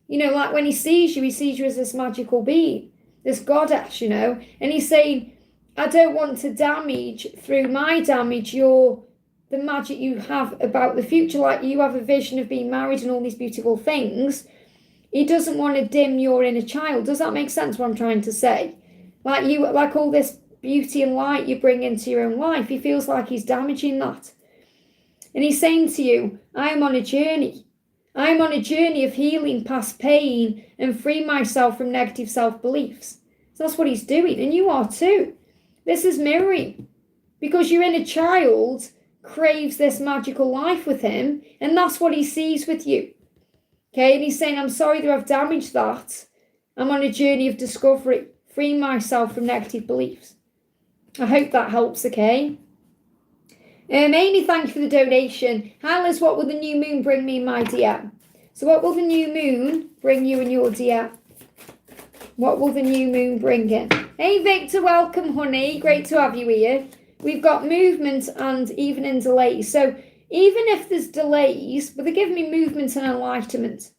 You know, like when he sees you as this magical being, this goddess, you know, and he's saying, I don't want to damage, through my damage, the magic you have about the future. Like you have a vision of being married and all these beautiful things. He doesn't want to dim your inner child. Does that make sense what I'm trying to say? Like all this beauty and light you bring into your own life, he feels like he's damaging that. And he's saying to you, I am on a journey. I am on a journey of healing past pain and freeing myself from negative self-beliefs. So that's what he's doing. And you are too. This is mirroring. Because your inner child craves this magical life with him. And that's what he sees with you. Okay, and he's saying, I'm sorry that I've damaged that. I'm on a journey of discovery, freeing myself from negative beliefs. I hope that helps, okay? Amy, thank you for the donation. Hi Liz, what will the new moon bring me in my DM? So what will the new moon bring you in your DM? What will the new moon bring in? Hey Victor, welcome honey. Great to have you here. We've got movement and even in delays. So even if there's delays, but they're giving me movement and enlightenment.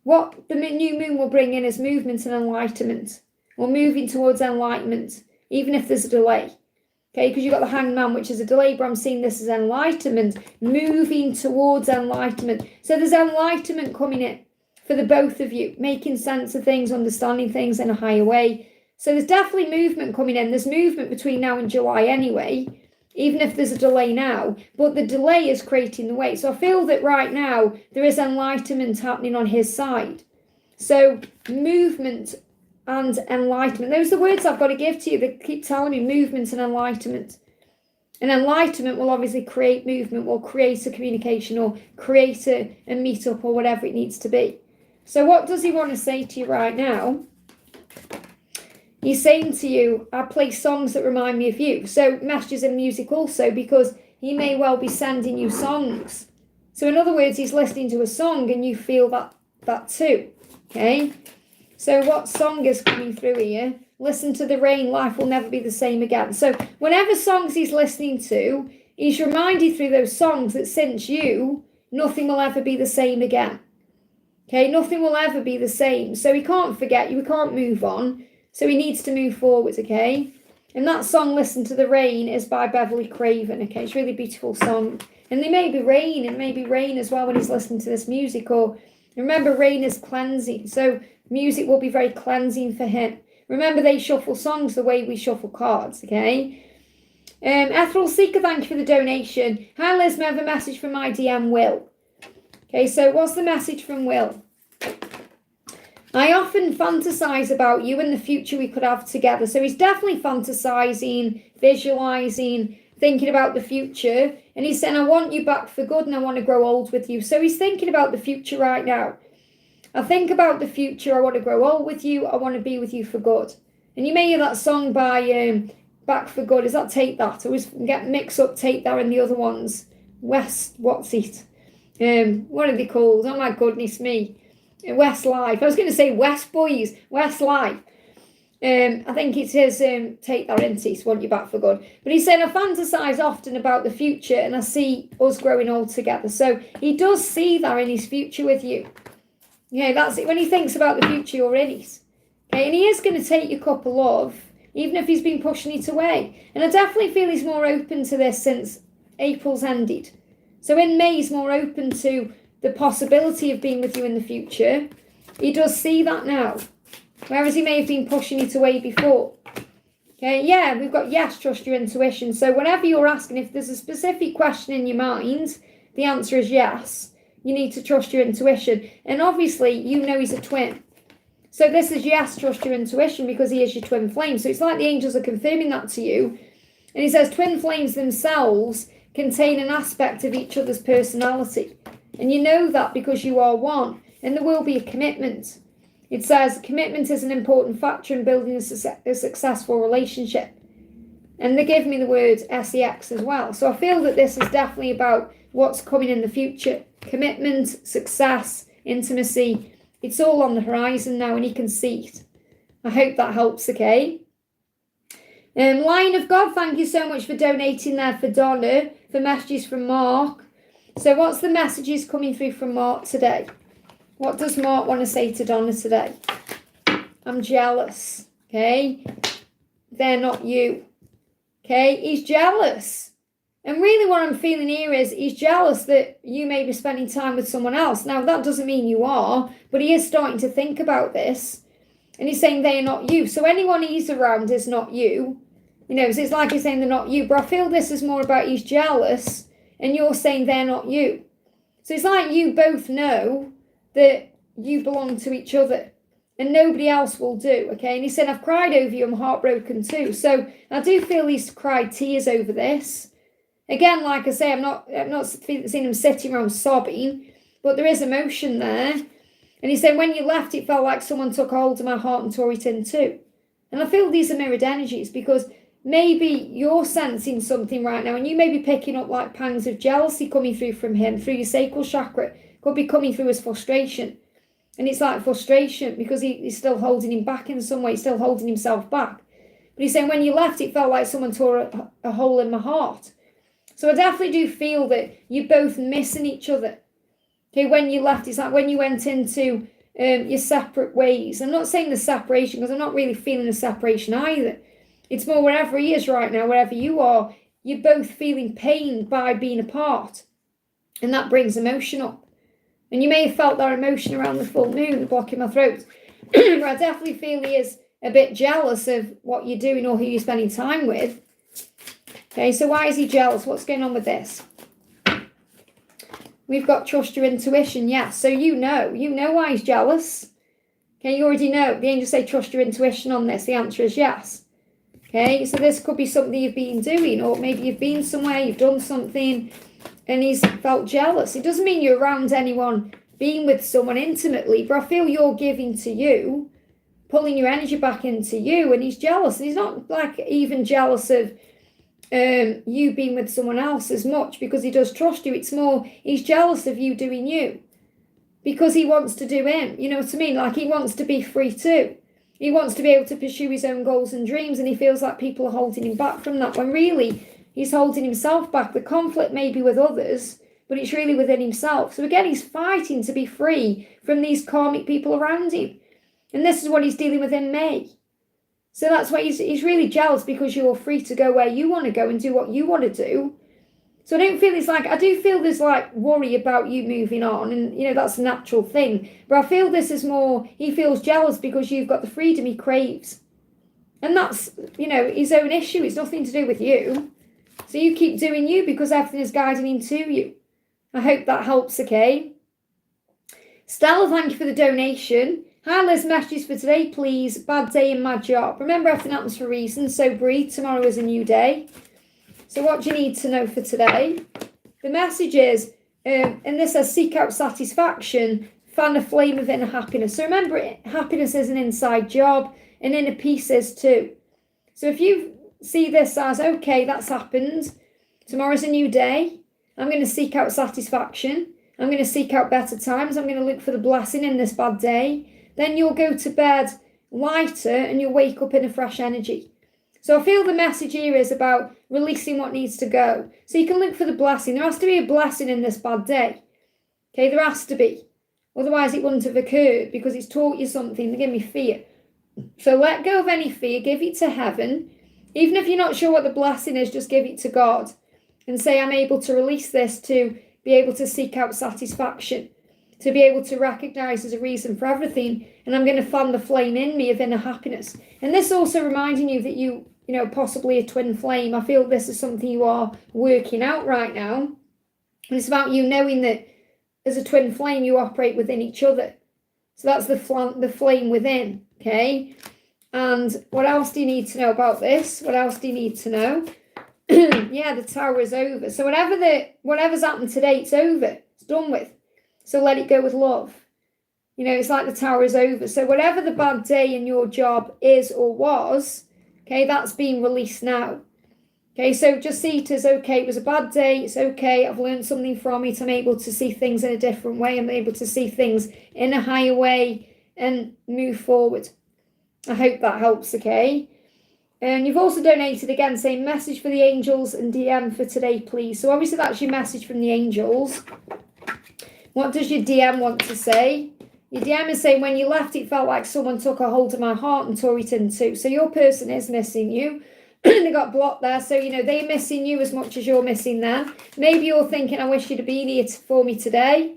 What the new moon will bring in is movement and enlightenment. We're moving towards enlightenment, even if there's a delay. Okay, because you've got the hangman, which is a delay, but I'm seeing this as enlightenment, moving towards enlightenment. So there's enlightenment coming in for the both of you, making sense of things, understanding things in a higher way. So there's definitely movement coming in. There's movement between now and July anyway, even if there's a delay now. But the delay is creating the way. So I feel that right now there is enlightenment happening on his side. So movement and enlightenment. Those are the words I've got to give to you. They keep telling me movement and enlightenment. And enlightenment will obviously create movement, will create a communication or create a meet-up or whatever it needs to be. So what does he want to say to you right now? He's saying to you, I play songs that remind me of you. So messages and music also, because he may well be sending you songs. So in other words, he's listening to a song and you feel that too. Okay? So what song is coming through here? Listen to the rain, life will never be the same again. So whenever songs he's listening to, he's reminded through those songs that since you, nothing will ever be the same again. Okay, nothing will ever be the same. So he can't forget you, he can't move on. So he needs to move forwards, okay? And that song, Listen to the Rain, is by Beverly Craven, okay? It's a really beautiful song. And there may be rain, and maybe rain as well when he's listening to this music. Or remember, rain is cleansing. So music will be very cleansing for him. Remember, they shuffle songs the way we shuffle cards, okay? Ethereal Seeker, thank you for the donation. Hi, Liz, may I have a message from my DM, Will? Okay, so what's the message from Will? I often fantasize about you and the future we could have together. So he's definitely fantasizing, visualizing, thinking about the future. And he's saying, I want you back for good and I want to grow old with you. So he's thinking about the future right now. I think about the future. I want to grow old with you. I want to be with you for good. And you may hear that song by Back for Good. Is that Take That? I always get mixed up Take That and the other ones. What's it? What are they called? Oh my goodness me. Westlife. I was going to say West Boys. Westlife. I think it says Take That, isn't it? Want you back for good. But he's saying I fantasize often about the future and I see us growing old together. So he does see that in his future with you. Yeah, that's it. When he thinks about the future, you're in it. Okay, and he is going to take your cup of love, even if he's been pushing it away. And I definitely feel he's more open to this since April's ended. So in May, he's more open to the possibility of being with you in the future. He does see that now, whereas he may have been pushing it away before. Okay, yeah, we've got yes, trust your intuition. So whenever you're asking, if there's a specific question in your mind, the answer is yes. You need to trust your intuition. And obviously, you know he's a twin. So this is yes, trust your intuition because he is your twin flame. So it's like the angels are confirming that to you. And he says twin flames themselves contain an aspect of each other's personality. And you know that because you are one. And there will be a commitment. It says commitment is an important factor in building a successful relationship. And they give me the word sex as well. So I feel that this is definitely about what's coming in the future. Commitment, success, intimacy. It's all on the horizon now and you can see it. I hope that helps, okay? Lion of God, thank you so much for donating there for Donna, for messages from Mark. So what's the messages coming through from Mark today? What does Mark want to say to Donna today? I'm jealous, okay? They're not you, okay? He's jealous. And really what I'm feeling here is he's jealous that you may be spending time with someone else. Now, that doesn't mean you are, but he is starting to think about this. And he's saying they're not you. So anyone he's around is not you. You know, so it's like he's saying they're not you. But I feel this is more about he's jealous and you're saying they're not you. So it's like you both know that you belong to each other and nobody else will do, okay? And he said, I've cried over you, I'm heartbroken too. So I do feel he's cried tears over this. Again, like I say, I'm not seeing him sitting around sobbing, but there is emotion there. And he said, when you left, it felt like someone took hold of my heart and tore it in two. And I feel these are mirrored energies because maybe you're sensing something right now and you may be picking up like pangs of jealousy coming through from him, through your sacral chakra. Could be coming through as frustration. And it's like frustration because he's still holding him back in some way, still holding himself back. But he's saying when you left, it felt like someone tore a hole in my heart. So I definitely do feel that you're both missing each other. Okay, when you left, it's like when you went into your separate ways. I'm not saying the separation because I'm not really feeling the separation either. It's more wherever he is right now, wherever you are, you're both feeling pain by being apart. And that brings emotion up. And you may have felt that emotion around the full moon, blocking my throat. But I definitely feel he is a bit jealous of what you're doing or who you're spending time with. Okay, so why is he jealous? What's going on with this? We've got trust your intuition, yes. So you know why he's jealous. Okay, you already know. The angels say trust your intuition on this. The answer is yes. Okay, so this could be something you've been doing, or maybe you've been somewhere, you've done something, and he's felt jealous. It doesn't mean you're around anyone being with someone intimately, but I feel you're giving to you, pulling your energy back into you, and he's jealous. He's not like even jealous of you being with someone else as much because he does trust you. It's more he's jealous of you doing you because he wants to do him. You know what I mean? Like he wants to be free too. He wants to be able to pursue his own goals and dreams, and he feels like people are holding him back from that when really he's holding himself back. The conflict may be with others, but it's really within himself. So again, he's fighting to be free from these karmic people around him. And this is what he's dealing with in May. So that's why he's really jealous because you're free to go where you want to go and do what you want to do. So I do feel there's like worry about you moving on, and you know that's a natural thing. But I feel this is more, he feels jealous because you've got the freedom he craves. And that's, his own issue. It's nothing to do with you. So you keep doing you because everything is guiding into you. I hope that helps, okay? Stella, thank you for the donation. Hi, Liz, messages for today, please. Bad day in my job. Remember, everything happens for a reason, so breathe. Tomorrow is a new day. So what do you need to know for today? The message is, and this says, seek out satisfaction, fan a flame of inner happiness. So remember, happiness is an inside job, and inner peace is too. So if you see this as, okay, that's happened, tomorrow's a new day, I'm going to seek out satisfaction, I'm going to seek out better times, I'm going to look for the blessing in this bad day, then you'll go to bed lighter and you'll wake up in a fresh energy. So I feel the message here is about releasing what needs to go. So you can look for the blessing. There has to be a blessing in this bad day. Okay, there has to be. Otherwise it wouldn't have occurred because it's taught you something. They give me fear. So let go of any fear, give it to heaven. Even if you're not sure what the blessing is, just give it to God. And say, I'm able to release this to be able to seek out satisfaction. To be able to recognise there's a reason for everything. And I'm going to fan the flame in me of inner happiness. And this also reminding you that you possibly a twin flame. I feel this is something you are working out right now. And it's about you knowing that as a twin flame, you operate within each other. So that's the flame within, okay? And what else do you need to know about this? What else do you need to know? Yeah, the tower is over. So whatever's happened today, it's over. It's done with. So let it go with love. It's like the tower is over. So whatever the bad day in your job is or was, okay, that's being released now. Okay, so just see it as, okay, it was a bad day. It's okay. I've learned something from it. I'm able to see things in a different way. I'm able to see things in a higher way and move forward. I hope that helps, okay? And you've also donated again, saying message for the angels and DM for today, please. So obviously that's your message from the angels. What does your DM want to say? Your DM is saying, when you left, it felt like someone took a hold of my heart and tore it in two. So your person is missing you. They got blocked there. So, they're missing you as much as you're missing them. Maybe you're thinking, I wish you'd have been here for me today.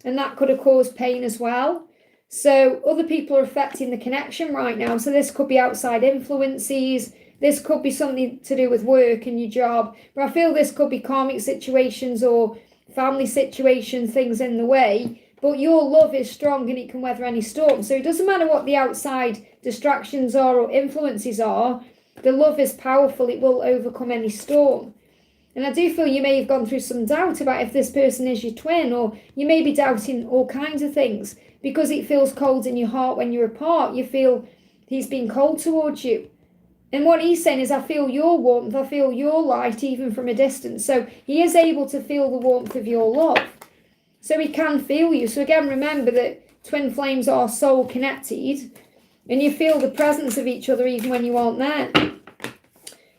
And that could have caused pain as well. So other people are affecting the connection right now. So this could be outside influences. This could be something to do with work and your job. But I feel this could be karmic situations or family situations, things in the way. But your love is strong and it can weather any storm. So it doesn't matter what the outside distractions are or influences are. The love is powerful. It will overcome any storm. And I do feel you may have gone through some doubt about if this person is your twin, or you may be doubting all kinds of things because it feels cold in your heart when you're apart. You feel he's been cold towards you. And what he's saying is, I feel your warmth, I feel your light even from a distance. So he is able to feel the warmth of your love. So he can feel you. So again, remember that twin flames are soul connected and you feel the presence of each other even when you aren't there.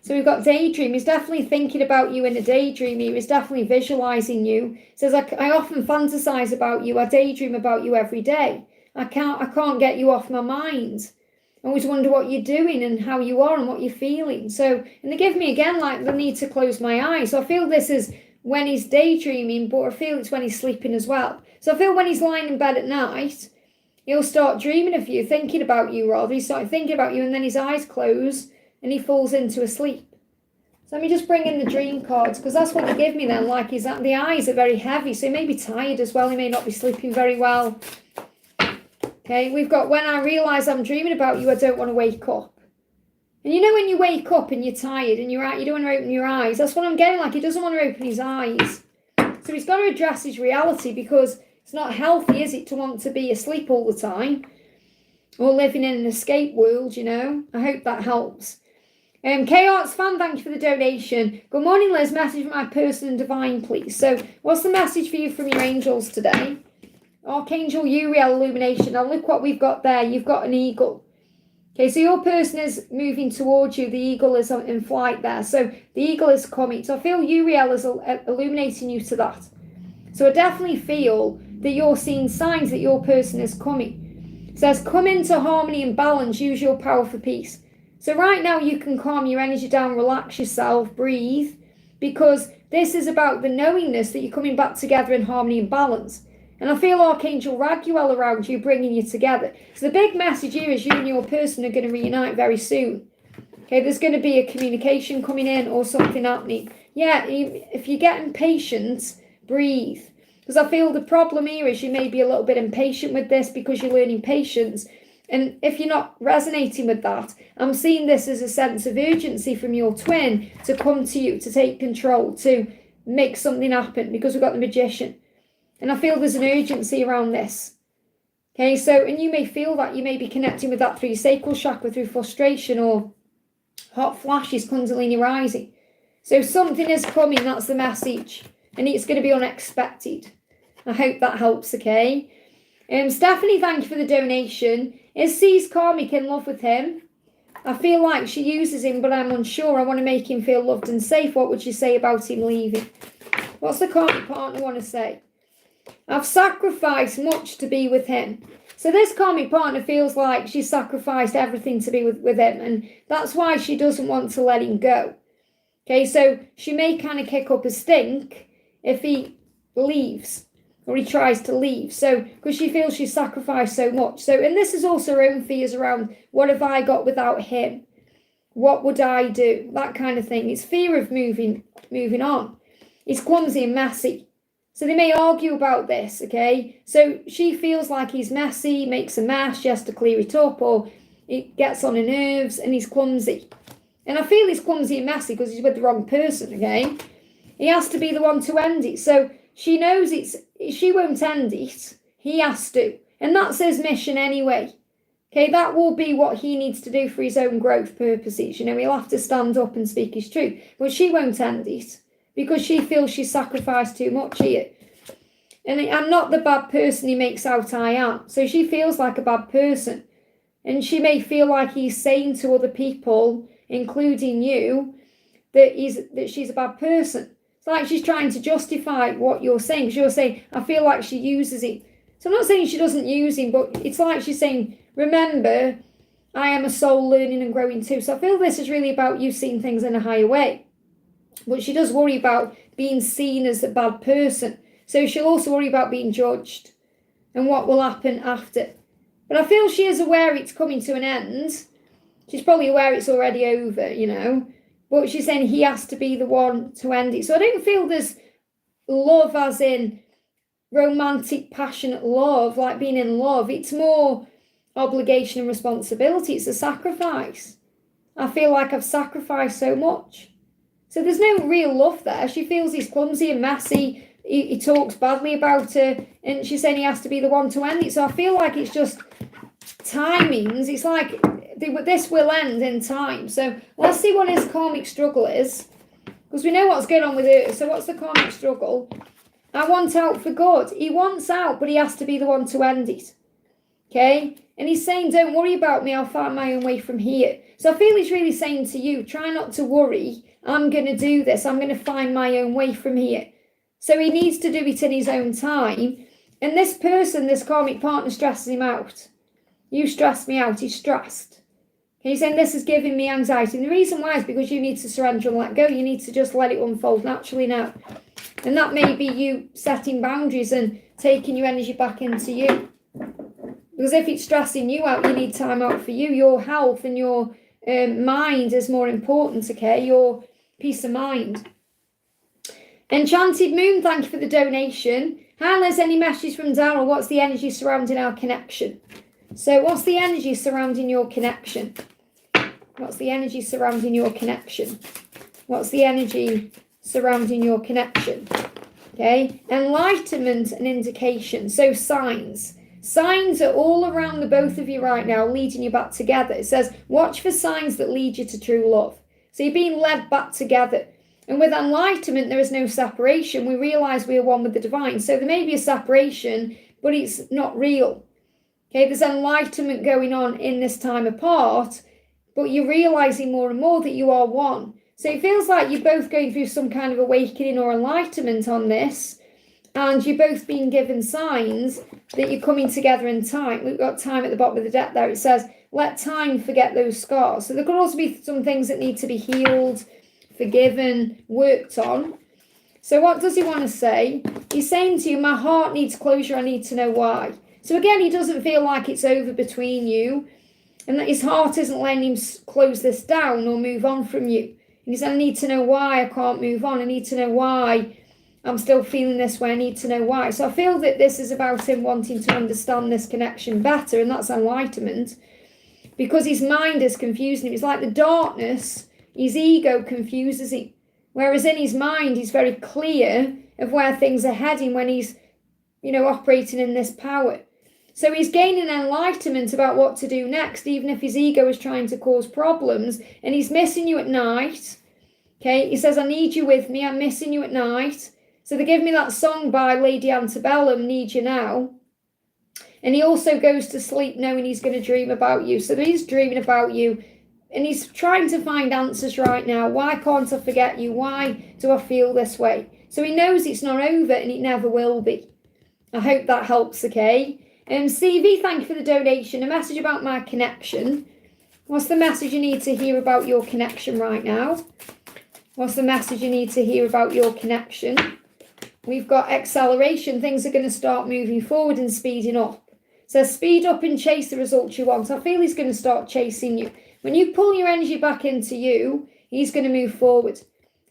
So we've got daydream. He's definitely thinking about you in a daydream. He's definitely visualizing you. He says, I often fantasize about you. I daydream about you every day. I can't get you off my mind. I always wonder what you're doing and how you are and what you're feeling. So, and they give me again like the need to close my eyes. So I feel this is when he's daydreaming, but I feel it's when he's sleeping as well. So I feel when he's lying in bed at night, he'll start dreaming of you, thinking about you rather. He started thinking about you and then his eyes close and he falls into a sleep. So let me just bring in the dream cards because that's what they give me then. Like the eyes are very heavy, so he may be tired as well. He may not be sleeping very well. Okay, we've got when I realise I'm dreaming about you, I don't want to wake up. And when you wake up and you're tired and you don't want to open your eyes, that's what I'm getting, like he doesn't want to open his eyes. So he's got to address his reality because it's not healthy, is it, to want to be asleep all the time or living in an escape world, I hope that helps. K-Arts fan, thank you for the donation. Good morning, Liz. Message from my person and divine, please. So what's the message for you from your angels today? Archangel Uriel illumination. Now look what we've got there. You've got an eagle. Okay, so your person is moving towards you. The eagle is in flight there. So the eagle is coming. So I feel Uriel is illuminating you to that. So I definitely feel that you're seeing signs that your person is coming. It says, come into harmony and balance. Use your power for peace. So right now you can calm your energy down, relax yourself, breathe. Because this is about the knowingness that you're coming back together in harmony and balance. And I feel Archangel Raguel around you, bringing you together. So the big message here is you and your person are going to reunite very soon. Okay, there's going to be a communication coming in or something happening. Yeah, if you get impatient, breathe. Because I feel the problem here is you may be a little bit impatient with this because you're learning patience. And if you're not resonating with that, I'm seeing this as a sense of urgency from your twin to come to you, to take control, to make something happen, because we've got the Magician. And I feel there's an urgency around this. Okay, so, and you may feel that, you may be connecting with that through your sacral chakra, through frustration or hot flashes, Kundalini rising. So something is coming, that's the message. And it's going to be unexpected. I hope that helps, okay? Stephanie, thank you for the donation. Is C's karmic in love with him? I feel like she uses him, but I'm unsure. I want to make him feel loved and safe. What would you say about him leaving? What's the karmic partner want to say? I've sacrificed much to be with him. So this karmic partner feels like she's sacrificed everything to be with him, and that's why she doesn't want to let him go. Okay, so she may kind of kick up a stink if he leaves or he tries to leave. So, because she feels she's sacrificed so much. So, and this is also her own fears around, what have I got without him? What would I do? That kind of thing. It's fear of moving on. He's clumsy and messy. So they may argue about this, okay? So she feels like he's messy, makes a mess, she has to clear it up, or it gets on her nerves, and he's clumsy. And I feel he's clumsy and messy because he's with the wrong person, okay? He has to be the one to end it. So she knows she won't end it. He has to. And that's his mission anyway. Okay, that will be what he needs to do for his own growth purposes. You know, he'll have to stand up and speak his truth. But she won't end it because she feels she's sacrificed too much here. And I'm not the bad person he makes out I am. So she feels like a bad person. And she may feel like he's saying to other people, including you, that she's a bad person. It's like she's trying to justify what you're saying. Because you're saying, I feel like she uses it. So I'm not saying she doesn't use him, but it's like she's saying, remember, I am a soul learning and growing too. So I feel this is really about you seeing things in a higher way. But she does worry about being seen as a bad person. So she'll also worry about being judged and what will happen after. But I feel she is aware it's coming to an end. She's probably aware it's already over, you know. But she's saying he has to be the one to end it. So I don't feel there's love as in romantic, passionate love, like being in love. It's more obligation and responsibility. It's a sacrifice. I feel like I've sacrificed so much. So there's no real love there. She feels he's clumsy and messy. He talks badly about her. And she's saying he has to be the one to end it. So I feel like it's just timings. It's like this will end in time. So let's see what his karmic struggle is. Because we know what's going on with her. So what's the karmic struggle? I want out for good. He wants out, but he has to be the one to end it. Okay? And he's saying, don't worry about me. I'll find my own way from here. So I feel he's really saying to you, try not to worry. I'm going to do this. I'm going to find my own way from here. So he needs to do it in his own time. And this person, this karmic partner, stresses him out. You stress me out. He's stressed. He's saying this is giving me anxiety. And the reason why is because you need to surrender and let go. You need to just let it unfold naturally now. And that may be you setting boundaries and taking your energy back into you. Because if it's stressing you out, you need time out for you. Your health and your mind is more important, okay? Your peace of mind. Enchanted Moon, thank you for the donation. Hi, Liz, any messages from Daryl? What's the energy surrounding our connection? So what's the energy surrounding your connection? What's the energy surrounding your connection? What's the energy surrounding your connection? Okay, enlightenment and indication. So signs. Signs are all around the both of you right now, leading you back together. It says, watch for signs that lead you to true love. So you're being led back together. And with enlightenment, there is no separation. We realize we are one with the divine. So there may be a separation, but it's not real. Okay, there's enlightenment going on in this time apart, but you're realizing more and more that you are one. So it feels like you're both going through some kind of awakening or enlightenment on this, and you're both being given signs that you're coming together in time. We've got time at the bottom of the deck there. It says, let time forget those scars. So there could also be some things that need to be healed, forgiven, worked on. So what does he want to say? He's saying to you, my heart needs closure. I need to know why. So again, he doesn't feel like it's over between you. and that his heart isn't letting him close this down or move on from you. And he said, I need to know why I can't move on. I need to know why I'm still feeling this way. I need to know why. So I feel that this is about him wanting to understand this connection better, and that's enlightenment, because his mind is confusing him. It's like the darkness, his ego confuses him. Whereas in his mind, he's very clear of where things are heading when he's, operating in this power. So he's gaining enlightenment about what to do next, even if his ego is trying to cause problems, and he's missing you at night. Okay, he says, I need you with me. I'm missing you at night. So they give me that song by Lady Antebellum, Need You Now. And he also goes to sleep knowing he's going to dream about you. So he's dreaming about you, and he's trying to find answers right now. Why can't I forget you? Why do I feel this way? So he knows it's not over, and it never will be. I hope that helps, okay? CV, thank you for the donation. A message about my connection. What's the message you need to hear about your connection right now? What's the message you need to hear about your connection? We've got acceleration. Things are going to start moving forward and speeding up. So speed up and chase the results you want. I feel he's going to start chasing you. When you pull your energy back into you, he's going to move forward.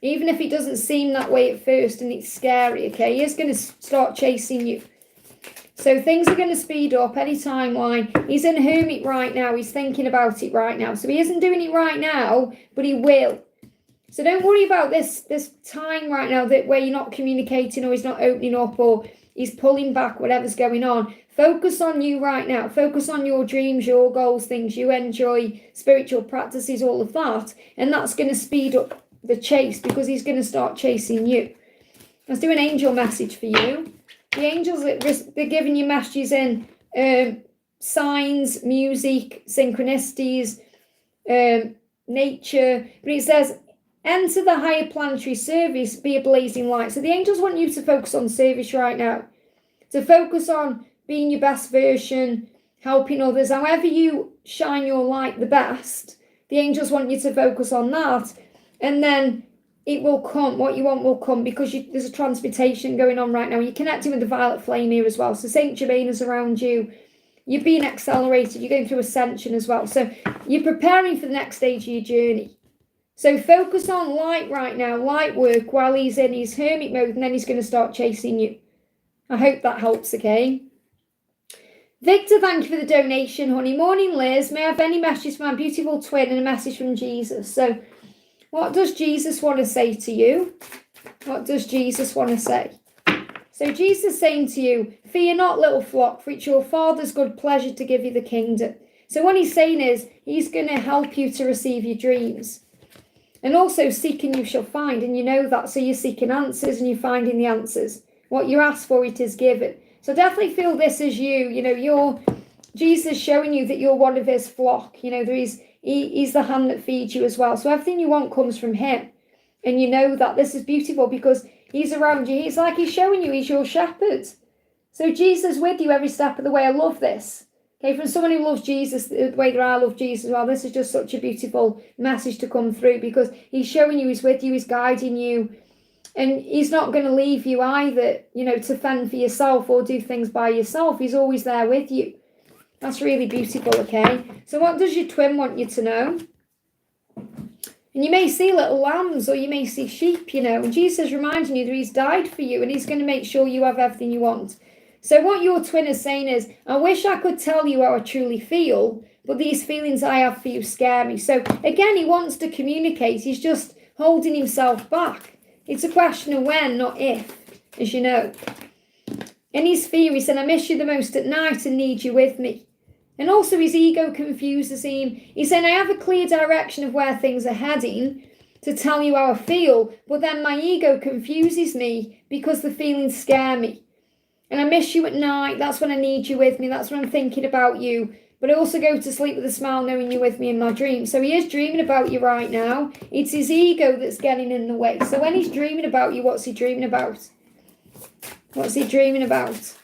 Even if it doesn't seem that way at first and it's scary, okay? He is going to start chasing you. So things are going to speed up any timeline. He's in a hermit right now. He's thinking about it right now. So he isn't doing it right now, but he will. So don't worry about this time right now where you're not communicating, or he's not opening up, or he's pulling back, whatever's going on. Focus on you right now. Focus on your dreams, your goals, things you enjoy, spiritual practices, all of that. And that's going to speed up the chase, because he's going to start chasing you. Let's do an angel message for you. The angels, they're giving you messages in signs, music, synchronicities, nature. But it says, enter the higher planetary service, be a blazing light. So the angels want you to focus on service right now. To focus on being your best version, helping others. However you shine your light the best, the angels want you to focus on that. And then it will come. What you want will come, because there's a transmutation going on right now. You're connecting with the violet flame here as well. So Saint Germain is around you. You're being accelerated. You're going through ascension as well. So you're preparing for the next stage of your journey. So focus on light right now, light work, while he's in his hermit mode, and then he's going to start chasing you. I hope that helps, okay? Victor, thank you for the donation, honey. Morning, Liz. May I have any messages from my beautiful twin and a message from Jesus? So what does Jesus want to say to you? What does Jesus want to say? So Jesus is saying to you, fear not, little flock, for it's your Father's good pleasure to give you the kingdom. So what he's saying is, he's going to help you to receive your dreams. And also, seek and you shall find. And you know that. So you're seeking answers and you're finding the answers. What you ask for, it is given. So definitely feel this as you. Jesus showing you that you're one of his flock. He's the hand that feeds you as well. So everything you want comes from him. And you know that this is beautiful, because he's around you. It's like he's showing you he's your shepherd. So Jesus is with you every step of the way. I love this. Okay, from someone who loves Jesus the way that I love Jesus, well, this is just such a beautiful message to come through, because he's showing you he's with you, he's guiding you. And he's not going to leave you either, to fend for yourself or do things by yourself. He's always there with you. That's really beautiful, okay? So what does your twin want you to know? And you may see little lambs, or you may see sheep, and Jesus is reminding you that he's died for you, and he's going to make sure you have everything you want. So what your twin is saying is, I wish I could tell you how I truly feel, but these feelings I have for you scare me. So again, he wants to communicate. He's just holding himself back. It's a question of when, not if, as you know. In his fear, he said, I miss you the most at night and need you with me. And also his ego confuses him. He's saying, I have a clear direction of where things are heading to tell you how I feel, but then my ego confuses me because the feelings scare me. And I miss you at night. That's when I need you with me. That's when I'm thinking about you. But I also go to sleep with a smile knowing you're with me in my dreams. So he is dreaming about you right now. It's his ego that's getting in the way. So when he's dreaming about you, what's he dreaming about? What's he dreaming about?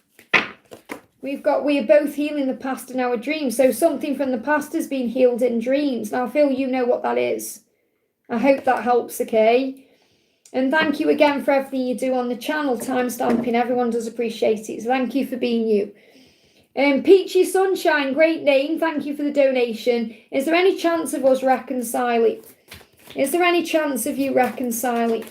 We are both healing the past in our dreams. So something from the past has been healed in dreams. Now I feel you know what that is. I hope that helps, okay? And thank you again for everything you do on the channel, time stamping. Everyone does appreciate it. So thank you for being you. Peachy Sunshine, great name. Thank you for the donation. Is there any chance of us reconciling? Is there any chance of you reconciling?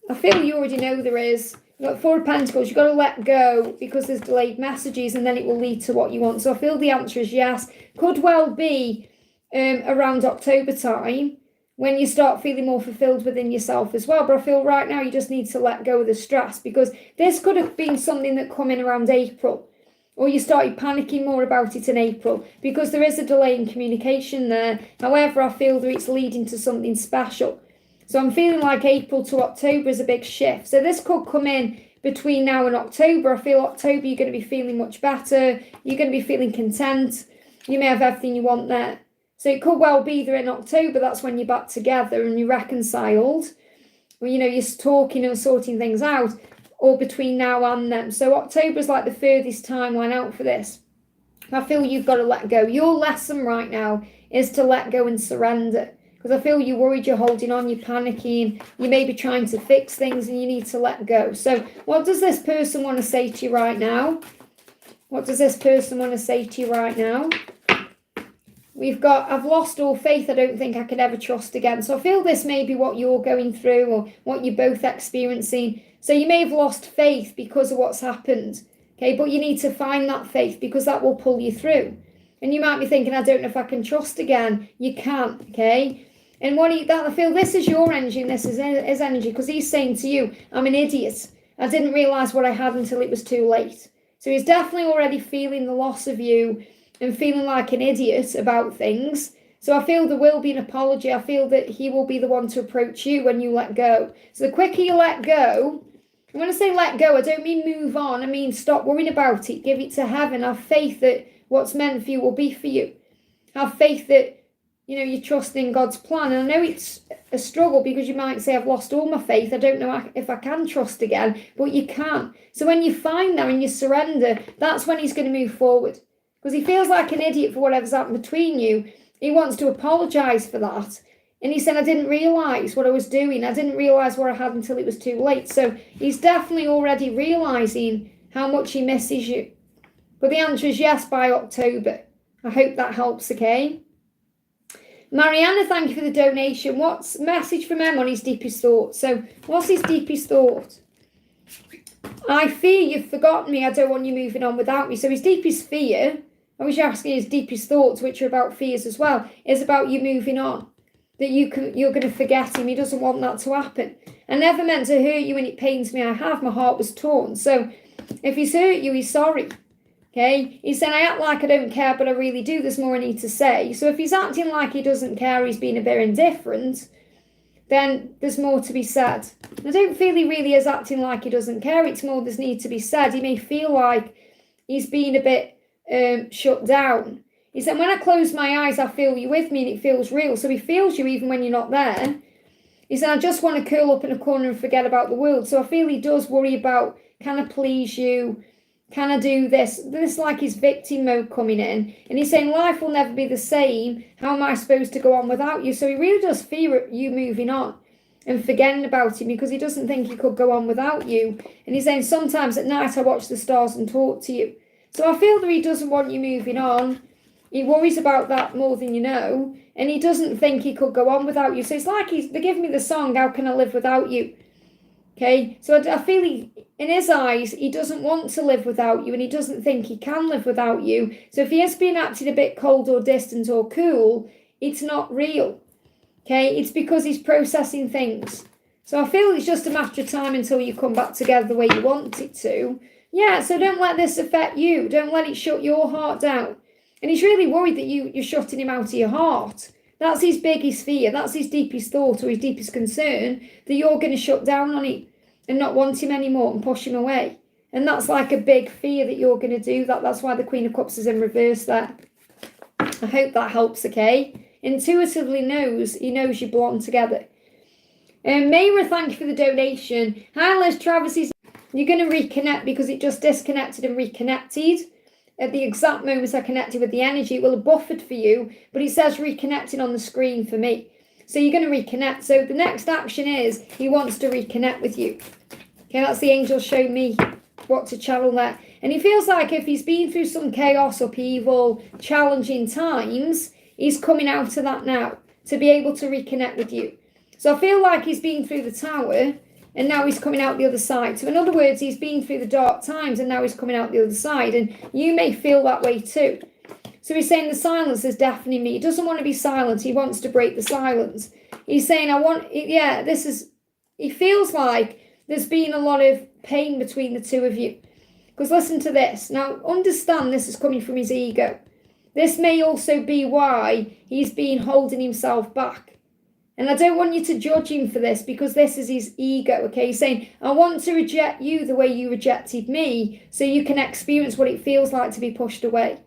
I feel you already know there is. You've got 4 of Pentacles. You've got to let go because there's delayed messages and then it will lead to what you want. So I feel the answer is yes. Could well be around October time when you start feeling more fulfilled within yourself as well. But I feel right now you just need to let go of the stress because this could have been something that come in around April. Or you started panicking more about it in April because there is a delay in communication there. However, I feel that it's leading to something special. So I'm feeling like April to October is a big shift. So this could come in between now and October. I feel October you're going to be feeling much better. You're going to be feeling content. You may have everything you want there. So it could well be that in October, that's when you're back together and you're reconciled. Or, you know, you're talking and sorting things out. Or between now and then. So October is like the furthest timeline out for this. I feel you've got to let go. Your lesson right now is to let go and surrender. Because I feel you're worried, you're holding on, you're panicking, you may be trying to fix things and you need to let go. So what does this person want to say to you right now? What does this person want to say to you right now? We've got, I've lost all faith. I don't think I could ever trust again. So I feel this may be what you're going through or what you're both experiencing. So you may have lost faith because of what's happened. Okay, but you need to find that faith because that will pull you through. And you might be thinking, I don't know if I can trust again. You can, okay? And I feel this is your energy and this is his energy because he's saying to you, I'm an idiot. I didn't realise what I had until it was too late. So he's definitely already feeling the loss of you and feeling like an idiot about things. So I feel there will be an apology. I feel that he will be the one to approach you when you let go. So the quicker you let go, and when I say let go, I don't mean move on. I mean stop worrying about it. Give it to heaven. Have faith that what's meant for you will be for you. Have faith that, you know, you trust in God's plan. And I know it's a struggle because you might say, I've lost all my faith. I don't know if I can trust again, but you can. So when you find that and you surrender, that's when he's going to move forward. Because he feels like an idiot for whatever's happened between you. He wants to apologise for that. And he said, I didn't realise what I was doing. I didn't realise what I had until it was too late. So he's definitely already realising how much he misses you. But the answer is yes by October. I hope that helps, okay? Mariana, thank you for the donation. What's message from him on his deepest thought? So what's his deepest thought? I fear you've forgotten me. I don't want you moving on without me. So his deepest fear, I was asking his deepest thoughts, which are about fears as well, is about you moving on. That you're going to forget him. He doesn't want that to happen. I never meant to hurt you and it pains me. I have. My heart was torn. So if he's hurt you, he's sorry. Okay? He's saying, I act like I don't care, but I really do. There's more I need to say. So if he's acting like he doesn't care, he's being a bit indifferent, then there's more to be said. I don't feel he really is acting like he doesn't care. It's more there's need to be said. He may feel like he's being a bit shut down. He said, when I close my eyes, I feel you with me and it feels real. So he feels you even when you're not there. He said, I just want to curl up in a corner and forget about the world. So I feel he does worry about, can I please you? Can I do this? This is like his victim mode coming in. And he's saying, life will never be the same. How am I supposed to go on without you? So he really does fear you moving on and forgetting about him because he doesn't think he could go on without you. And he's saying, sometimes at night I watch the stars and talk to you. So I feel that he doesn't want you moving on. He worries about that more than you know. And he doesn't think he could go on without you. So it's like they're giving me the song, How Can I Live Without You? Okay, so I feel in his eyes, he doesn't want to live without you and he doesn't think he can live without you. So if he has been acting a bit cold or distant or cool, it's not real. Okay, it's because he's processing things. So I feel it's just a matter of time until you come back together the way you want it to. Yeah, so don't let this affect you. Don't let it shut your heart down. And he's really worried that you're shutting him out of your heart. That's his biggest fear. That's his deepest thought or his deepest concern, that you're going to shut down on him and not want him anymore and push him away. And that's like a big fear that you're going to do that. That's why the Queen of Cups is in reverse there. I hope that helps, okay? Intuitively he knows you belong together. Mayra, thank you for the donation. Hi, Liz Travis. You're going to reconnect because it just disconnected and reconnected. At the exact moment I connected with the energy, it will have buffered for you, but it says reconnecting on the screen for me. So you're going to reconnect. So the next action is he wants to reconnect with you. Okay, that's the angel showing me. what to channel there. And he feels like if he's been through some chaos, upheaval, challenging times, he's coming out of that now to be able to reconnect with you. So I feel like he's been through the tower and now he's coming out the other side. So in other words, he's been through the dark times and now he's coming out the other side. And you may feel that way too. So he's saying the silence is deafening me. He doesn't want to be silent. He wants to break the silence. He's saying, he feels like there's been a lot of pain between the two of you. Because listen to this. Now, understand this is coming from his ego. This may also be why he's been holding himself back. And I don't want you to judge him for this because this is his ego, okay? He's saying, I want to reject you the way you rejected me so you can experience what it feels like to be pushed away.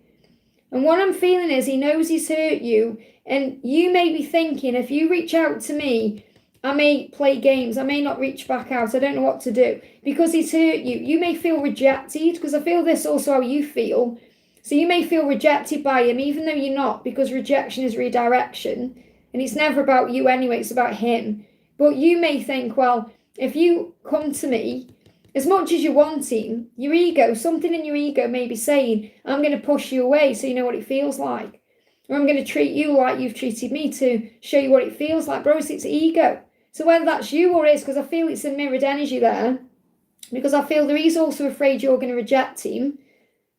And what I'm feeling is he knows he's hurt you, and you may be thinking, if you reach out to me, I may play games, I may not reach back out, I don't know what to do, because he's hurt you. You may feel rejected, because I feel this also how you feel. So you may feel rejected by him, even though you're not, because rejection is redirection, and it's never about you anyway, it's about him. But you may think, well, if you come to me, as much as you want him, your ego, something in your ego may be saying, I'm going to push you away so you know what it feels like. Or I'm going to treat you like you've treated me to show you what it feels like. Bros, it's ego. So whether that's you or his, because I feel it's a mirrored energy there, because I feel that he's also afraid you're going to reject him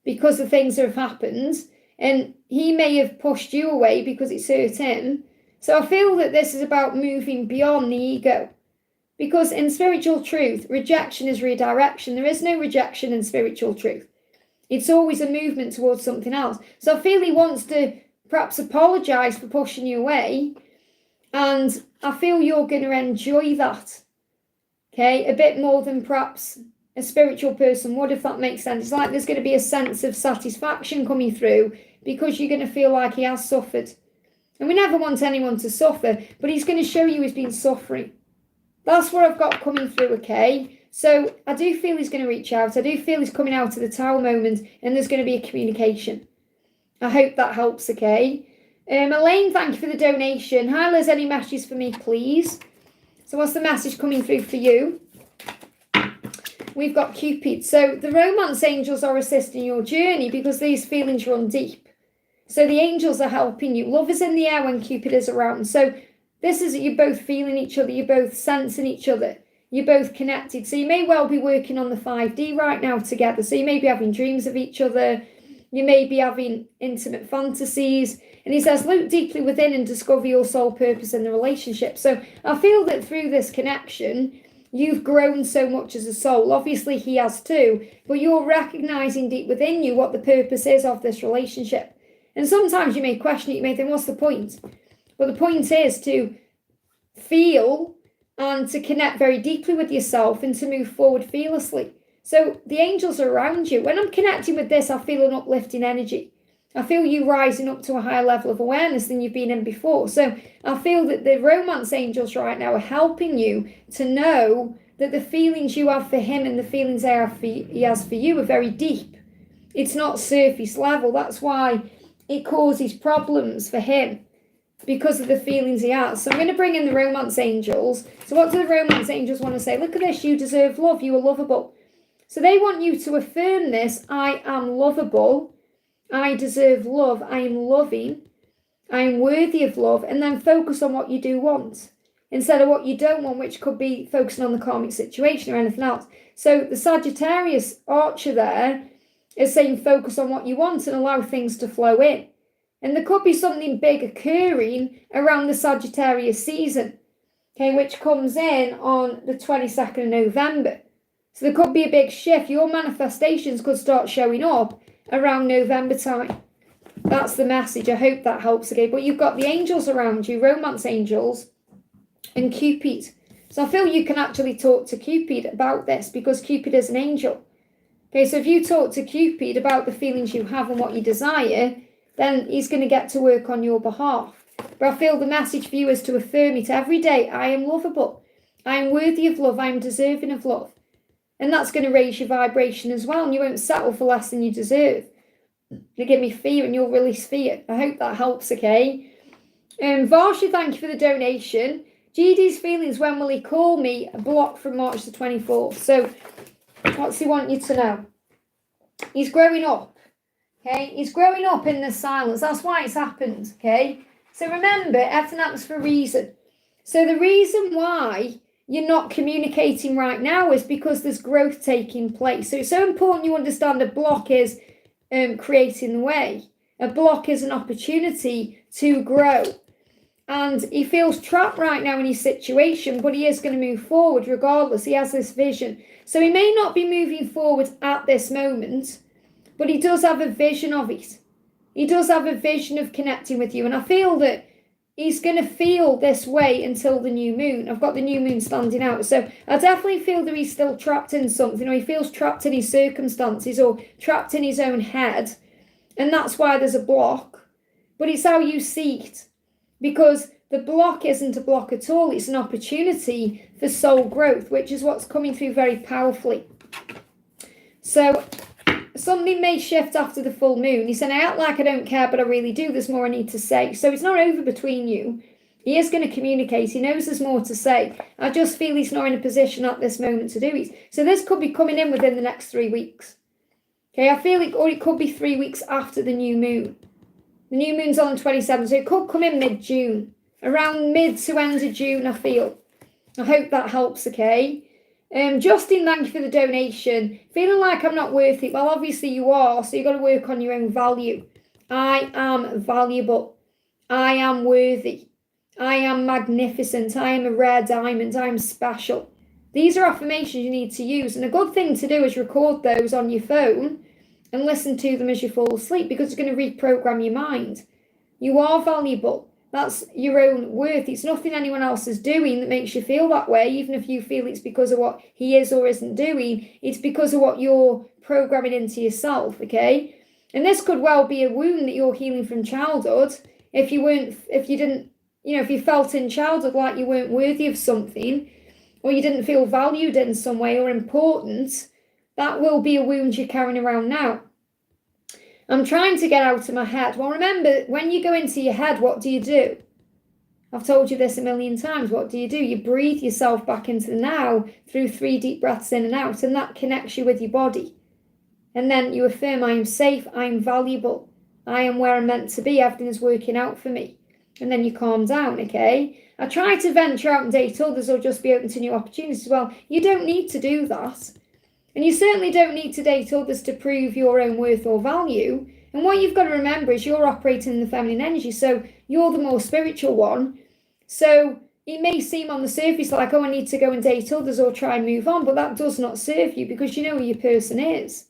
because of things that have happened. And he may have pushed you away because it's hurt him. So I feel that this is about moving beyond the ego. Because in spiritual truth, rejection is redirection. There is no rejection in spiritual truth. It's always a movement towards something else. So I feel he wants to perhaps apologise for pushing you away. And I feel you're going to enjoy that. Okay, a bit more than perhaps a spiritual person would, if that makes sense. It's like there's going to be a sense of satisfaction coming through because you're going to feel like he has suffered. And we never want anyone to suffer, but he's going to show you he's been suffering. That's what I've got coming through, okay? So I do feel he's going to reach out. I do feel he's coming out of the tower moment and there's going to be a communication. I hope that helps, okay? Elaine, thank you for the donation. Hi, Liz, any messages for me, please? So what's the message coming through for you? We've got Cupid. So the romance angels are assisting your journey because these feelings run deep. So the angels are helping you. Love is in the air when Cupid is around. So this is you're both feeling each other, you're both sensing each other, you're both connected. So you may well be working on the 5D right now together. So you may be having dreams of each other, you may be having intimate fantasies. And he says, look deeply within and discover your soul purpose in the relationship. So I feel that through this connection, you've grown so much as a soul. Obviously he has too, but you're recognizing deep within you what the purpose is of this relationship. And sometimes you may question it, you may think, what's the point? But the point is to feel and to connect very deeply with yourself and to move forward fearlessly. So the angels are around you. When I'm connecting with this, I feel an uplifting energy. I feel you rising up to a higher level of awareness than you've been in before. So I feel that the romance angels right now are helping you to know that the feelings you have for him and the feelings he has for you are very deep. It's not surface level. That's why it causes problems for him, because of the feelings he has. So I'm going to bring in the romance angels. So what do the romance angels want to say? Look at this. You deserve love. You are lovable. So they want you to affirm this. I am lovable. I deserve love. I am loving. I am worthy of love. And then focus on what you do want instead of what you don't want, which could be focusing on the karmic situation or anything else. So the Sagittarius archer there is saying focus on what you want and allow things to flow in. And there could be something big occurring around the Sagittarius season, okay, which comes in on the 22nd of November. So there could be a big shift. Your manifestations could start showing up around November time. That's the message. I hope that helps, okay? But you've got the angels around you, romance angels, and Cupid. So I feel you can actually talk to Cupid about this because Cupid is an angel. Okay, so if you talk to Cupid about the feelings you have and what you desire, then he's going to get to work on your behalf. But I feel the message for you is to affirm it every day. I am lovable. I am worthy of love. I am deserving of love. And that's going to raise your vibration as well. And you won't settle for less than you deserve. You give me fear and you'll release fear. I hope that helps, okay? Varsha, thank you for the donation. GD's feelings, when will he call me? A block from March the 24th. So What's he want you to know? He's growing up. Okay, he's growing up in the silence. That's why it's happened. Okay, so remember, everything happens for a reason. So the reason why you're not communicating right now is because there's growth taking place. So it's so important you understand a block is creating the way. A block is an opportunity to grow. And he feels trapped right now in his situation, but he is going to move forward regardless. He has this vision. So he may not be moving forward at this moment, but he does have a vision of it. He does have a vision of connecting with you. And I feel that he's going to feel this way until the new moon. I've got the new moon standing out. So I definitely feel that he's still trapped in something, or he feels trapped in his circumstances or trapped in his own head. And that's why there's a block. But it's how you see it. Because the block isn't a block at all. It's an opportunity for soul growth, which is what's coming through very powerfully. So something may shift after the full moon. He said, I act like I don't care, but I really do. There's more I need to say. So it's not over between you. He is going to communicate. He knows there's more to say. I just feel he's not in a position at this moment to do it. So this could be coming in within the next 3 weeks. Okay, I feel it, or it could be 3 weeks after the new moon. The new moon's on the 27th, so it could come in mid-June. Around mid to end of June, I feel. I hope that helps, okay? Justin, thank you for the donation. Feeling like I'm not worth it. Well, obviously you are, so you've got to work on your own value. I am valuable. I am worthy. I am magnificent. I am a rare diamond. I am special. These are affirmations you need to use. And a good thing to do is record those on your phone and listen to them as you fall asleep, because it's going to reprogram your mind. You are valuable. That's your own worth. It's nothing anyone else is doing that makes you feel that way, even if you feel it's because of what he is or isn't doing. It's because of what you're programming into yourself, okay? And this could well be a wound that you're healing from childhood. If you felt in childhood like you weren't worthy of something, or you didn't feel valued in some way or important, that will be a wound you're carrying around now. I'm trying to get out of my head. Well, remember, when you go into your head, what do? I've told you this a million times. What do? You breathe yourself back into the now through 3 deep breaths in and out, and that connects you with your body. And then you affirm, I am safe, I am valuable, I am where I'm meant to be, everything is working out for me. And then you calm down, okay? I try to venture out and date others or just be open to new opportunities as well. You don't need to do that. And you certainly don't need to date others to prove your own worth or value. And what you've got to remember is you're operating in the feminine energy, so you're the more spiritual one. So it may seem on the surface like, oh, I need to go and date others or try and move on, but that does not serve you, because you know who your person is.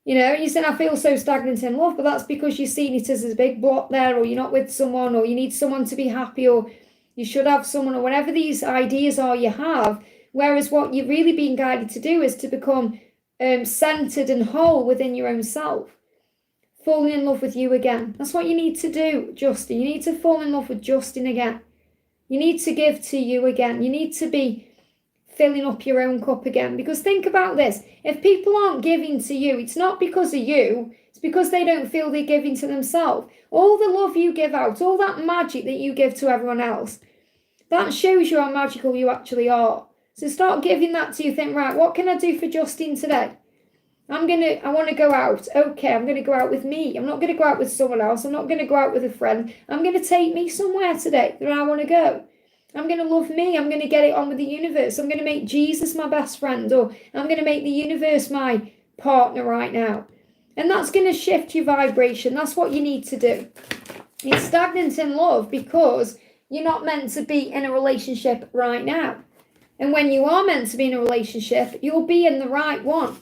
You know, you said, I feel so stagnant in love, but that's because you're seeing it as a big block there, or you're not with someone, or you need someone to be happy, or you should have someone, or whatever these ideas are you have. Whereas what you're really being guided to do is to become centered and whole within your own self. Falling in love with you again. That's what you need to do, Justin. You need to fall in love with Justin again. You need to give to you again. You need to be filling up your own cup again. Because think about this. If people aren't giving to you, it's not because of you. It's because they don't feel they're giving to themselves. All the love you give out, all that magic that you give to everyone else, that shows you how magical you actually are. So start giving that to you. Think, right, what can I do for Justin today? I want to go out. Okay, I'm going to go out with me. I'm not going to go out with someone else. I'm not going to go out with a friend. I'm going to take me somewhere today that I want to go. I'm going to love me. I'm going to get it on with the universe. I'm going to make Jesus my best friend, or I'm going to make the universe my partner right now. And that's going to shift your vibration. That's what you need to do. You're stagnant in love because you're not meant to be in a relationship right now. And when you are meant to be in a relationship, you'll be in the right one.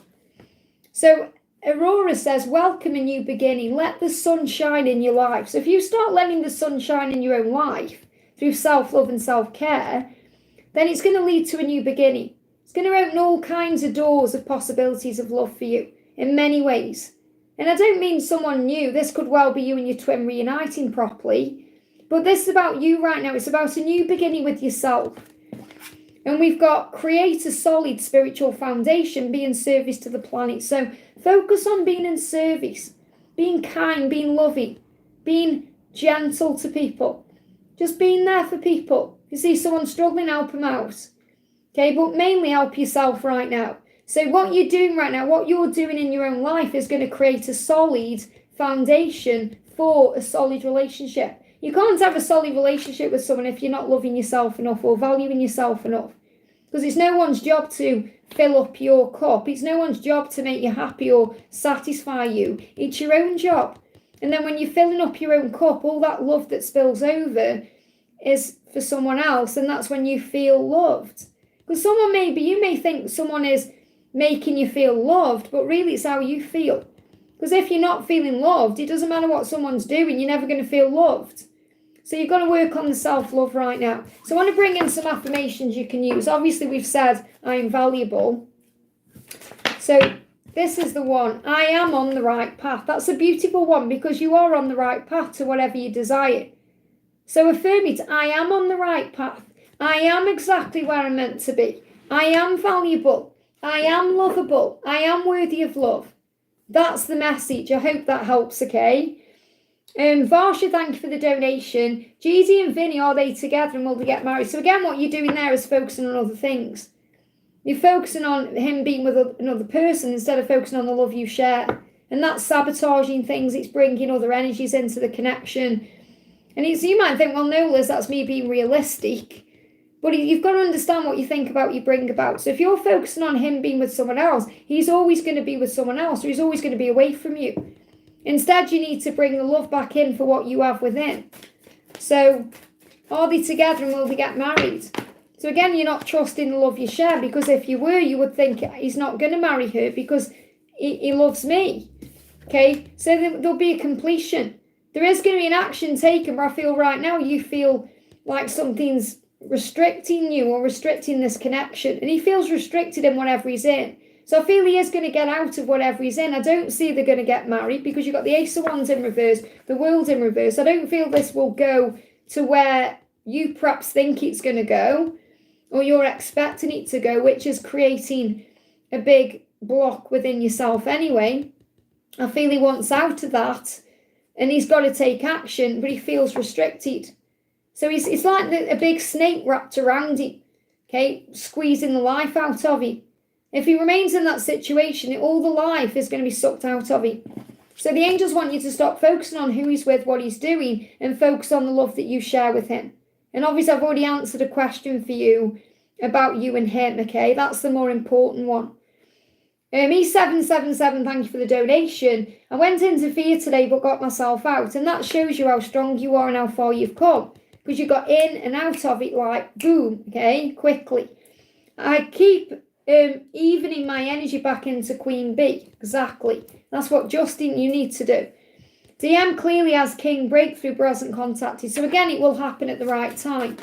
So Aurora says, welcome a new beginning. Let the sun shine in your life. So if you start letting the sun shine in your own life through self-love and self-care, then it's going to lead to a new beginning. It's going to open all kinds of doors of possibilities of love for you in many ways. And I don't mean someone new. This could well be you and your twin reuniting properly. But this is about you right now. It's about a new beginning with yourself. And we've got create a solid spiritual foundation, be in service to the planet. So focus on being in service, being kind, being loving, being gentle to people. Just being there for people. If you see someone struggling, help them out. Okay, but mainly help yourself right now. So what you're doing right now, what you're doing in your own life is going to create a solid foundation for a solid relationship. You can't have a solid relationship with someone if you're not loving yourself enough or valuing yourself enough. Because it's no one's job to fill up your cup. It's no one's job to make you happy or satisfy you. It's your own job. And then when you're filling up your own cup, all that love that spills over is for someone else. And that's when you feel loved. Because you may think someone is making you feel loved, but really it's how you feel. Because if you're not feeling loved, it doesn't matter what someone's doing, you're never going to feel loved. So you've got to work on the self-love right now. So I want to bring in some affirmations you can use. Obviously we've said I am valuable. So this is the one. I am on the right path. That's a beautiful one because you are on the right path to whatever you desire. So affirm it. I am on the right path. I am exactly where I'm meant to be. I am valuable. I am lovable. I am worthy of love. That's the message. I hope that helps, okay? Varsha, thank you for the donation. Jeezy and Vinny, are they together and will they get married? So again, what you're doing there is focusing on other things. You're focusing on him being with another person instead of focusing on the love you share. And that's sabotaging things. It's bringing other energies into the connection. And you might think, well, no, Liz, that's me being realistic. But you've got to understand what you think about, you bring about. So if you're focusing on him being with someone else, he's always going to be with someone else, or he's always going to be away from you. Instead, you need to bring the love back in for what you have within. So, are they together and will they get married? So again, you're not trusting the love you share, because if you were, you would think he's not going to marry her because he loves me. Okay, so there'll be a completion. There is going to be an action taken, but I feel right now you feel like something's restricting you or restricting this connection, and he feels restricted in whatever he's in. So I feel he is going to get out of whatever he's in. I don't see they're going to get married because you've got the Ace of Wands in reverse, the World in reverse. I don't feel this will go to where you perhaps think it's going to go or you're expecting it to go, which is creating a big block within yourself anyway. I feel he wants out of that and he's got to take action, but he feels restricted. So it's like a big snake wrapped around him, okay, squeezing the life out of him. If he remains in that situation, all the life is going to be sucked out of him. So the angels want you to stop focusing on who he's with, what he's doing, and focus on the love that you share with him. And obviously I've already answered a question for you about you and him, okay? That's the more important one. E777, thank you for the donation. I went into fear today but got myself out, and that shows you how strong you are and how far you've come. Because you got in and out of it like boom, okay, quickly. I keep evening my energy back into Queen Bee. Exactly. That's what, Justin, you need to do. DM clearly has King breakthrough but hasn't contacted. So again, it will happen at the right time.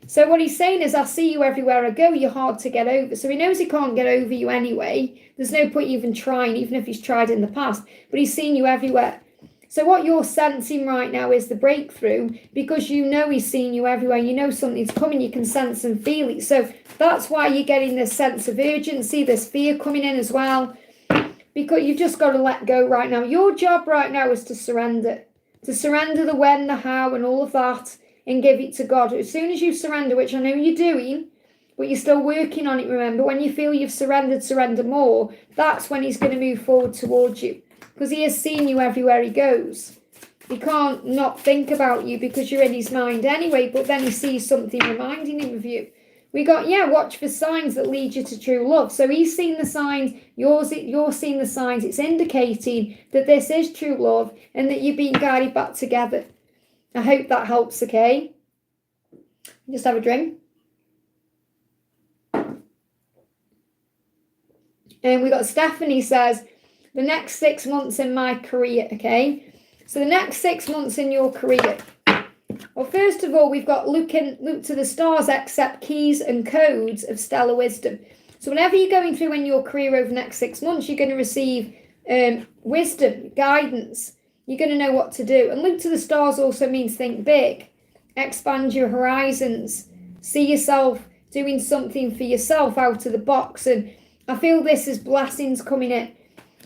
So what he's saying is, I see you everywhere I go. You're hard to get over. So he knows he can't get over you anyway. There's no point even trying, even if he's tried in the past. But he's seen you everywhere. So what you're sensing right now is the breakthrough, because you know he's seen you everywhere. You know something's coming. You can sense and feel it. So that's why you're getting this sense of urgency, this fear coming in as well, because you've just got to let go right now. Your job right now is to surrender the when, the how, and all of that, and give it to God. As soon as you surrender, which I know you're doing, but you're still working on it, remember, when you feel you've surrender more, that's when he's going to move forward towards you. Because he has seen you everywhere he goes. He can't not think about you because you're in his mind anyway, but then he sees something reminding him of you. We got, watch for signs that lead you to true love. So he's seen the signs, you're seeing the signs. It's indicating that this is true love and that you're being guided back together. I hope that helps, okay? Just have a drink. And we got Stephanie says, the next 6 months in my career, okay? So the next 6 months in your career. Well, first of all, we've got look to the stars, accept keys and codes of stellar wisdom. So whenever you're going through in your career over the next 6 months, you're going to receive wisdom, guidance. You're going to know what to do. And look to the stars also means think big. Expand your horizons. See yourself doing something for yourself out of the box. And I feel this is blessings coming in.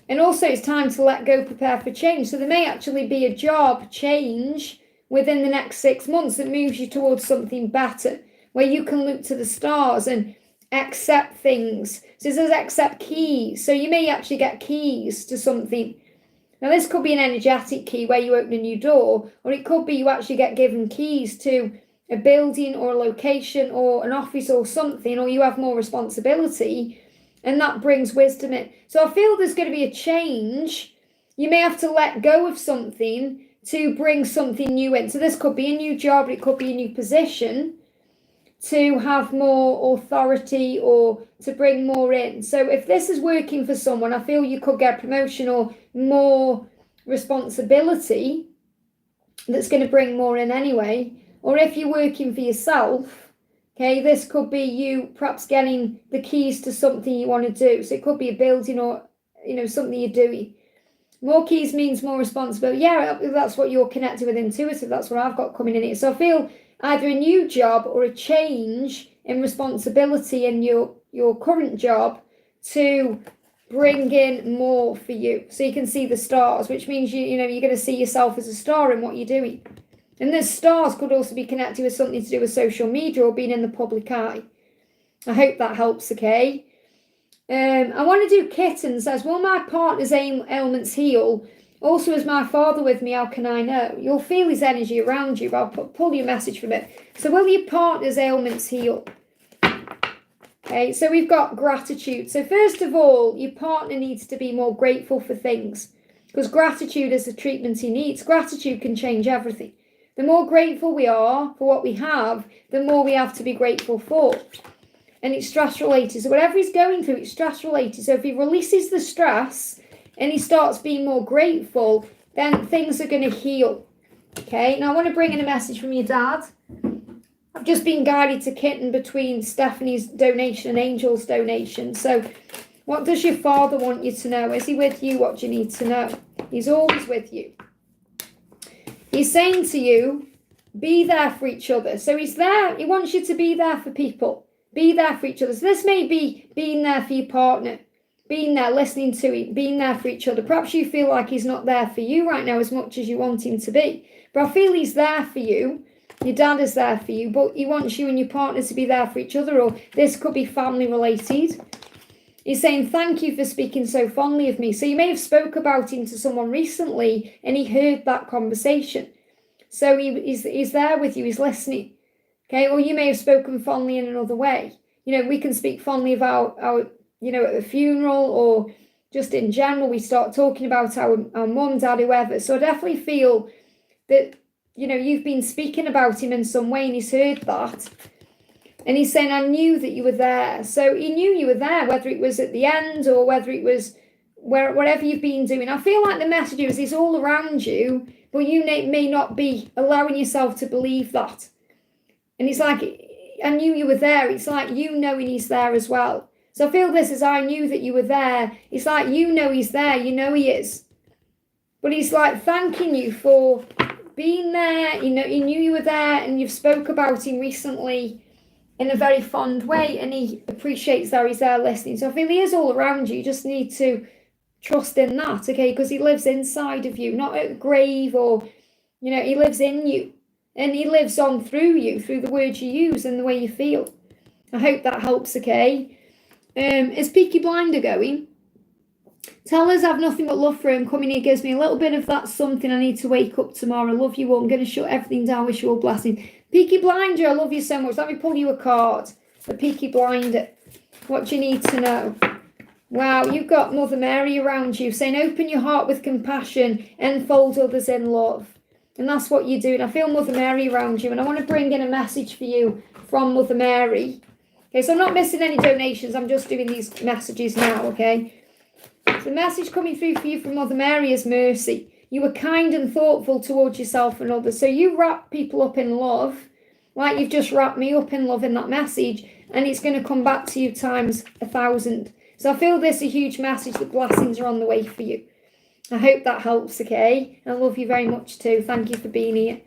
And also it's time to let go, prepare for change. So there may actually be a job change within the next 6 months that moves you towards something better, where you can look to the stars and accept things. So it says accept keys. So you may actually get keys to something. Now this could be an energetic key where you open a new door, or it could be you actually get given keys to a building or a location or an office or something, or you have more responsibility, and that brings wisdom in. So I feel there's going to be a change. You may have to let go of something to bring something new in. So this could be a new job, it could be a new position to have more authority or to bring more in. So if this is working for someone, I feel you could get a promotion or more responsibility that's going to bring more in anyway. Or if you're working for yourself, okay, this could be you perhaps getting the keys to something you want to do. So it could be a building or, something you're doing. More keys means more responsibility. Yeah, that's what you're connected with intuitive. That's what I've got coming in here. So I feel either a new job or a change in responsibility in your current job to bring in more for you. So you can see the stars, which means you're going to see yourself as a star in what you're doing. And the stars could also be connected with something to do with social media or being in the public eye. I hope that helps, okay? I want to do Kitten says, will my partner's ailments heal? Also, is my father with me? How can I know? You'll feel his energy around you. I'll pull your message from it. So will your partner's ailments heal? Okay, so we've got gratitude. So first of all, your partner needs to be more grateful for things, because gratitude is the treatment he needs. Gratitude can change everything. The more grateful we are for what we have, the more we have to be grateful for. And it's stress related. So whatever he's going through, it's stress related. So if he releases the stress and he starts being more grateful, then things are going to heal. Okay, now I want to bring in a message from your dad. I've just been guided to Kitten between Stephanie's donation and Angel's donation. So what does your father want you to know? Is he with you? What do you need to know? He's always with you. He's saying to you, be there for each other. So he's there. He wants you to be there for people. Be there for each other. So this may be being there for your partner, being there, listening to him, being there for each other. Perhaps you feel like he's not there for you right now as much as you want him to be. But I feel he's there for you. Your dad is there for you, but he wants you and your partner to be there for each other, or this could be family related. He's saying, thank you for speaking so fondly of me. So you may have spoke about him to someone recently and he heard that conversation. So he's there with you, he's listening. Okay, or you may have spoken fondly in another way. We can speak fondly about our at the funeral, or just in general, we start talking about our mum, dad, whoever. So I definitely feel that, you've been speaking about him in some way and he's heard that. And he's saying, I knew that you were there. So he knew you were there, whether it was at the end or whether it was whatever you've been doing. I feel like the message is he's all around you, but you may not be allowing yourself to believe that. And it's like, I knew you were there. It's like you knowing he's there as well. So I feel this is, I knew that you were there. It's like you know he's there. You know he is. But he's like thanking you for being there. He knew you were there, and you've spoke about him recently in a very fond way, and he appreciates that he's there listening. So I feel he is all around you. You just need to trust in that, okay? Because he lives inside of you, not at the grave, or, he lives in you. And he lives on through you, through the words you use and the way you feel. I hope that helps, okay? Is Peaky Blinder going? Tell us I've nothing but love for him. Coming here gives me a little bit of that something. I need to wake up tomorrow. Love you all. I'm going to shut everything down. Wish you all blessings. Peaky Blinder, I love you so much. Let me pull you a card. The Peaky Blinder. What do you need to know? Wow, you've got Mother Mary around you saying, open your heart with compassion and fold others in love. And that's what you're doing. I feel Mother Mary around you. And I want to bring in a message for you from Mother Mary. Okay, so I'm not missing any donations. I'm just doing these messages now, okay? So the message coming through for you from Mother Mary is mercy. You were kind and thoughtful towards yourself and others. So you wrap people up in love, like you've just wrapped me up in love in that message. And it's going to come back to you times 1,000. So I feel this is a huge message that blessings are on the way for you. I hope that helps, okay? I love you very much too. Thank you for being here.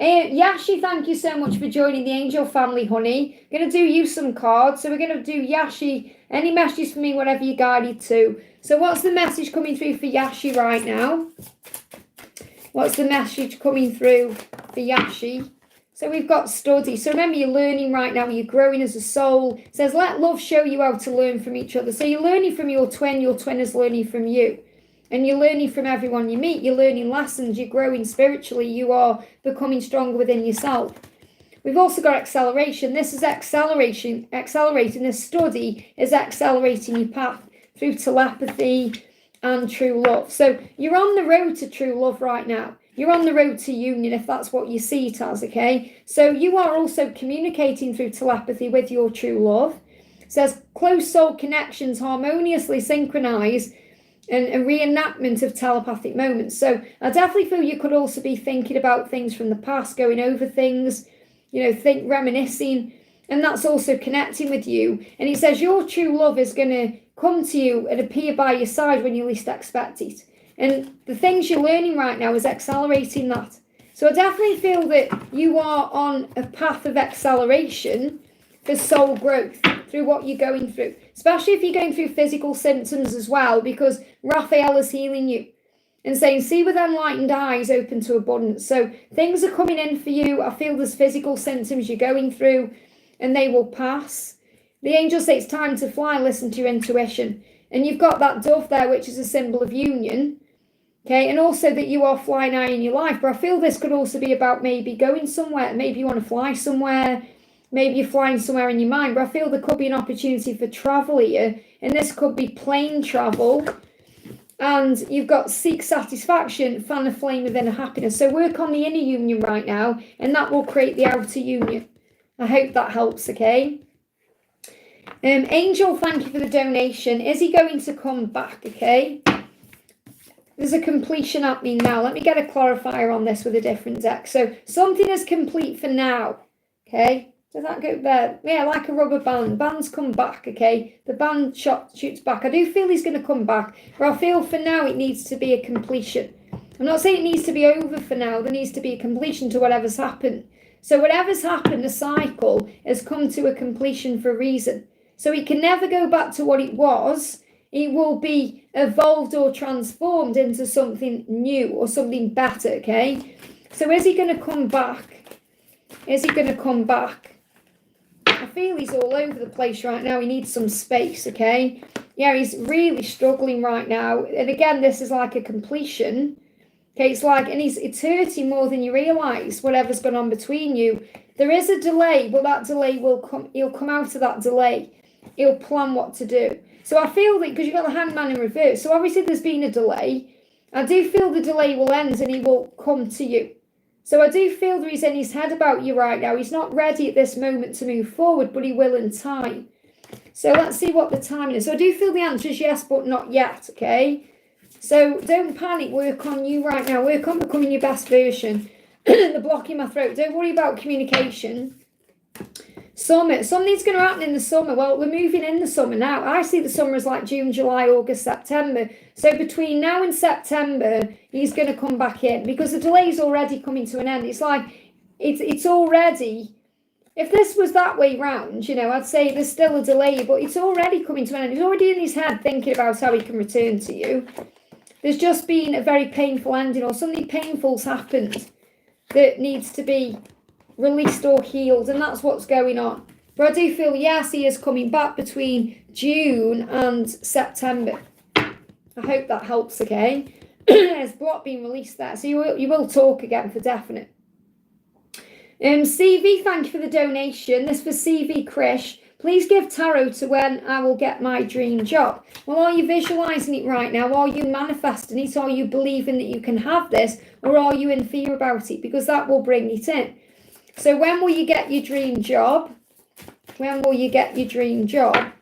Yashi, thank you so much for joining the Angel family, honey. Going to do you some cards. So we're going to do Yashi. Any messages for me, whatever you're guided to. So what's the message coming through for Yashi right now? What's the message coming through for Yashi? So we've got study. So remember, you're learning right now. You're growing as a soul. It says, let love show you how to learn from each other. So you're learning from your twin is learning from you. And you're learning from everyone you meet. You're learning lessons. You're growing spiritually. You are becoming stronger within yourself. We've also got acceleration. This is accelerating. This study is accelerating your path through telepathy and true love. So you're on the road to true love right now. You're on the road to union, if that's what you see it as, okay? So you are also communicating through telepathy with your true love. It says close soul connections harmoniously synchronize and a reenactment of telepathic moments. So I definitely feel you could also be thinking about things from the past, going over things, reminiscing, and that's also connecting with you. And it says your true love is going to come to you and appear by your side when you least expect it. And the things you're learning right now is accelerating that. So I definitely feel that you are on a path of acceleration for soul growth through what you're going through, especially if you're going through physical symptoms as well, because Raphael is healing you and saying, see with enlightened eyes open to abundance. So things are coming in for you. I feel there's physical symptoms you're going through and they will pass. The angels say it's time to fly, listen to your intuition. And you've got that dove there, which is a symbol of union. Okay, and also that you are flying high in your life. But I feel this could also be about maybe going somewhere. Maybe you want to fly somewhere. Maybe you're flying somewhere in your mind. But I feel there could be an opportunity for travel here. And this could be plane travel. And you've got seek satisfaction, fan a flame within a happiness. So work on the inner union right now. And that will create the outer union. I hope that helps, okay? Angel, thank you for the donation. Is he going to come back, okay? There's a completion happening now. Let me get a clarifier on this with a different deck. So something is complete for now. Okay. Does that go there? Yeah, like a rubber band. Bands come back. Okay. The band shoots back. I do feel he's going to come back. But I feel for now it needs to be a completion. I'm not saying it needs to be over for now. There needs to be a completion to whatever's happened. So whatever's happened, the cycle has come to a completion for a reason. So it can never go back to what it was. It will be evolved or transformed into something new or something better, okay? So is he going to come back? Is he going to come back? I feel he's all over the place right now. He needs some space, okay? Yeah, he's really struggling right now. And again, this is like a completion. Okay, it's like, and it's hurting more than you realise, whatever's gone on between you. There is a delay, but that delay will come, he'll come out of that delay. He'll plan what to do. So I feel that because you've got the hangman in reverse, so obviously there's been a delay. I do feel the delay will end and he will come to you. So I do feel that he's in his head about you right now. He's not ready at this moment to move forward, but he will in time. So let's see what the timing is. So I do feel the answer is yes, but not yet, okay? So don't panic. Work on you right now. Work on becoming your best version. The block in my throat. Don't worry about communication. Summer. Something's going to happen in the summer. Well, we're moving in the summer now. I see the summer as like June, July, August, September. So between now and September, he's going to come back in because the delay's already coming to an end. It's like, it's already, if this was that way round, I'd say there's still a delay, but it's already coming to an end. He's already in his head thinking about how he can return to you. There's just been a very painful ending or something painful's happened that needs to be released or healed, and that's what's going on. But I do feel, yes, he is coming back between June and September. I hope that helps, okay? There's block being released there, so you will talk again for definite. CV, thank you for the donation. This for CV Krish. Please give tarot to when I will get my dream job. Well, are you visualising it right now? Are you manifesting it? Are you believing that you can have this? Or are you in fear about it? Because that will bring it in. So when will you get your dream job? When will you get your dream job?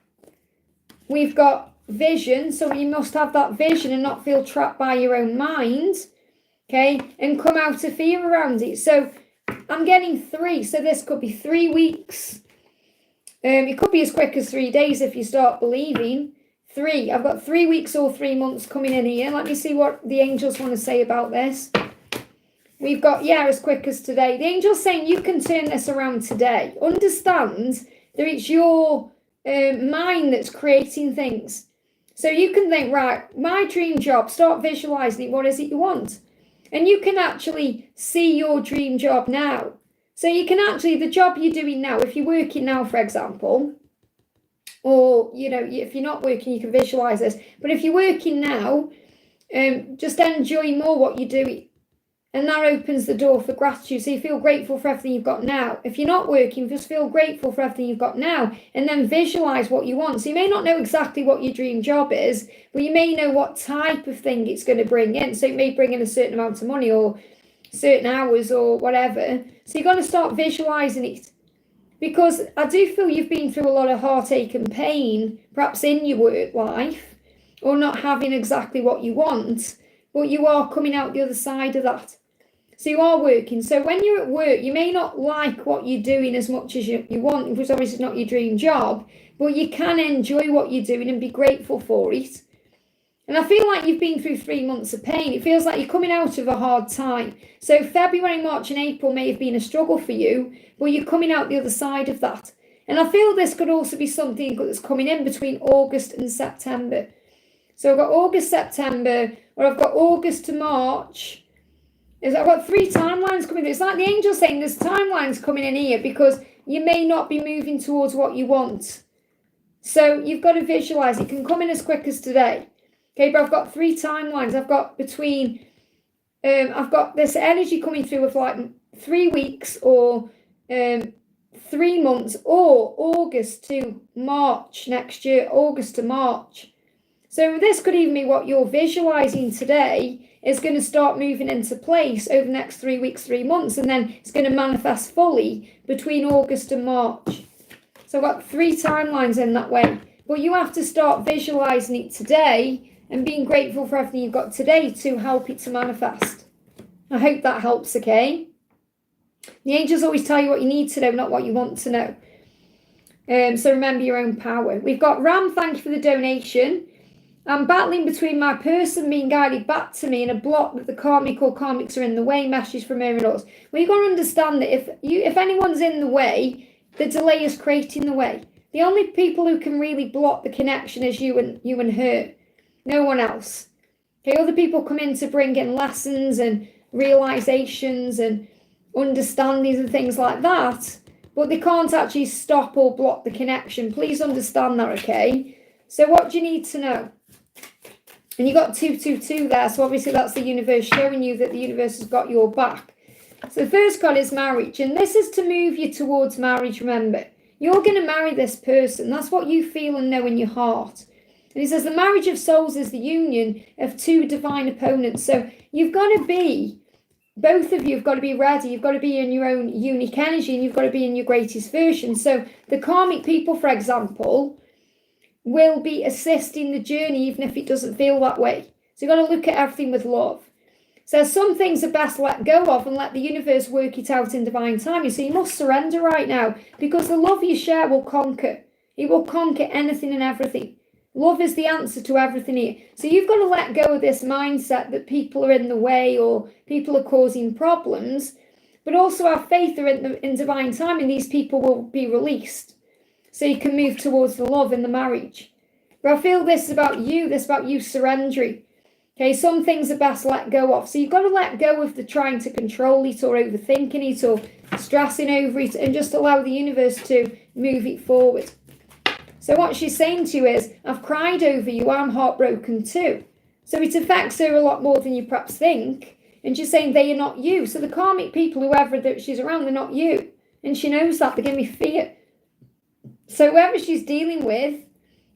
We've got vision. So you must have that vision and not feel trapped by your own mind. Okay. And come out of fear around it. So I'm getting 3. So this could be 3 weeks. It could be as quick as 3 days if you start believing. 3. I've got 3 weeks or 3 months coming in here. Let me see what the angels want to say about this. We've got, as quick as today. The angel's saying you can turn this around today. Understand that it's your mind that's creating things. So you can think, right, my dream job, start visualizing it. What is it you want? And you can actually see your dream job now. So you can actually, the job you're doing now, if you're working now, for example, or, you know, if you're not working, you can visualize this. But if you're working now, just enjoy more what you're doing. And that opens the door for gratitude. So you feel grateful for everything you've got now. If you're not working, just feel grateful for everything you've got now. And then visualize what you want. So you may not know exactly what your dream job is, but you may know what type of thing it's going to bring in. So it may bring in a certain amount of money or certain hours or whatever. So you've got to start visualizing it. Because I do feel you've been through a lot of heartache and pain, perhaps in your work life, or not having exactly what you want, but you are coming out the other side of that. So you are working. So when you're at work, you may not like what you're doing as much as you want, which obviously is not your dream job, but you can enjoy what you're doing and be grateful for it. And I feel like you've been through 3 months of pain. It feels like you're coming out of a hard time. So February, March and April may have been a struggle for you, but you're coming out the other side of that. And I feel this could also be something that's coming in between August and September. So I've got August, September, or I've got August to March. I've got 3 timelines coming in. It's like the angel's saying there's timelines coming in here because you may not be moving towards what you want. So you've got to visualize. It can come in as quick as today. Okay, but I've got 3 timelines. I've got between, I've got this energy coming through of like 3 weeks or 3 months or August to March next year, August to March. So this could even be what you're visualizing today is going to start moving into place over the next 3 weeks, 3 months, and then it's going to manifest fully between August and March. So I've got 3 timelines in that way. But you have to start visualizing it today and being grateful for everything you've got today to help it to manifest. I hope that helps, okay? The angels always tell you what you need to know, not what you want to know. So remember your own power. We've got Ram, thank you for the donation. I'm battling between my person being guided back to me and a block that the karmic or karmics are in the way, message from Mirados. Well, you've got to understand that if anyone's in the way, the delay is creating the way. The only people who can really block the connection is you and her. No one else. Okay, other people come in to bring in lessons and realizations and understandings and things like that, but they can't actually stop or block the connection. Please understand that, okay? So what do you need to know? And you got 222 there, so obviously that's the universe showing you that the universe has got your back. So the first card is marriage, and this is to move you towards marriage, remember. You're going to marry this person. That's what you feel and know in your heart. And he says the marriage of souls is the union of 2 divine opponents. So you've got to be, both of you have got to be ready. You've got to be in your own unique energy and you've got to be in your greatest version. So the karmic people, for example, will be assisting the journey even if it doesn't feel that way. So you've got to look at everything with love. So some things are best let go of and let the universe work it out in divine timing. So you must surrender right now because the love you share will conquer. It will conquer anything and everything. Love is the answer to everything here. So you've got to let go of this mindset that people are in the way or people are causing problems, but also have faith that in divine timing these people will be released. So you can move towards the love in the marriage. But I feel this is about you. This is about you surrendering. Okay, some things are best let go of. So you've got to let go of the trying to control it or overthinking it or stressing over it and just allow the universe to move it forward. So what she's saying to you is, I've cried over you. I'm heartbroken too. So it affects her a lot more than you perhaps think. And she's saying they are not you. So the karmic people, whoever that she's around, they're not you. And she knows that. They're giving me fear. So whoever she's dealing with,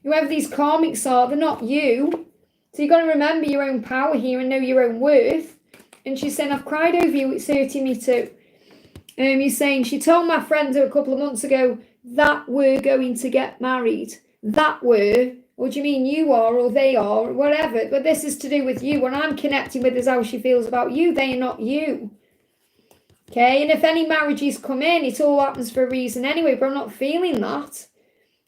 whoever these karmics are, they're not you. So you've got to remember your own power here and know your own worth. And she's saying, I've cried over you, it's hurting me too. He's saying, she told my friend a couple of months ago that we're going to get married. That we're, what do you mean you are or they are, or whatever. But this is to do with you. What I'm connecting with is how she feels about you. They are not you. Okay, and if any marriages come in, it all happens for a reason anyway, but I'm not feeling that.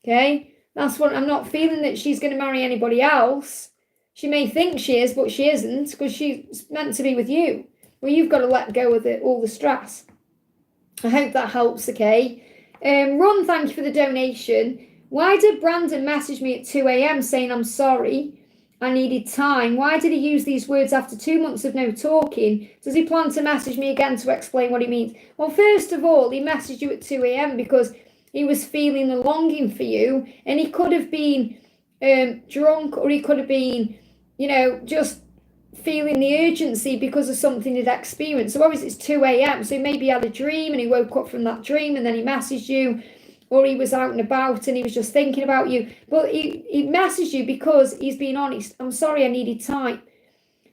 Okay, that's what I'm not feeling, that she's going to marry anybody else. She may think she is, but she isn't, because she's meant to be with you. Well, you've got to let go of all the stress. I hope that helps, okay? Ron, thank you for the donation. Why did Brandon message me at 2 a.m. saying I'm sorry? I needed time. Why did he use these words after 2 months of no talking? Does he plan to message me again to explain what he means? Well, first of all, he messaged you at 2 a.m. because he was feeling the longing for you, and he could have been drunk, or he could have been, just feeling the urgency because of something he'd experienced. So obviously it's 2 a.m. So maybe he had a dream and he woke up from that dream and then he messaged you, or he was out and about and he was just thinking about you. But he messaged you because he's being honest. I'm sorry, I needed time.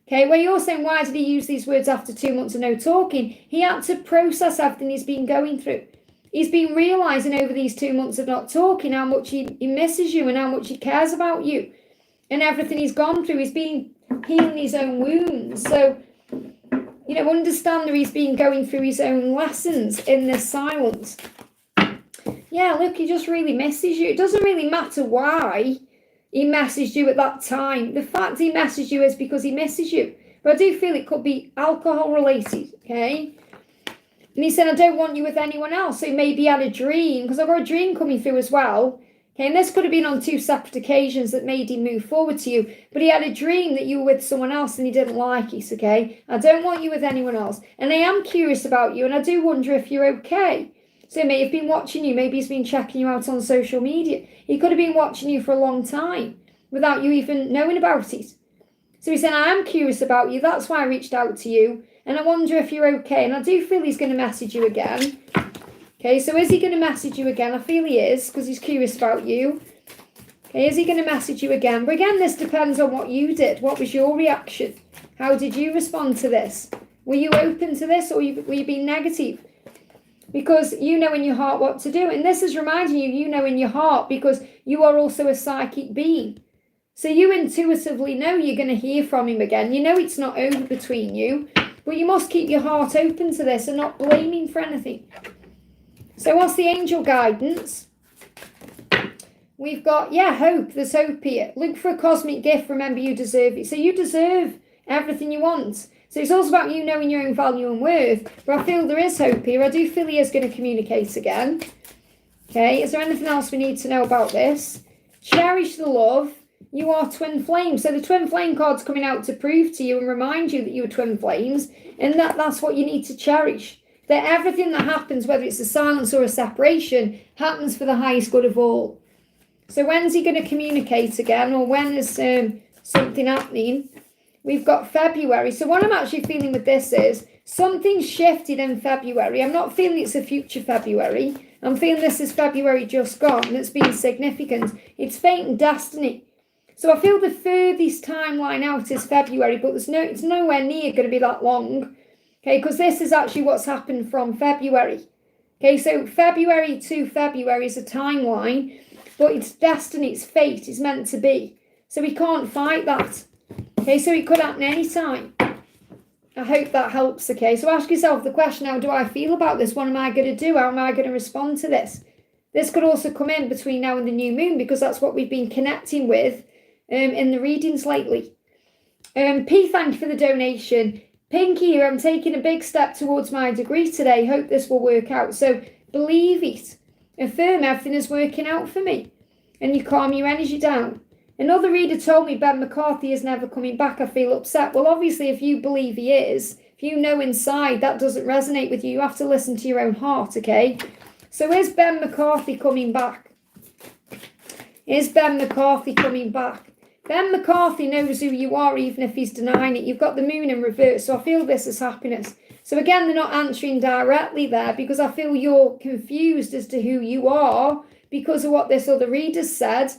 Okay, when you're saying, why did he use these words after 2 months of no talking? He had to process everything he's been going through. He's been realising over these 2 months of not talking how much he misses you and how much he cares about you. And everything he's gone through, he's been healing his own wounds. So, understand that he's been going through his own lessons in this silence. Yeah, look, he just really misses you. It doesn't really matter why he messaged you at that time. The fact he messaged you is because he misses you. But I do feel it could be alcohol related, okay? And he said, I don't want you with anyone else. So maybe he had a dream, because I've got a dream coming through as well. Okay, and this could have been on 2 separate occasions that made him move forward to you. But he had a dream that you were with someone else and he didn't like it, okay? I don't want you with anyone else. And I am curious about you, and I do wonder if you're okay. So he may have been watching you. Maybe he's been checking you out on social media. He could have been watching you for a long time without you even knowing about it. So he said, I am curious about you. That's why I reached out to you. And I wonder if you're okay. And I do feel he's going to message you again. Okay, so is he going to message you again? I feel he is, because he's curious about you. Okay, is he going to message you again? But again, this depends on what you did. What was your reaction? How did you respond to this? Were you open to this, or were you being negative? Because you know in your heart what to do. And this is reminding you know in your heart, because you are also a psychic being. So you intuitively know you're going to hear from him again. You know it's not over between you. But you must keep your heart open to this and not blame him for anything. So what's the angel guidance? We've got, hope. There's hope here. Look for a cosmic gift. Remember, you deserve it. So you deserve everything you want. So it's also about you knowing your own value and worth. But I feel there is hope here. I do feel he is going to communicate again. Okay, is there anything else we need to know about this? Cherish the love. You are twin flames. So the twin flame card's coming out to prove to you and remind you that you are twin flames. And that's what you need to cherish. That everything that happens, whether it's a silence or a separation, happens for the highest good of all. So when's he going to communicate again? Or when is something happening? We've got February. So what I'm actually feeling with this is something shifted in February. I'm not feeling it's a future February. I'm feeling this is February just gone. That's been significant. It's fate and destiny. So I feel the furthest timeline out is February, but it's nowhere near going to be that long. Okay, because this is actually what's happened from February. Okay, so February to February is a timeline, but it's destiny, it's fate, it's meant to be. So we can't fight that. Okay, so it could happen anytime. I hope that helps, okay? So ask yourself the question, how do I feel about this? What am I going to do? How am I going to respond to this? This could also come in between now and the new moon, because that's what we've been connecting with in the readings lately. P, thank you for the donation. Pinky, I'm taking a big step towards my degree today. Hope this will work out. So believe it. Affirm everything is working out for me. And you calm your energy down. Another reader told me Ben McCarthy is never coming back. I feel upset. Well, obviously, if you believe he is, if you know inside that doesn't resonate with you, you have to listen to your own heart, okay? So is Ben McCarthy coming back? Is Ben McCarthy coming back? Ben McCarthy knows who you are, even if he's denying it. You've got the moon in reverse, so I feel this is happiness. So again, they're not answering directly there, because I feel you're confused as to who you are because of what this other reader said.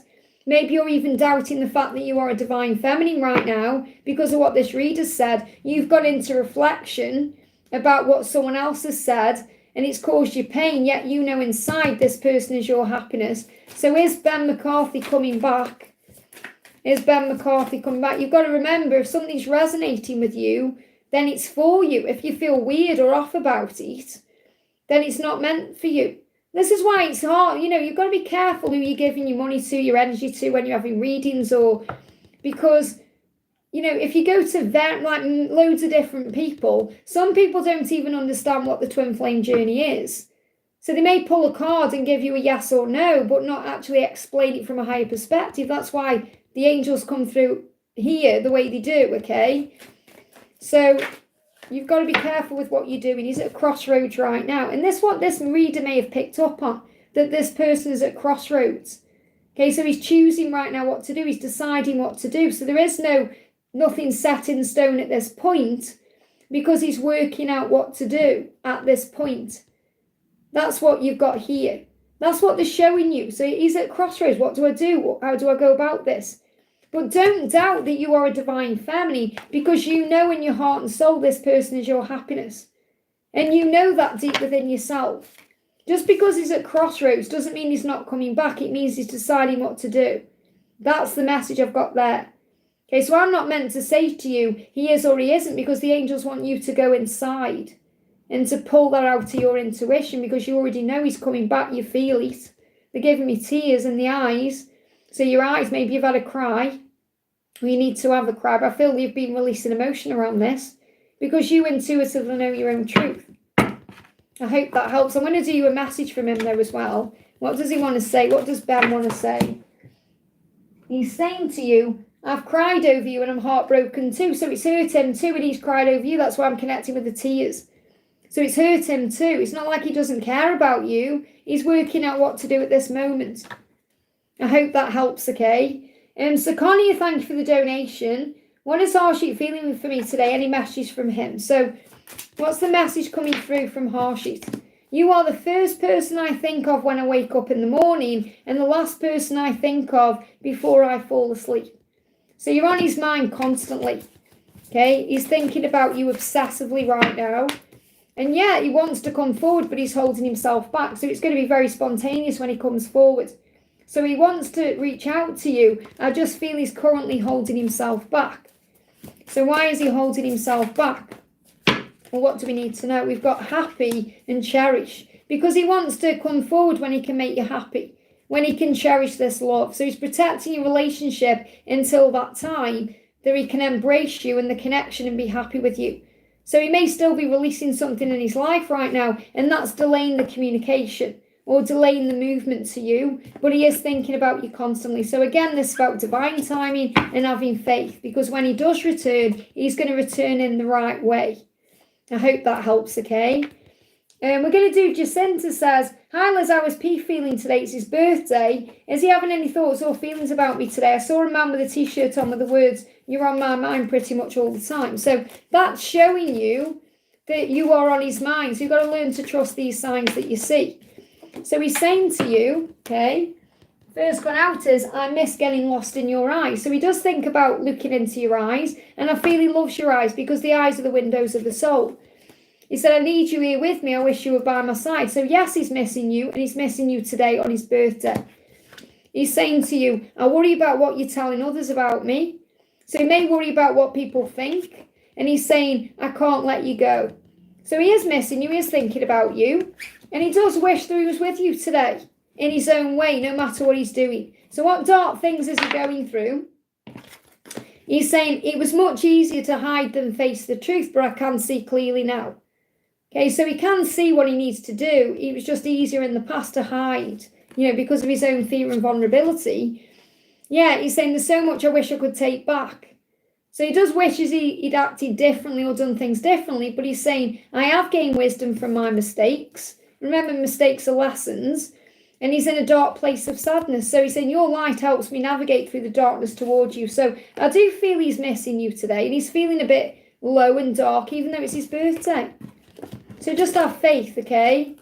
Maybe you're even doubting the fact that you are a divine feminine right now because of what this reader said. You've got into reflection about what someone else has said, and it's caused you pain, yet you know inside this person is your happiness. So is Ben McCarthy coming back? Is Ben McCarthy coming back? You've got to remember, if something's resonating with you, then it's for you. If you feel weird or off about it, then it's not meant for you. This is why it's hard. You've got to be careful who you're giving your money to, your energy to when you're having readings, or because, if you go to loads of different people, some people don't even understand what the twin flame journey is. So they may pull a card and give you a yes or no, but not actually explain it from a higher perspective. That's why the angels come through here the way they do, okay? So you've got to be careful with what you're doing. He's at a crossroads right now. And this what this reader may have picked up on, that this person is at crossroads. Okay, so he's choosing right now what to do. He's deciding what to do. So there is nothing set in stone at this point, because he's working out what to do at this point. That's what you've got here. That's what they're showing you. So he's at crossroads. What do I do? How do I go about this? But don't doubt that you are a divine feminine, because you know in your heart and soul this person is your happiness. And you know that deep within yourself. Just because he's at crossroads doesn't mean he's not coming back. It means he's deciding what to do. That's the message I've got there. Okay, so I'm not meant to say to you, he is or he isn't, because the angels want you to go inside and to pull that out of your intuition, because you already know he's coming back. You feel it. They're giving me tears in the eyes. So your eyes, maybe you've had a cry. You need to have a cry, but I feel you've been releasing emotion around this, because you intuitively know your own truth. I hope that helps. I'm going to do you a message from him though as well. What does he want to say? What does Ben want to say? He's saying to you, I've cried over you and I'm heartbroken too. So it's hurt him too, and he's cried over you. That's why I'm connecting with the tears. So it's hurt him too. It's not like he doesn't care about you. He's working out what to do at this moment. I hope that helps, okay? So Connie, thank you for the donation. What is Harshit feeling for me today? Any message from him? So what's the message coming through from Harshit? You are the first person I think of when I wake up in the morning, and the last person I think of before I fall asleep. So you're on his mind constantly. Okay? He's thinking about you obsessively right now. And yeah, he wants to come forward, but he's holding himself back. So it's going to be very spontaneous when he comes forward. So he wants to reach out to you. I just feel he's currently holding himself back. So why is he holding himself back? Well, what do we need to know? We've got happy and cherish. Because he wants to come forward when he can make you happy. When he can cherish this love. So he's protecting your relationship until that time that he can embrace you and the connection and be happy with you. So he may still be releasing something in his life right now, and that's delaying the communication or delaying the movement to you, but he is thinking about you constantly. So again, this is about divine timing and having faith, because when he does return, he's going to return in the right way. I hope that helps, okay? We're going to do, Jacinta says, hi Liz, how is P feeling today? It's his birthday. Is he having any thoughts or feelings about me today? I saw a man with a t-shirt on with the words, you're on my mind pretty much all the time. So that's showing you that you are on his mind. So you've got to learn to trust these signs that you see. So he's saying to you, okay, first one out is, I miss getting lost in your eyes. So he does think about looking into your eyes, and I feel he loves your eyes, because the eyes are the windows of the soul. He said, I need you here with me. I wish you were by my side. So yes, he's missing you, and he's missing you today on his birthday. He's saying to you, I worry about what you're telling others about me. So he may worry about what people think, and he's saying, I can't let you go. So he is missing you, he is thinking about you, and he does wish that he was with you today, in his own way, no matter what he's doing. So what dark things is he going through? He's saying, it was much easier to hide than face the truth, but I can see clearly now. Okay, so he can see what he needs to do. It was just easier in the past to hide, because of his own fear and vulnerability. Yeah, he's saying, there's so much I wish I could take back. So he does wish he'd acted differently or done things differently, but he's saying, I have gained wisdom from my mistakes. Remember, mistakes are lessons. And he's in a dark place of sadness. So he's saying, your light helps me navigate through the darkness towards you. So I do feel he's missing you today, and he's feeling a bit low and dark, even though it's his birthday. So just have faith, okay?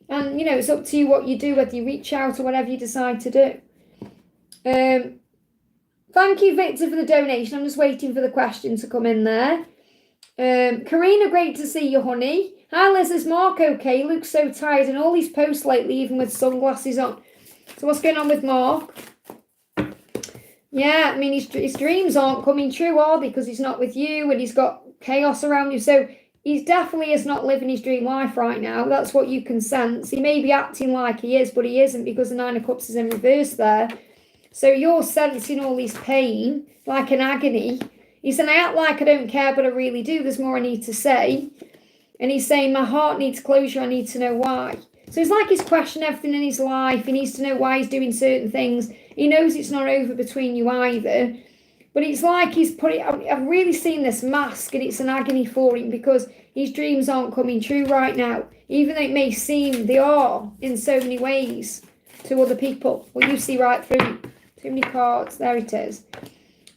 And, it's up to you what you do, whether you reach out or whatever you decide to do. Thank you, Victor, for the donation. I'm just waiting for the question to come in there. Karina, great to see you, honey. Hi, Liz, is Mark okay? He looks so tired in all these posts lately, even with sunglasses on. So what's going on with Mark? Yeah, I mean, his dreams aren't coming true, are they? Because he's not with you and he's got chaos around you. So he definitely is not living his dream life right now. That's what you can sense. He may be acting like he is, but he isn't, because the Nine of Cups is in reverse there. So you're sensing all this pain, like an agony. He's saying, I act like I don't care, but I really do. There's more I need to say. And he's saying, my heart needs closure. I need to know why. So it's like he's questioning everything in his life. He needs to know why he's doing certain things. He knows it's not over between you either. But it's like he's I've really seen this mask, and it's an agony for him because his dreams aren't coming true right now, even though it may seem they are in so many ways to other people. Well, you see right through too many cards. There it is.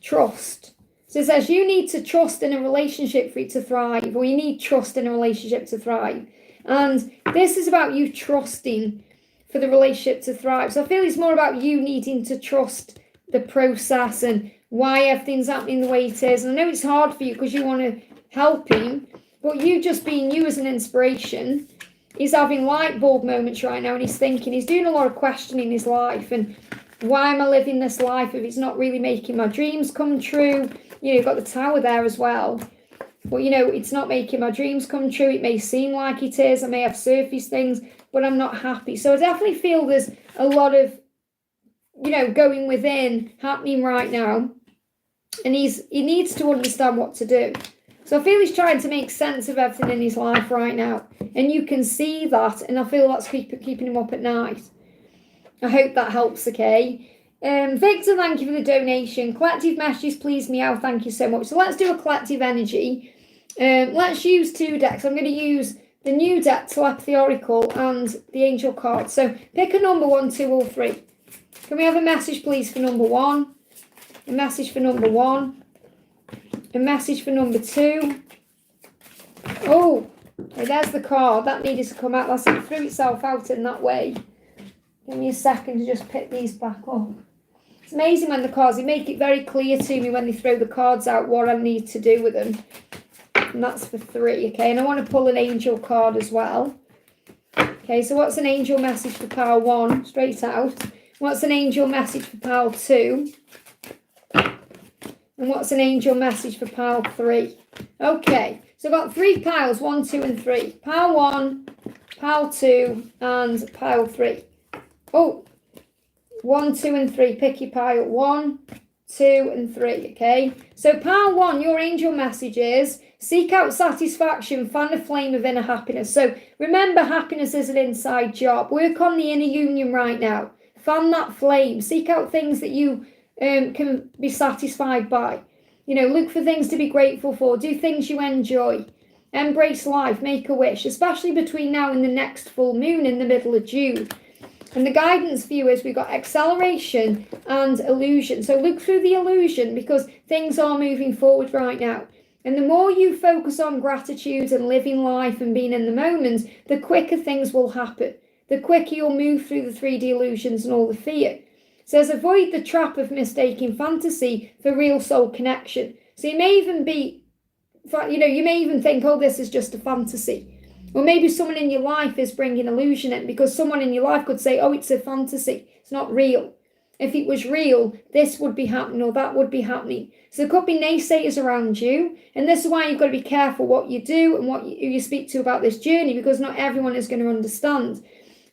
Trust. So it says you need to trust in a relationship for it to thrive, or you need trust in a relationship to thrive. And this is about you trusting for the relationship to thrive. So I feel it's more about you needing to trust the process and why everything's happening the way it is. And I know it's hard for you because you want to help him, but you just being you as an inspiration, he's having light bulb moments right now, and he's thinking, he's doing a lot of questioning in his life, and why am I living this life if it's not really making my dreams come true? You know, you've got the tower there as well. But, you know, it's not making my dreams come true. It may seem like it is. I may have surface things, but I'm not happy. So I definitely feel there's a lot of, you know, going within happening right now. And he needs to understand what to do. So I feel he's trying to make sense of everything in his life right now. And you can see that. And I feel that's keeping him up at night. I hope that helps, okay? Victor, thank you for the donation. Collective messages please me out. Thank you so much. So let's do a collective energy. Let's use 2 decks. I'm going to use the new deck, Telepathy Oracle, and the Angel card. So pick a number 1, 2, or 3. Can we have a message, please, for number 1? A message for number 1. A message for number 2. Oh, there's the card. That needed to come out. That's it threw itself out in that way. Give me a second to just pick these back up. It's amazing when the cards, they make it very clear to me when they throw the cards out what I need to do with them. And that's for 3, okay? And I want to pull an angel card as well. Okay, so what's an angel message for pile 1? Straight out. What's an angel message for pile 2? And what's an angel message for pile 3? Okay, so I've got 3 piles, 1, 2, and 3. Pile 1, pile 2, and pile 3. Oh, 1, 2, and 3. Pick your pile. 1, 2, and 3. Okay. So pile 1, your angel message is seek out satisfaction, fan a flame of inner happiness. So remember, happiness is an inside job. Work on the inner union right now. Fan that flame. Seek out things that you can be satisfied by. You know, look for things to be grateful for. Do things you enjoy. Embrace life. Make a wish, especially between now and the next full moon in the middle of June. And the guidance for you is we've got acceleration and illusion. So look through the illusion because things are moving forward right now. And the more you focus on gratitude and living life and being in the moment, the quicker things will happen. The quicker you'll move through the 3D illusions and all the fear. It says avoid the trap of mistaking fantasy for real soul connection. So you may even be, you know, you may even think, oh, this is just a fantasy. Or maybe someone in your life is bringing illusion in because someone in your life could say, oh, it's a fantasy. It's not real. If it was real, this would be happening or that would be happening. So there could be naysayers around you. And this is why you've got to be careful what you do and who you speak to about this journey because not everyone is going to understand.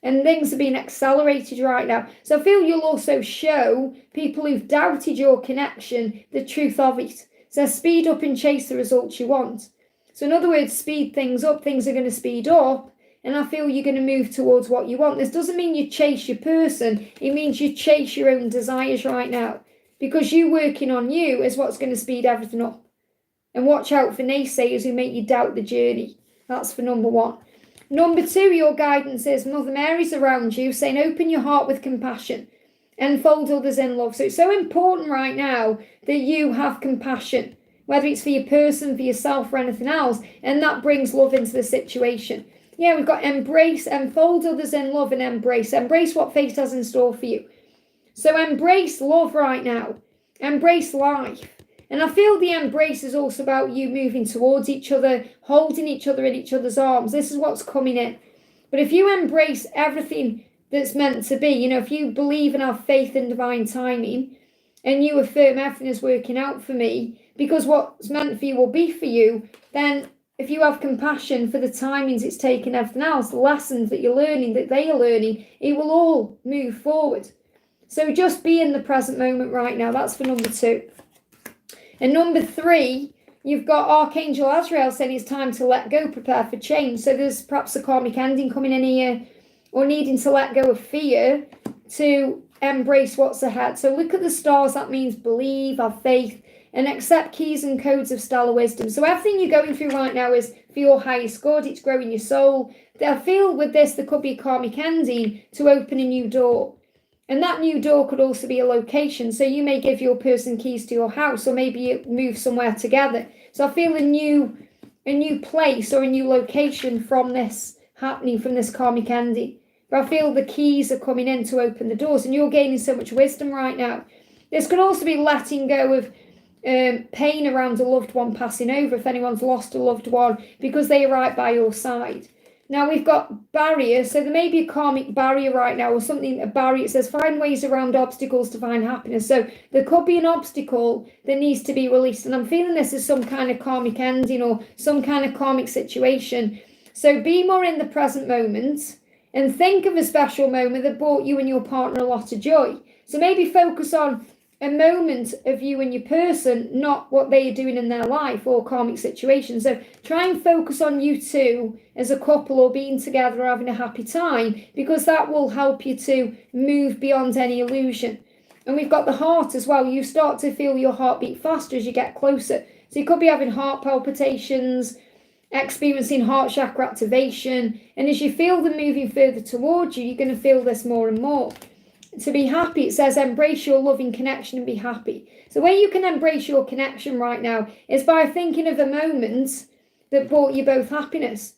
And things are being accelerated right now. So I feel you'll also show people who've doubted your connection the truth of it. So speed up and chase the results you want. So in other words, speed things up, things are going to speed up, and I feel you're going to move towards what you want. This doesn't mean you chase your person, it means you chase your own desires right now, because you working on you is what's going to speed everything up. And watch out for naysayers who make you doubt the journey. That's for number 1. Number 2, your guidance is Mother Mary's around you, saying open your heart with compassion and fold others in love. So it's so important right now that you have compassion. Whether it's for your person, for yourself, or anything else, and that brings love into the situation. Yeah, we've got embrace, enfold others in love, and embrace. Embrace what fate has in store for you. So embrace love right now. Embrace life. And I feel the embrace is also about you moving towards each other, holding each other in each other's arms. This is what's coming in. But if you embrace everything that's meant to be, you know, if you believe and have faith in divine timing, and you affirm everything is working out for me, because what's meant for you will be for you, then if you have compassion for the timings it's taken, everything else, the lessons that you're learning, that they are learning, it will all move forward. So just be in the present moment right now. That's for number 2. And number 3, you've got Archangel Azrael saying it's time to let go, prepare for change. So there's perhaps a karmic ending coming in here, or needing to let go of fear to embrace what's ahead. So look at the stars. That means believe, have faith, and accept keys and codes of stellar wisdom. So everything you're going through right now is for your highest good. It's growing your soul. I feel with this, there could be a karmic ending to open a new door. And that new door could also be a location. So you may give your person keys to your house, or maybe you move somewhere together. So I feel a new place or a new location from this happening, from this karmic ending. But I feel the keys are coming in to open the doors, and you're gaining so much wisdom right now. This could also be letting go of pain around a loved one passing over, if anyone's lost a loved one, because they are right by your side. Now we've got barriers, so there may be a karmic barrier right now, or something, a barrier. It says find ways around obstacles to find happiness. So there could be an obstacle that needs to be released, and I'm feeling this is some kind of karmic ending or some kind of karmic situation. So be more in the present moment and think of a special moment that brought you and your partner a lot of joy. So maybe focus on a moment of you and your person, not what they are doing in their life or karmic situations. So try and focus on you two as a couple, or being together or having a happy time, because that will help you to move beyond any illusion. And we've got the heart as well. You start to feel your heartbeat faster as you get closer. So you could be having heart palpitations, experiencing heart chakra activation. And as you feel them moving further towards you, you're going to feel this more and more. To be happy, it says embrace your loving connection and be happy. So the way you can embrace your connection right now is by thinking of a moment that brought you both happiness,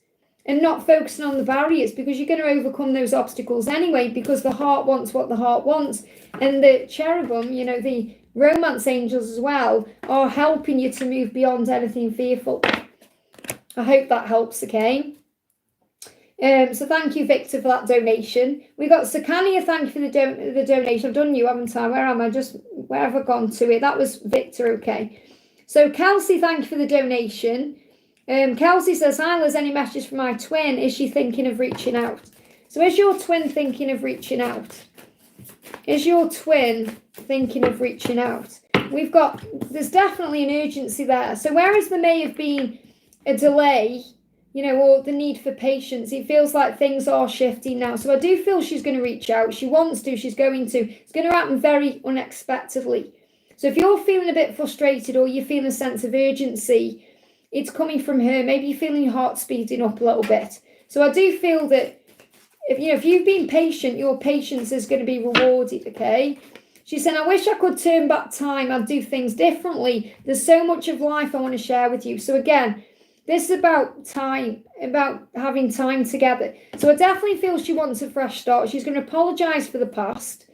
and not focusing on the barriers, because you're going to overcome those obstacles anyway, because the heart wants what the heart wants. And the cherubim, the romance angels as well, are helping you to move beyond anything fearful. I hope that helps, okay? So thank you, Victor, for that donation. We got Sakania, thank you for the donation. I've done you, haven't I? Where am I? Where have I gone to it? That was Victor, okay. So Kelsey, thank you for the donation. Kelsey says, hi Liz, any messages for my twin? Is she thinking of reaching out? So is your twin thinking of reaching out? Is your twin thinking of reaching out? There's definitely an urgency there. So whereas there may have been a delay, or the need for patience, it feels like things are shifting now. So I do feel she's going to reach out. She wants to, she's going to. It's going to happen very unexpectedly. So if you're feeling a bit frustrated, or you feel a sense of urgency, it's coming from her. Maybe you're feeling your heart speeding up a little bit. So I do feel that if you've been patient, your patience is going to be rewarded, okay? She said, I wish I could turn back time. I'd do things differently. There's so much of life I want to share with you. So again, this is about time, about having time together. So I definitely feel she wants a fresh start. She's going to apologise for the past,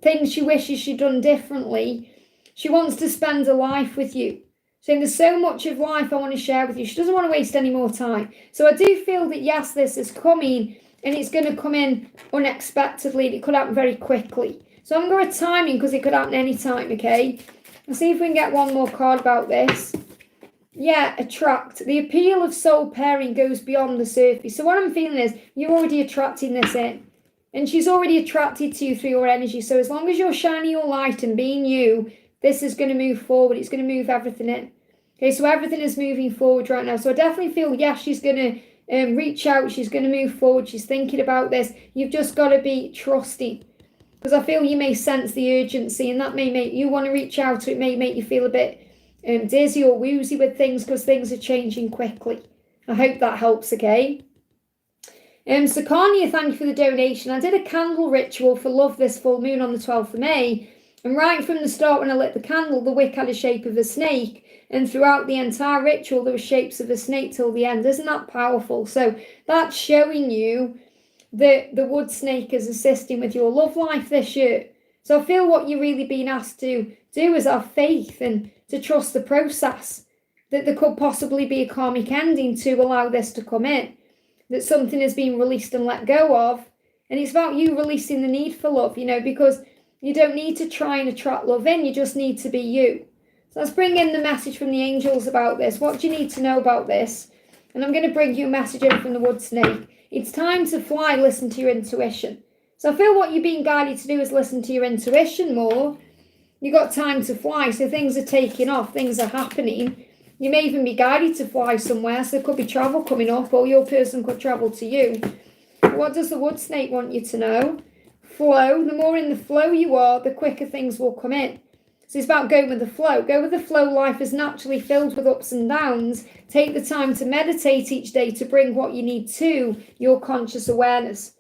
things she wishes she'd done differently. She wants to spend a life with you. Saying there's so much of life I want to share with you. She doesn't want to waste any more time. So I do feel that, yes, this is coming, and it's going to come in unexpectedly. It could happen very quickly. So I'm going to timing, because it could happen any time, okay? Let's see if we can get one more card about this. Yeah, attract. The appeal of soul pairing goes beyond the surface. So what I'm feeling is you're already attracting this in. And she's already attracted to you through your energy. So as long as you're shining your light and being you, this is going to move forward. It's going to move everything in. Okay, so everything is moving forward right now. So I definitely feel, yes, she's going to reach out. She's going to move forward. She's thinking about this. You've just got to be trusting. Because I feel you may sense the urgency, and that may make you want to reach out. It may make you feel a bit dizzy or woozy with things, because things are changing quickly. I hope that helps, okay? So Kanya, thank you for the donation. I did a candle ritual for love this full moon on the 12th of May. And right from the start, when I lit the candle, the wick had a shape of a snake. And throughout the entire ritual, there were shapes of a snake till the end. Isn't that powerful? So that's showing you that the wood snake is assisting with your love life this year. So I feel what you're really being asked to do is have faith and to trust the process, that there could possibly be a karmic ending to allow this to come in, that something has been released and let go of. And it's about you releasing the need for love, because you don't need to try and attract love in, you just need to be you. So let's bring in the message from the angels about this. What do you need to know about this? And I'm going to bring you a message in from the wood snake. It's time to fly, listen to your intuition. So I feel what you're being guided to do is listen to your intuition more. You've got time to fly, so things are taking off, things are happening. You may even be guided to fly somewhere, so there could be travel coming up, or your person could travel to you. What does the wood snake want you to know? flow. The more in the flow you are, the quicker things will come in. So it's about going with the flow. Go with the flow. Life is naturally filled with ups and downs. Take the time to meditate each day to bring what you need to your conscious awareness.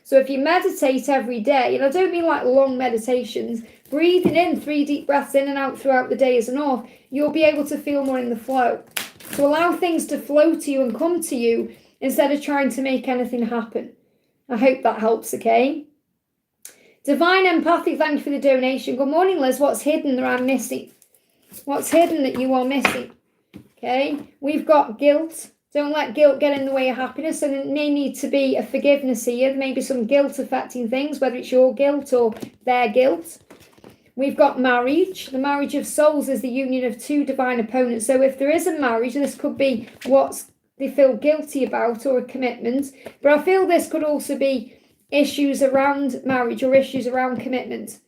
So if you meditate every day, and I don't mean like long meditations, breathing in 3 deep breaths in and out throughout the day is enough, you'll be able to feel more in the flow. So allow things to flow to you and come to you instead of trying to make anything happen. I hope that helps, okay? Divine Empathic, thank you for the donation. Good morning, Liz. What's hidden that I'm missing? What's hidden that you are missing? Okay, we've got guilt. Don't let guilt get in the way of happiness. And there may need to be a forgiveness here. There may be some guilt affecting things, whether it's your guilt or their guilt. We've got marriage. The marriage of souls is the union of two divine opponents. So if there is a marriage, this could be what they feel guilty about or a commitment. But I feel this could also be issues around marriage or issues around commitment.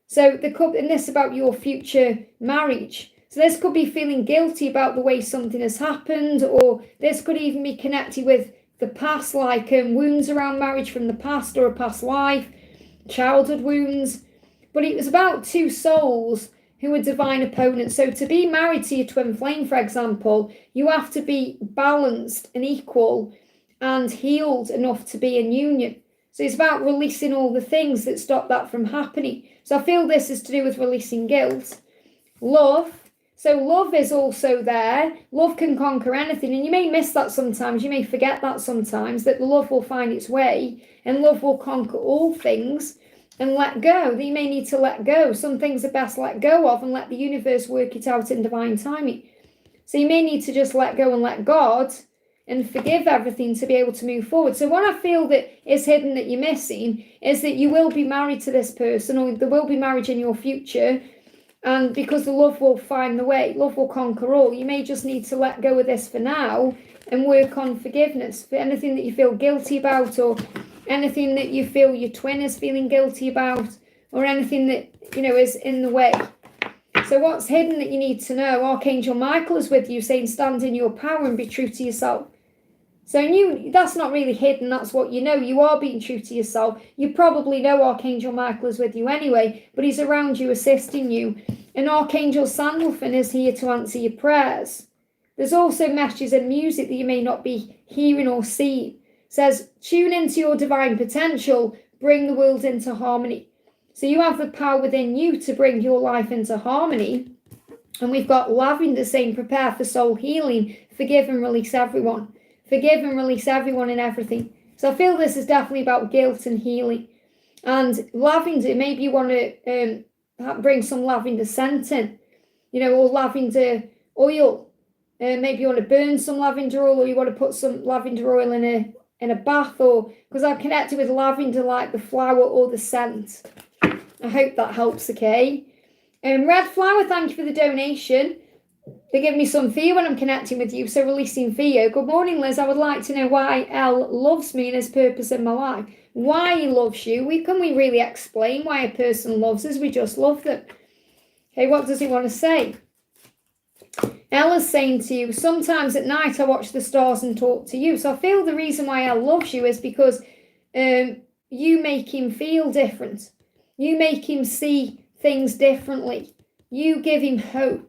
So there could, and this about your future marriage. So this could be feeling guilty about the way something has happened, or this could even be connected with the past, like wounds around marriage from the past or a past life, childhood wounds. But it was about two souls who are divine opponents. So to be married to your twin flame, for example, you have to be balanced and equal and healed enough to be in union. So it's about releasing all the things that stop that from happening. So I feel this is to do with releasing guilt. Love. So love is also there. Love can conquer anything. And you may miss that sometimes. You may forget that sometimes, that the love will find its way and love will conquer all things and let go. That you may need to let go. Some things are best let go of and let the universe work it out in divine timing. So you may need to just let go and let God and forgive everything to be able to move forward. So what I feel that is hidden that you're missing is that you will be married to this person, or there will be marriage in your future, and because the love will find the way, love will conquer all. You may just need to let go of this for now and work on forgiveness for anything that you feel guilty about, or anything that you feel your twin is feeling guilty about, or anything that, is in the way. So what's hidden that you need to know? Archangel Michael is with you, saying stand in your power and be true to yourself. So that's not really hidden, that's what you know. You are being true to yourself. You probably know Archangel Michael is with you anyway, but he's around you, assisting you. And Archangel Sandalphon is here to answer your prayers. There's also messages and music that you may not be hearing or seeing. It says, tune into your divine potential, bring the world into harmony. So you have the power within you to bring your life into harmony. And we've got Lavender saying, prepare for soul healing, forgive and release everyone. Forgive and release everyone and everything. So I feel this is definitely about guilt and healing. And lavender, maybe you want to bring some lavender scent in, or lavender oil. Maybe you want to burn some lavender oil, or you want to put some lavender oil in a bath, or because I've connected with lavender like the flower or the scent. I hope that helps, okay? Red Flower, thank you for the donation. They give me some fear when I'm connecting with you, so releasing fear. Good morning, Liz. I would like to know why Elle loves me and his purpose in my life. Why he loves you. Can we really explain why a person loves us? We just love them. Okay, what does he want to say? Elle is saying to you, sometimes at night I watch the stars and talk to you. So I feel the reason why Elle loves you is because you make him feel different. You make him see things differently. You give him hope.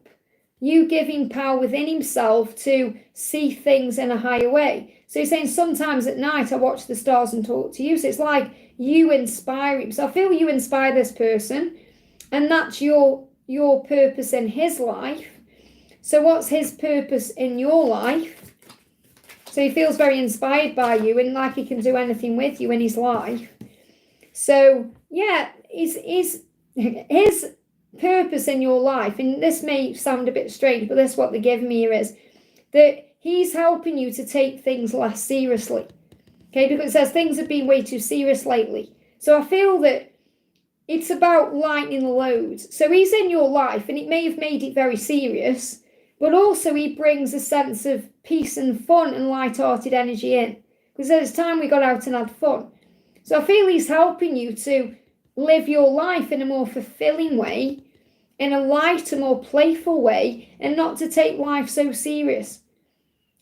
You give him power within himself to see things in a higher way. So he's saying, sometimes at night I watch the stars and talk to you. So it's like you inspire him. So I feel you inspire this person, and that's your purpose in his life. So what's his purpose in your life? So he feels very inspired by you and like he can do anything with you in his life. So yeah, his purpose in your life, and this may sound a bit strange, but that's what they're giving me here, is that he's helping you to take things less seriously. Okay, because it says things have been way too serious lately. So I feel that it's about lightening the loads. So he's in your life and it may have made it very serious, but also he brings a sense of peace and fun and light-hearted energy in. Because it's time we got out and had fun. So I feel he's helping you to live your life in a more fulfilling way, in a lighter, more playful way, and not to take life so serious.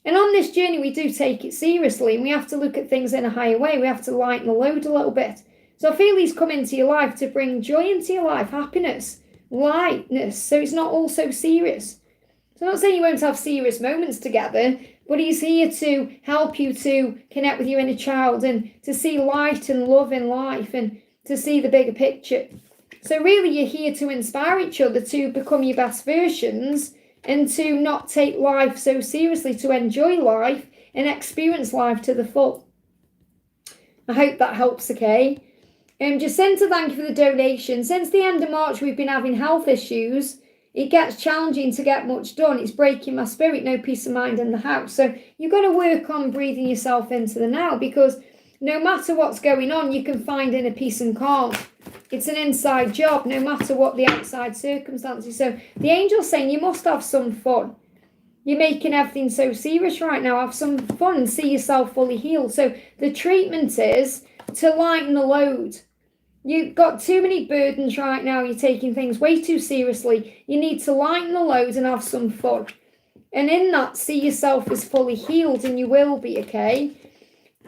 And on this journey, we do take it seriously, and we have to look at things in a higher way. We have to lighten the load a little bit. So I feel he's come into your life to bring joy into your life, happiness, lightness, so it's not all so serious. So I'm not saying you won't have serious moments together, but he's here to help you to connect with your inner child and to see light and love in life and to see the bigger picture. So really you're here to inspire each other to become your best versions and to not take life so seriously, to enjoy life and experience life to the full. I hope that helps, okay? Jacinta, thank you for the donation. Since the end of March, we've been having health issues. It gets challenging to get much done. It's breaking my spirit, no peace of mind in the house. So you've got to work on breathing yourself into the now, because no matter what's going on, you can find inner peace and calm. It's an inside job, no matter what the outside circumstances. So the angel's saying you must have some fun. You're making everything so serious right now. Have some fun and see yourself fully healed. So the treatment is to lighten the load. You've got too many burdens right now. You're taking things way too seriously. You need to lighten the load and have some fun. And in that, see yourself as fully healed, and you will be, okay?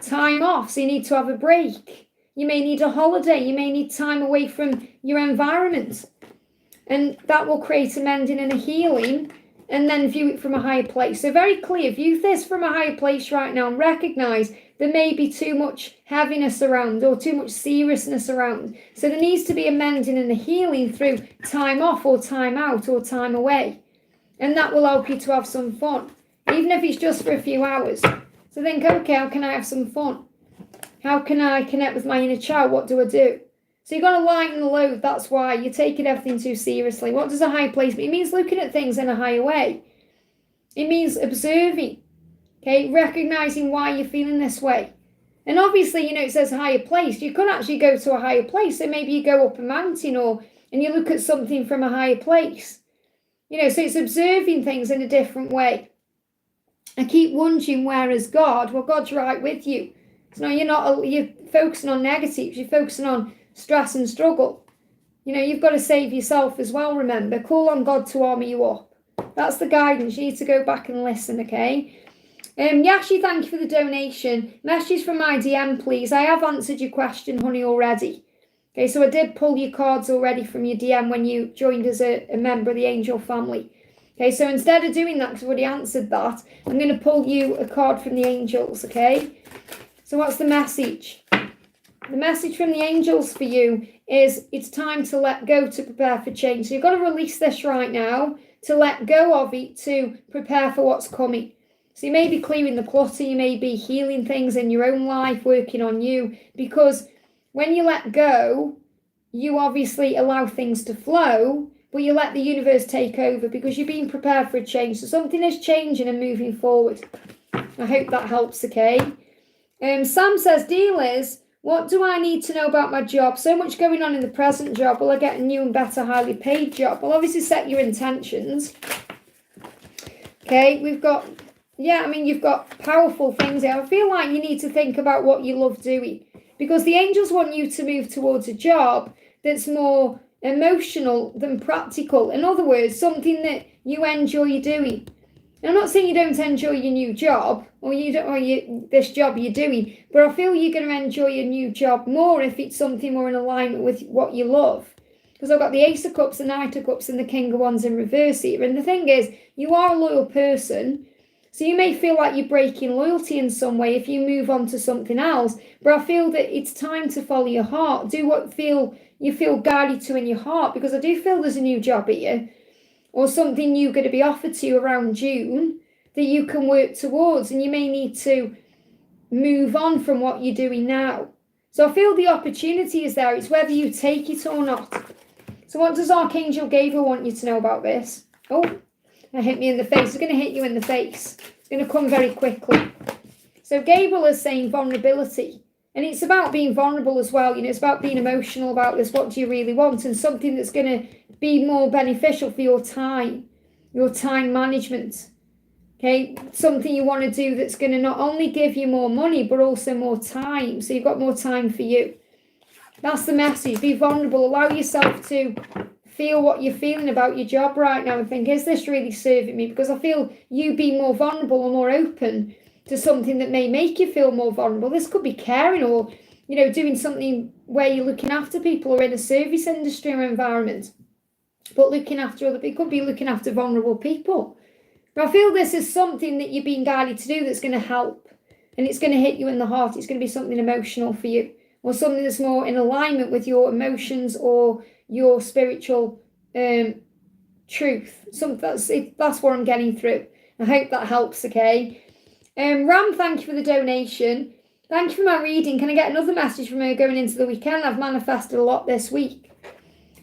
Time off, so you need to have a break. You may need a holiday. You may need time away from your environment. And that will create a mending and a healing, and then view it from a higher place. So very clear, view this from a higher place right now and recognise there may be too much heaviness around or too much seriousness around. So there needs to be a mending and a healing through time off or time out or time away. And that will help you to have some fun, even if it's just for a few hours. So think, okay, how can I have some fun? How can I connect with my inner child? What do I do? So you've got to lighten the load. That's why you're taking everything too seriously. What does a higher place mean? It means looking at things in a higher way. It means observing. Okay, recognizing why you're feeling this way. And obviously, it says higher place. You could actually go to a higher place. So maybe you go up a mountain and you look at something from a higher place. So it's observing things in a different way. I keep wondering, where is God? Well, God's right with you. So no, you're focusing on negatives. You're focusing on stress and struggle. You've got to save yourself as well, remember. Call on God to armor you up. That's the guidance. You need to go back and listen, okay? Yashi, thank you for the donation. Message from my DM, please. I have answered your question, honey, already. Okay, so I did pull your cards already from your DM when you joined as a member of the angel family. Okay, so instead of doing that, because I've already answered that, I'm going to pull you a card from the angels, okay? So what's the message? The message from the angels for you is it's time to let go, to prepare for change. So you've got to release this right now, to let go of it, to prepare for what's coming. So you may be clearing the clutter, you may be healing things in your own life, working on you, because when you let go, you obviously allow things to flow, but you let the universe take over because you're being prepared for a change. So something is changing and moving forward. I hope that helps, okay? Sam says, dear Liz, what do I need to know about my job? So much going on in the present job. Will I get a new and better, highly paid job? Well, obviously set your intentions. Okay, you've got powerful things here. I feel like you need to think about what you love doing, because the angels want you to move towards a job that's more emotional than practical. In other words, something that you enjoy doing. I'm not saying you don't enjoy your new job or this job you're doing, but I feel you're going to enjoy your new job more if it's something more in alignment with what you love. Because I've got the Ace of Cups, the Knight of Cups, and the King of Wands in reverse here. And the thing is, you are a loyal person, so you may feel like you're breaking loyalty in some way if you move on to something else. But I feel that it's time to follow your heart. Do what you feel guided to in your heart, because I do feel there's a new job here, or something new going to be offered to you around June that you can work towards, and you may need to move on from what you're doing now. So I feel the opportunity is there. It's whether you take it or not. So what does Archangel Gabriel want you to know about this? Oh, that hit me in the face. It's going to hit you in the face. It's going to come very quickly. So Gabriel is saying vulnerability. And it's about being vulnerable as well. It's about being emotional about this. What do you really want? And something that's going to be more beneficial for your time management. Okay, something you want to do that's going to not only give you more money, but also more time. So you've got more time for you. That's the message. Be vulnerable. Allow yourself to feel what you're feeling about your job right now and think, is this really serving me? Because I feel you being more vulnerable or more open to something that may make you feel more vulnerable. This could be caring, or doing something where you're looking after people or in a service industry or environment. But looking after other people, could be looking after vulnerable people. But I feel this is something that you're being guided to do that's going to help. And it's going to hit you in the heart. It's going to be something emotional for you. Or something that's more in alignment with your emotions or your spiritual truth. That's what I'm getting through. I hope that helps, okay? Ram, thank you for the donation. Thank you for my reading. Can I get another message from her going into the weekend? I've manifested a lot this week.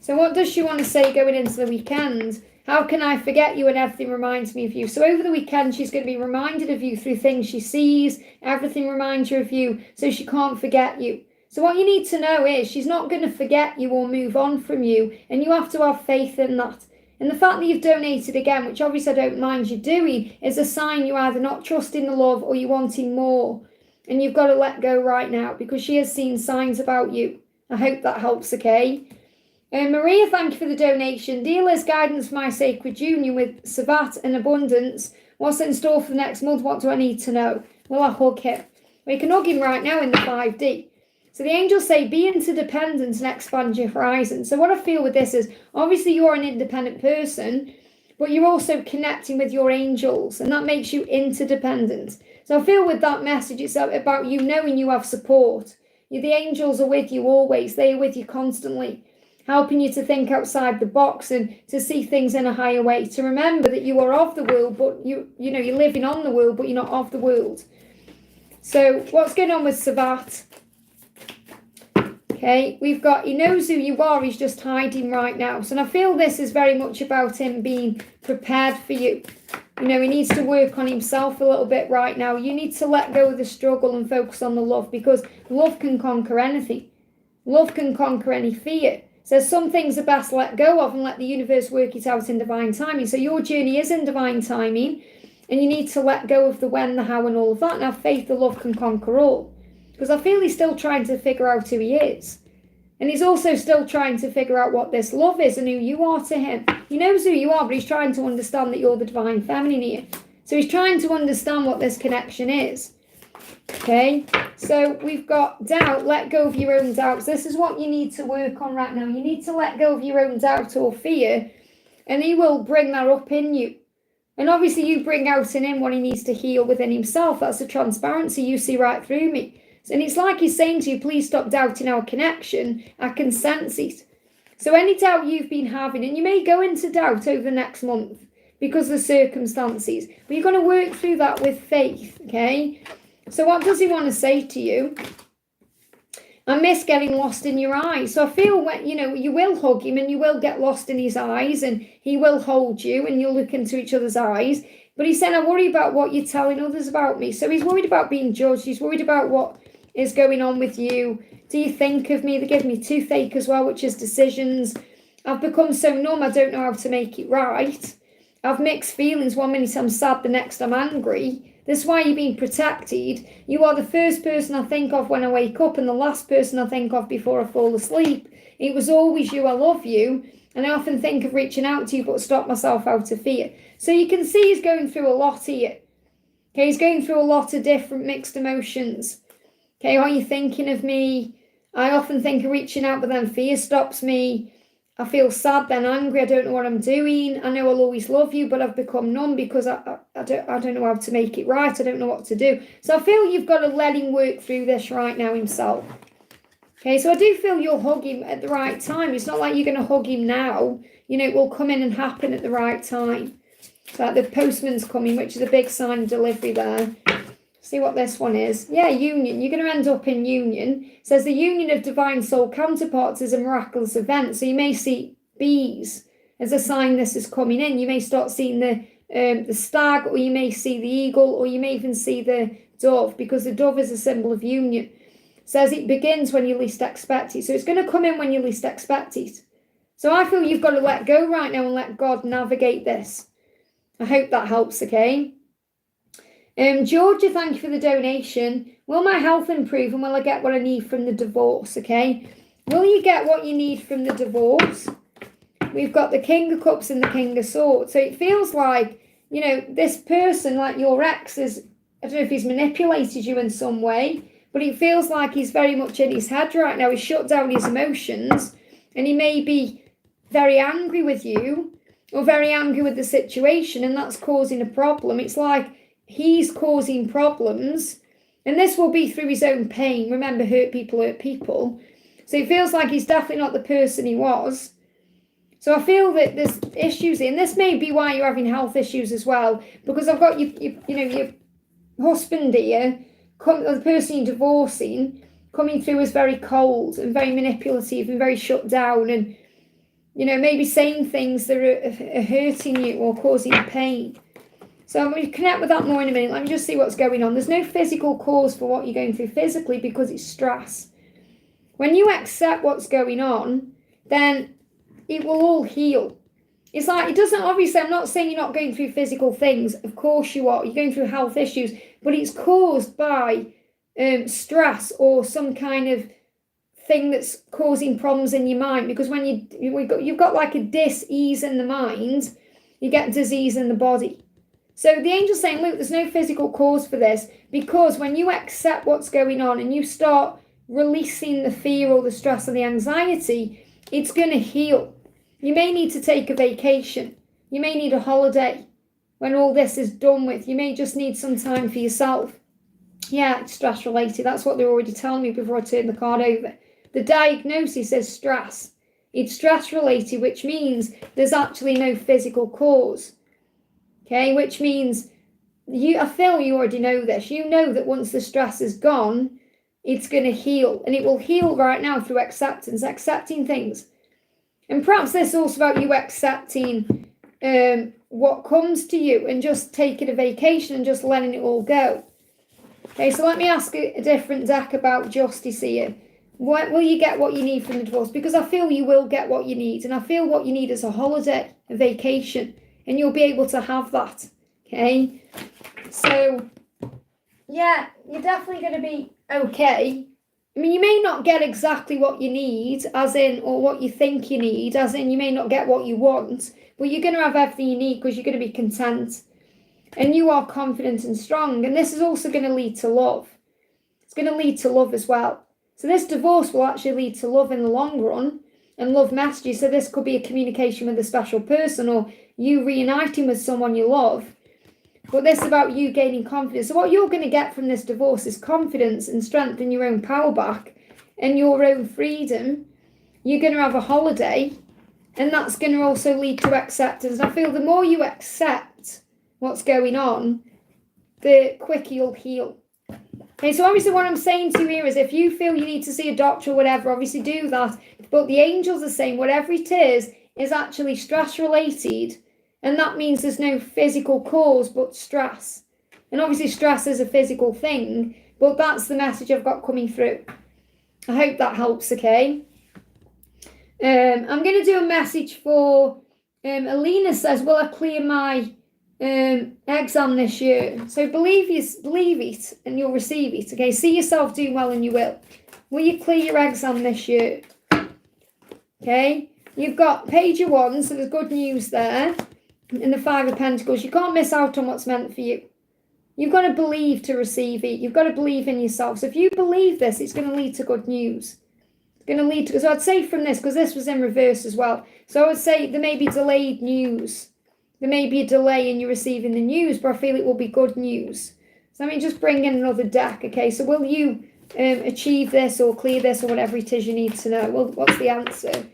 So what does she want to say going into the weekend? How can I forget you and everything reminds me of you? So over the weekend, she's going to be reminded of you through things she sees. Everything reminds her of you, so she can't forget you. So what you need to know is she's not going to forget you or move on from you, and you have to have faith in that. And the fact that you've donated again, which obviously I don't mind you doing, is a sign you're either not trusting the love or you're wanting more. And you've got to let go right now because she has seen signs about you. I hope that helps, okay? Maria, thank you for the donation. Dear Liz, guidance for my sacred union with Savat and abundance. What's in store for the next month? What do I need to know? Will I hug him? We can hug him right now in the 5D. So the angels say, be interdependent and expand your horizon. So what I feel with this is, obviously you're an independent person, but you're also connecting with your angels, and that makes you interdependent. So I feel with that message, it's about you knowing you have support. The angels are with you always. They are with you constantly, helping you to think outside the box and to see things in a higher way, to remember that you are of the world, but you're living on the world, but you're not of the world. So what's going on with Savat? Okay, we've got, he knows who you are, he's just hiding right now. So I feel this is very much about him being prepared for you. He needs to work on himself a little bit right now. You need to let go of the struggle and focus on the love, because love can conquer anything. Love can conquer any fear. So some things are best let go of and let the universe work it out in divine timing. So your journey is in divine timing, and you need to let go of the when, the how, and all of that. And have faith the love can conquer all. Because I feel he's still trying to figure out who he is. And he's also still trying to figure out what this love is and who you are to him. He knows who you are, but he's trying to understand that you're the divine feminine here. So he's trying to understand what this connection is. Okay, so we've got doubt. Let go of your own doubts. This is what you need to work on right now. You need to let go of your own doubt or fear, and he will bring that up in you. And obviously you bring out in him what he needs to heal within himself. That's the transparency you see right through me. And it's like he's saying to you, please stop doubting our connection. I can sense it. So any doubt you've been having, and you may go into doubt over the next month because of the circumstances, but you're going to work through that with faith, okay? So what does he want to say to you? I miss getting lost in your eyes. So I feel when, you will hug him and you will get lost in his eyes, and he will hold you and you'll look into each other's eyes. But he said, I worry about what you're telling others about me. So he's worried about being judged. He's worried about what is going on with you. Do you think of me? They give me toothache as well, which is decisions. I've become so numb, I don't know how to make it right. I've mixed feelings. One minute I'm sad, the next I'm angry. This is why you're being protected. You are the first person I think of when I wake up and the last person I think of before I fall asleep. It was always you, I love you. And I often think of reaching out to you, but stop myself out of fear. So you can see he's going through a lot here. Okay, he's going through a lot of different mixed emotions. Okay, are you thinking of me? I often think of reaching out, but then fear stops me. I feel sad, then angry. I don't know what I'm doing. I know I'll always love you, but I've become numb because I don't know how to make it right. I don't know what to do. So I feel you've got to let him work through this right now himself. Okay, so I do feel you'll hug him at the right time. It's not like you're going to hug him now. It will come in and happen at the right time. So like the postman's coming, which is a big sign of delivery there. See what this one is. Yeah, union. You're going to end up in union. It says the union of divine soul counterparts is a miraculous event. So you may see bees as a sign this is coming in. You may start seeing the stag, or you may see the eagle, or you may even see the dove, because the dove is a symbol of union. It says it begins when you least expect it. So it's going to come in when you least expect it. So I feel you've got to let go right now and let God navigate this. I hope that helps, okay? Georgia, thank you for the donation. Will my health improve and will I get what I need from the divorce, okay? Will you get what you need from the divorce? We've got the King of Cups and the King of Swords. So it feels like, this person, like your ex, I don't know if he's manipulated you in some way, but it feels like he's very much in his head right now. He's shut down his emotions, and he may be very angry with you or very angry with the situation, and that's causing a problem. It's like he's causing problems, and this will be through his own pain. Remember, hurt people hurt people. So it feels like he's definitely not the person he was. So I feel that there's issues in this. May be why you're having health issues as well, because I've got your husband here, the person you're divorcing, coming through as very cold and very manipulative and very shut down, and maybe saying things that are hurting you or causing pain. So I'm going to connect with that more in a minute. Let me just see what's going on. There's no physical cause for what you're going through physically because it's stress. When you accept what's going on, then it will all heal. It's like, it doesn't, obviously, I'm not saying you're not going through physical things. Of course you are. You're going through health issues, but it's caused by stress or some kind of thing that's causing problems in your mind. Because when you've got like a dis-ease in the mind, you get disease in the body. So the angel's saying, look, there's no physical cause for this, because when you accept what's going on and you start releasing the fear or the stress or the anxiety, it's going to heal. You may need to take a vacation. You may need a holiday when all this is done with. You may just need some time for yourself. Yeah, it's stress related. That's what they're already telling me before I turn the card over. The diagnosis says stress. It's stress related, which means there's actually no physical cause. Okay, which means I feel you already know this. You know that once the stress is gone, it's going to heal. And it will heal right now through acceptance, accepting things. And perhaps this is also about you accepting what comes to you and just taking a vacation and just letting it all go. Okay, so let me ask a different deck about justice here. Will you get what you need from the divorce? Because I feel you will get what you need. And I feel what you need is a holiday, a vacation. And you'll be able to have that. Okay? So, yeah, you're definitely going to be okay. I mean, you may not get exactly what you need, as in, or what you think you need, as in you may not get what you want, but you're going to have everything you need because you're going to be content. And you are confident and strong. And this is also going to lead to love. It's going to lead to love as well. So this divorce will actually lead to love in the long run and love messages. So this could be a communication with a special person or you reuniting with someone you love. But this is about you gaining confidence. So what you're going to get from this divorce is confidence and strength in your own power back and your own freedom. You're going to have a holiday, and that's going to also lead to acceptance. I feel the more you accept what's going on, the quicker you'll heal. Okay, so obviously what I'm saying to you here is if you feel you need to see a doctor or whatever, obviously do that. But the angels are saying whatever it is actually stress related. And that means there's no physical cause but stress. And obviously stress is a physical thing, but that's the message I've got coming through. I hope that helps, okay? I'm going to do a message for Alina says, will I clear my exam this year? So believe it and you'll receive it, okay? See yourself doing well and you will. Will you clear your exam this year? Okay? You've got page of wands, so there's good news there. And the Five of Pentacles, you can't miss out on what's meant for you. You've got to believe to receive it. You've got to believe in yourself. So if you believe this, it's going to lead to good news. It's going to lead to, so I'd say from this, because this was in reverse as well. So I would say there may be delayed news. There may be a delay in you receiving the news, but I feel it will be good news. So let me just bring in another deck, okay? So will you achieve this or clear this or whatever it is you need to know? Well, what's the answer?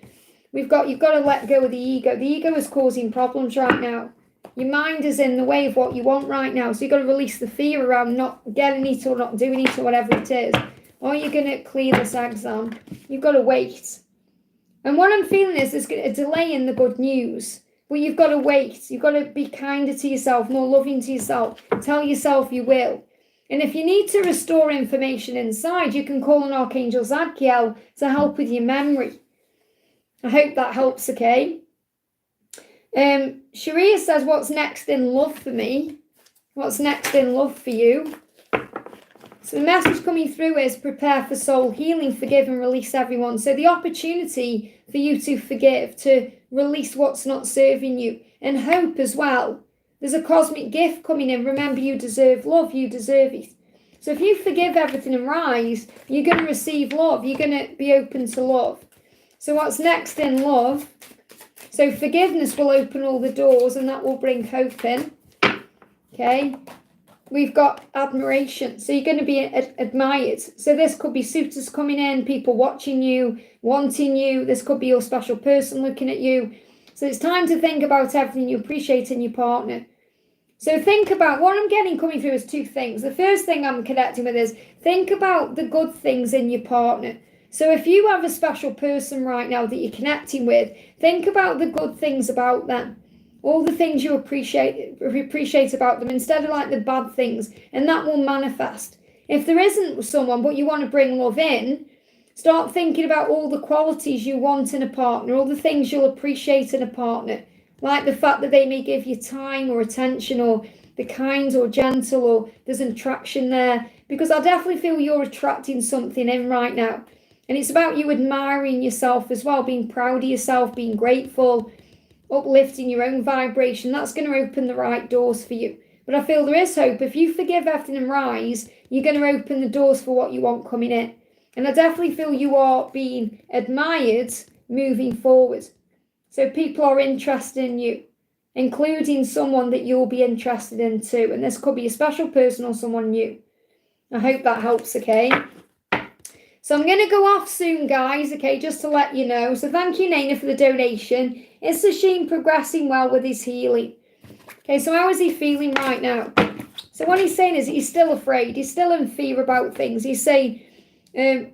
You've got to let go of the ego. The ego is causing problems right now. Your mind is in the way of what you want right now. So you've got to release the fear around not getting it or not doing it or whatever it is. Or you're going to clear this exam. You've got to wait. And what I'm feeling is there's a delay in the good news. But you've got to wait. You've got to be kinder to yourself, more loving to yourself. Tell yourself you will. And if you need to restore information inside, you can call on Archangel Zadkiel to help with your memory. I hope that helps, okay? Sharia says, what's next in love for me? What's next in love for you? So the message coming through is prepare for soul healing, forgive and release everyone. So the opportunity for you to forgive, to release what's not serving you, and hope as well. There's a cosmic gift coming in. Remember, you deserve love. You deserve it. So if you forgive everything and rise, you're going to receive love. You're going to be open to love. So what's next in love? So forgiveness will open all the doors and that will bring hope in. Okay. We've got admiration. So you're going to be admired. So this could be suitors coming in, people watching you, wanting you. This could be your special person looking at you. So it's time to think about everything you appreciate in your partner. So think about, what I'm getting coming through is two things. The first thing I'm connecting with is think about the good things in your partner. So if you have a special person right now that you're connecting with, think about the good things about them. All the things you appreciate about them instead of like the bad things, and that will manifest. If there isn't someone but you want to bring love in, start thinking about all the qualities you want in a partner, all the things you'll appreciate in a partner. Like the fact that they may give you time or attention, or they're kind or gentle, or there's an attraction there. Because I definitely feel you're attracting something in right now. And it's about you admiring yourself as well, being proud of yourself, being grateful, uplifting your own vibration. That's going to open the right doors for you. But I feel there is hope. If you forgive everything and rise, you're going to open the doors for what you want coming in. And I definitely feel you are being admired moving forward. So people are interested in you, including someone that you'll be interested in too. And this could be a special person or someone new. I hope that helps, okay? So I'm going to go off soon, guys, okay, just to let you know. So thank you, Nana, for the donation. Is Sashim progressing well with his healing? Okay, so how is he feeling right now? So what he's saying is he's still afraid. He's still in fear about things. He's saying, I'm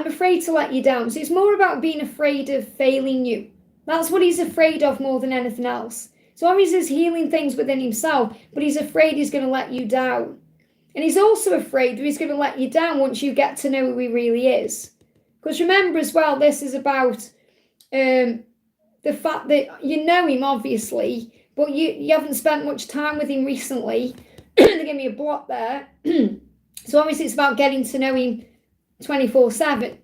afraid to let you down. So it's more about being afraid of failing you. That's what he's afraid of more than anything else. So obviously he's healing things within himself, but he's afraid he's going to let you down. And he's also afraid that he's going to let you down once you get to know who he really is. Because remember as well, this is about the fact that you know him, obviously, but you haven't spent much time with him recently. They gave me a block there. So obviously it's about getting to know him 24/7.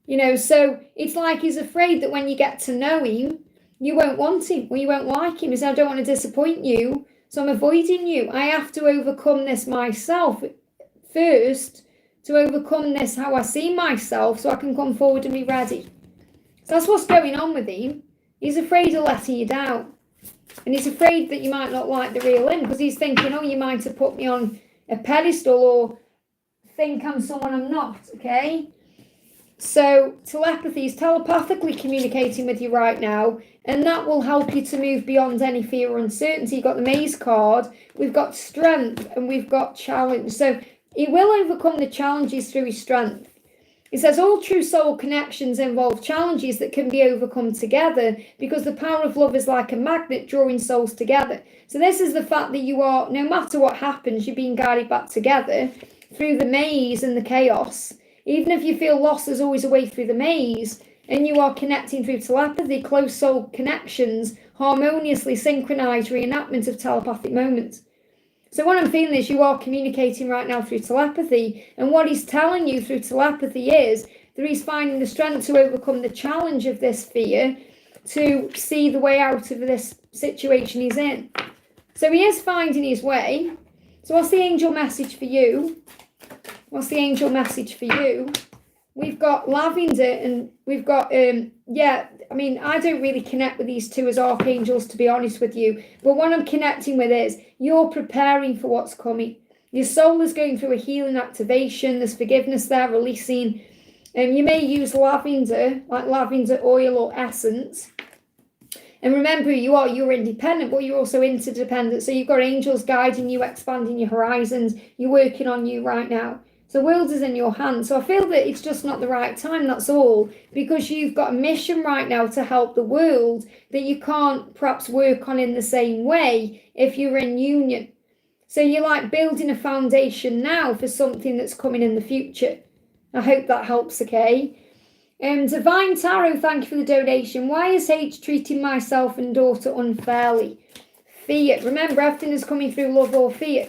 You know, so it's like he's afraid that when you get to know him, you won't want him or you won't like him. He said, I don't want to disappoint you, so I'm avoiding you. I have to overcome this myself first, to overcome this how I see myself, so I can come forward and be ready. So that's what's going on with him. He's afraid of letting you down. And he's afraid that you might not like the real him, because he's thinking, oh, you might have put me on a pedestal or think I'm someone I'm not, okay? So telepathy is telepathically communicating with you right now, and that will help you to move beyond any fear or uncertainty. You've got the maze card, we've got strength, and we've got challenge. So he will overcome the challenges through his strength. It says all true soul connections involve challenges that can be overcome together, because the power of love is like a magnet drawing souls together. So this is the fact that you are, no matter what happens, you're being guided back together through the maze and the chaos. Even if you feel lost, there's always a way through the maze, and you are connecting through telepathy. Close soul connections harmoniously synchronize reenactment of telepathic moments. So what I'm feeling is you are communicating right now through telepathy, and what he's telling you through telepathy is that he's finding the strength to overcome the challenge of this fear, to see the way out of this situation he's in. So he is finding his way. So what's the angel message for you? What's the angel message for you? We've got lavender, and we've got, I don't really connect with these two as archangels, to be honest with you. But what I'm connecting with is you're preparing for what's coming. Your soul is going through a healing activation. There's forgiveness there, releasing. You may use lavender, like lavender oil or essence. And remember, you're independent, but you're also interdependent. So you've got angels guiding you, expanding your horizons. You're working on you right now. So the world is in your hands. So I feel that it's just not the right time, that's all. Because you've got a mission right now to help the world that you can't perhaps work on in the same way if you're in union. So you're like building a foundation now for something that's coming in the future. I hope that helps, okay? Divine Tarot, thank you for the donation. Why is H treating myself and daughter unfairly? Fear. Remember, everything is coming through love or fear.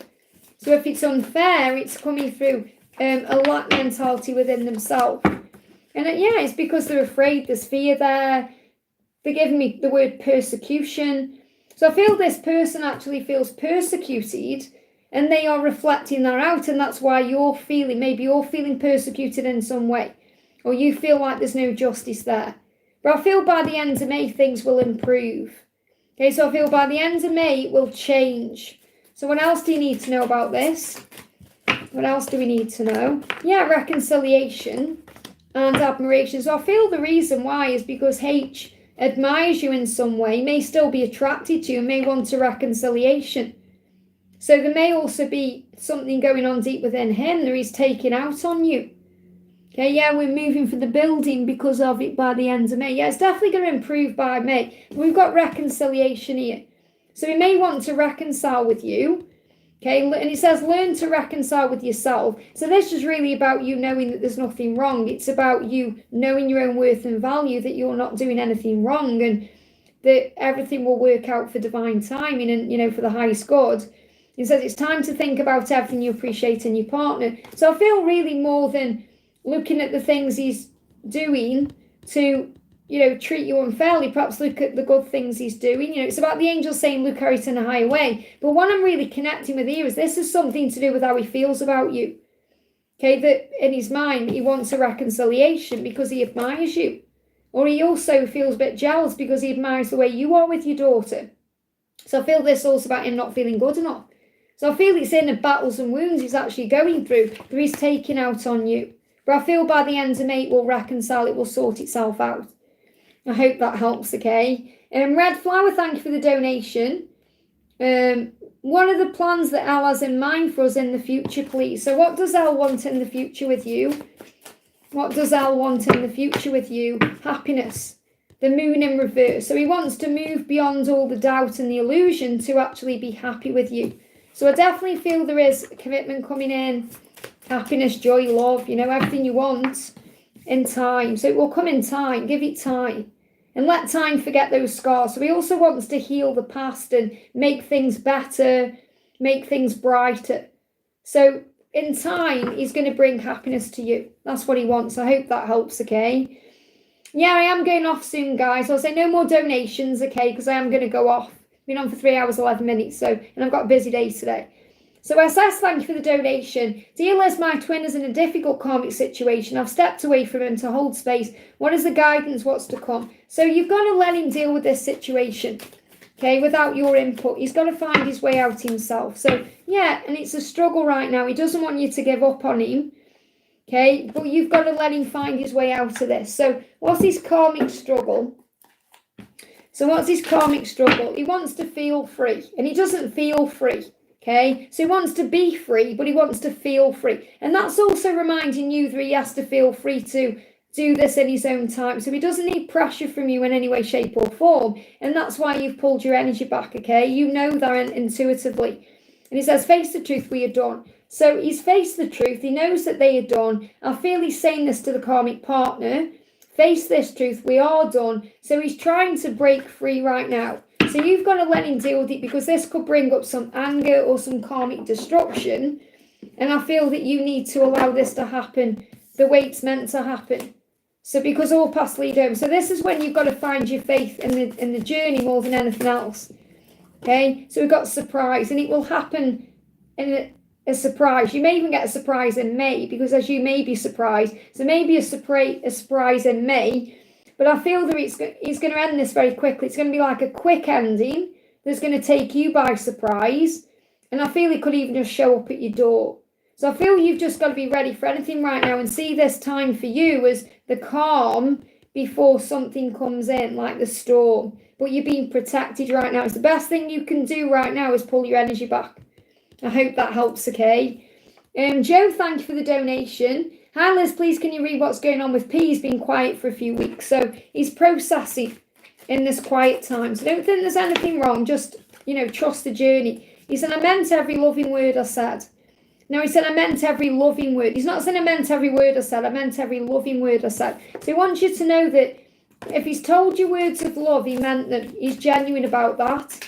So if it's unfair, it's coming through a lack mentality within themselves. And it's because they're afraid. There's fear there. They're giving me the word persecution. So I feel this person actually feels persecuted and they are reflecting that out, and that's why maybe you're feeling persecuted in some way, or you feel like there's no justice there. But I feel by the end of May, things will improve. Okay, so I feel by the end of May, it will change. So what else do you need to know about this? What else do we need to know? Yeah, reconciliation and admiration. So I feel the reason why is because H admires you in some way, may still be attracted to you, may want a reconciliation. So there may also be something going on deep within him that he's taking out on you. Okay, yeah, we're moving from the building because of it by the end of May. Yeah, it's definitely going to improve by May. We've got reconciliation here. So he may want to reconcile with you. Okay, and it says learn to reconcile with yourself. So this is really about you knowing that there's nothing wrong. It's about you knowing your own worth and value, that you're not doing anything wrong, and that everything will work out for divine timing and, for the highest good. It says it's time to think about everything you appreciate in your partner. So I feel really more than looking at the things he's doing to, treat you unfairly, perhaps look at the good things he's doing. It's about the angel saying, look at it in a higher way. But what I'm really connecting with here is this is something to do with how he feels about you. Okay, that in his mind, he wants a reconciliation because he admires you. Or he also feels a bit jealous because he admires the way you are with your daughter. So I feel this also about him not feeling good enough. So I feel it's in the battles and wounds he's actually going through that he's taking out on you. But I feel by the end of May, it will reconcile, it will sort itself out. I hope that helps, okay? Red Flower, thank you for the donation. What are the plans that Elle has in mind for us in the future, please? So what does Elle want in the future with you? What does Elle want in the future with you? Happiness. The moon in reverse. So he wants to move beyond all the doubt and the illusion to actually be happy with you. So I definitely feel there is a commitment coming in. Happiness, joy, love, everything you want in time. So it will come in time. Give it time. And let time forget those scars. So he also wants to heal the past and make things better, make things brighter. So in time, he's going to bring happiness to you. That's what he wants. I hope that helps, okay? Yeah, I am going off soon, guys. I'll say no more donations, okay, because I am going to go off. Been on for 3 hours, 11 minutes, and I've got a busy day today. So SS, thank you for the donation. Dear Liz, my twin is in a difficult karmic situation. I've stepped away from him to hold space. What is the guidance? What's to come? So you've got to let him deal with this situation, okay, without your input. He's got to find his way out himself. So, yeah, and it's a struggle right now. He doesn't want you to give up on him, okay, but you've got to let him find his way out of this. So what's his karmic struggle? He wants to feel free, and he doesn't feel free. Okay, so he wants to be free, but he wants to feel free. And that's also reminding you that he has to feel free to do this in his own time. So he doesn't need pressure from you in any way, shape or form. And that's why you've pulled your energy back, okay? You know that intuitively. And he says, face the truth, we are done. So he's faced the truth. He knows that they are done. I feel he's saying this to the karmic partner. Face this truth, we are done. So he's trying to break free right now. So you've got to let him deal with it because this could bring up some anger or some karmic destruction. And I feel that you need to allow this to happen the way it's meant to happen. So because all paths lead home. So this is when you've got to find your faith in the journey more than anything else. Okay, so we've got surprise, and it will happen in a surprise. You may even get a surprise in May because as you may be surprised. So maybe a surprise in May. But I feel that he's going to end this very quickly. It's going to be like a quick ending that's going to take you by surprise. And I feel it could even just show up at your door. So I feel you've just got to be ready for anything right now and see this time for you as the calm before something comes in, like the storm. But you're being protected right now. It's the best thing you can do right now is pull your energy back. I hope that helps, okay? Joe, thank you for the donation. Hi Liz, please can you read what's going on with P? He's been quiet for a few weeks, so he's processing in this quiet time. So don't think there's anything wrong, just, trust the journey. He said, I meant every loving word I said. No, he said, I meant every loving word. He's not saying I meant every word I said, I meant every loving word I said. So he wants you to know that if he's told you words of love, he meant that he's genuine about that.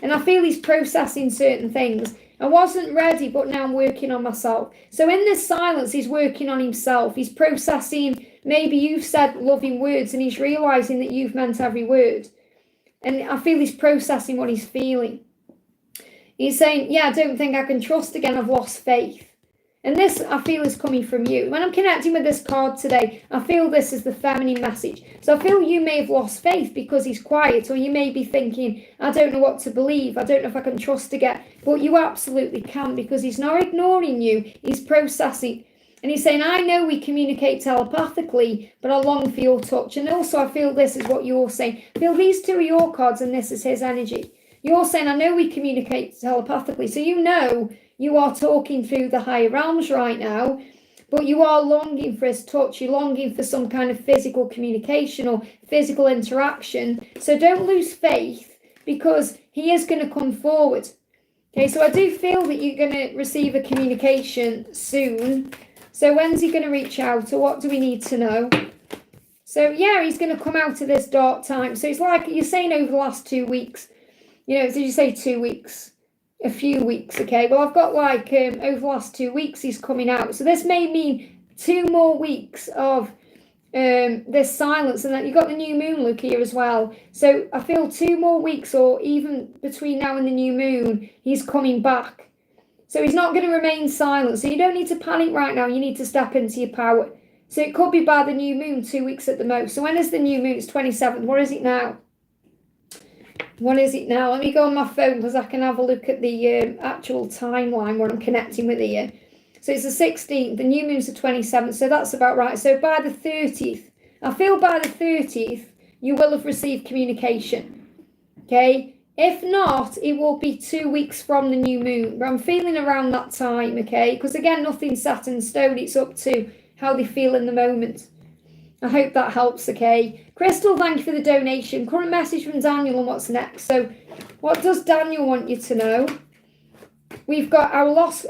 And I feel he's processing certain things. I wasn't ready, but now I'm working on myself. So in this silence, he's working on himself. He's processing, maybe you've said loving words and he's realising that you've meant every word. And I feel he's processing what he's feeling. He's saying, yeah, I don't think I can trust again. I've lost faith. And this, I feel, is coming from you. When I'm connecting with this card today, I feel this is the feminine message. So I feel you may have lost faith because he's quiet, or you may be thinking, I don't know what to believe. I don't know if I can trust again. But you absolutely can, because he's not ignoring you. He's processing. And he's saying, I know we communicate telepathically, but I long for your touch. And also, I feel this is what you're saying. I feel these two are your cards and this is his energy. You're saying, I know we communicate telepathically. So you know you are talking through the higher realms right now, but you are longing for his touch. You're longing for some kind of physical communication or physical interaction. So don't lose faith, because he is going to come forward. Okay, so I do feel that you're going to receive a communication soon. So when's he going to reach out, or what do we need to know? So yeah, he's going to come out of this dark time. So it's like you're saying over the last 2 weeks. You know, did you say 2 weeks? A few weeks, okay. Well, I've got like over the last 2 weeks he's coming out. So this may mean 2 more weeks of this silence, and that you've got the new moon look here as well. So I feel 2 more weeks, or even between now and the new moon, he's coming back. So he's not going to remain silent. So you don't need to panic right now. You need to step into your power. So it could be by the new moon, 2 weeks at the most. So when is the new moon? It's 27th. What is it now? What is it now? Let me go on my phone, because I can have a look at the actual timeline where I'm connecting with here. So it's the 16th. The new moon's the 27th. So that's about right. So by the 30th, I feel by the 30th, you will have received communication. Okay? If not, it will be 2 weeks from the new moon. But I'm feeling around that time, okay? Because again, nothing's set in stone. It's up to how they feel in the moment. I hope that helps, okay? Crystal, thank you for the donation. Current message from Daniel and what's next. So what does Daniel want you to know? We've got our lost,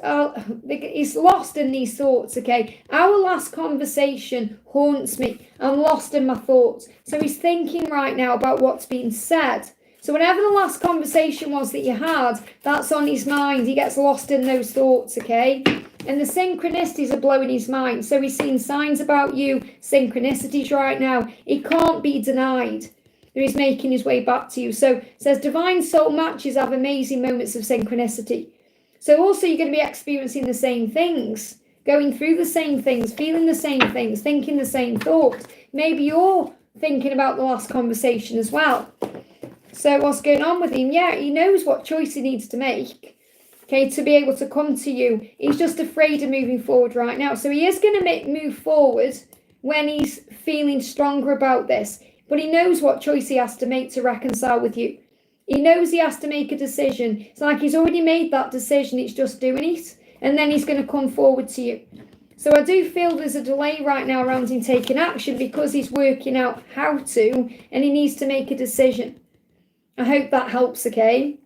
he's lost in these thoughts, okay? Our last conversation haunts me. I'm lost in my thoughts. So he's thinking right now about what's being said. So whatever the last conversation was that you had, that's on his mind. He gets lost in those thoughts, okay? And the synchronicities are blowing his mind. So he's seeing signs about you, synchronicities right now. It can't be denied that he's making his way back to you. So it says divine soul matches have amazing moments of synchronicity. So also you're going to be experiencing the same things, going through the same things, feeling the same things, thinking the same thoughts. Maybe you're thinking about the last conversation as well. So what's going on with him? Yeah, he knows what choice he needs to make, okay, to be able to come to you. He's just afraid of moving forward right now. So he is going to move forward when he's feeling stronger about this. But he knows what choice he has to make to reconcile with you. He knows he has to make a decision. It's like he's already made that decision. It's just doing it. And then he's going to come forward to you. So I do feel there's a delay right now around him taking action, because he's working out how to, and he needs to make a decision. I hope that helps, okay?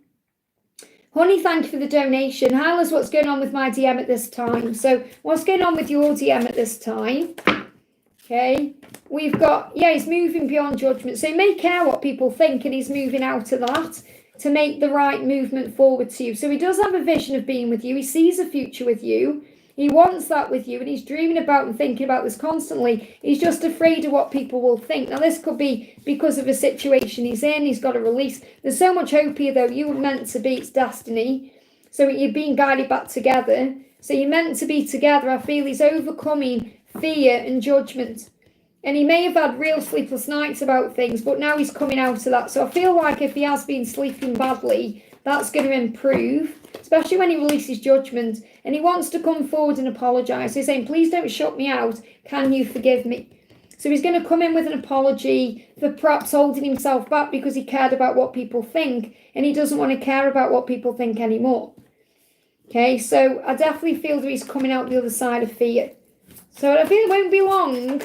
Honey, thank you for the donation. Hi, Liz, what's going on with my DM at this time? So what's going on with your DM at this time? Okay, we've got, yeah, he's moving beyond judgment. So he may care what people think, and he's moving out of that to make the right movement forward to you. So he does have a vision of being with you. He sees a future with you. He wants that with you, and he's dreaming about and thinking about this constantly. He's just afraid of what people will think. Now, this could be because of a situation he's in. He's got a release. There's so much hope here, though. You were meant to be. It's destiny. So you're being guided back together. So you're meant to be together. I feel he's overcoming fear and judgment. And he may have had real sleepless nights about things, but now he's coming out of that. So I feel like if he has been sleeping badly, that's going to improve, especially when he releases judgment. And he wants to come forward and apologise. So he's saying, please don't shut me out. Can you forgive me? So he's going to come in with an apology for perhaps holding himself back because he cared about what people think, and he doesn't want to care about what people think anymore. Okay, so I definitely feel that he's coming out the other side of fear. So I feel it won't be long.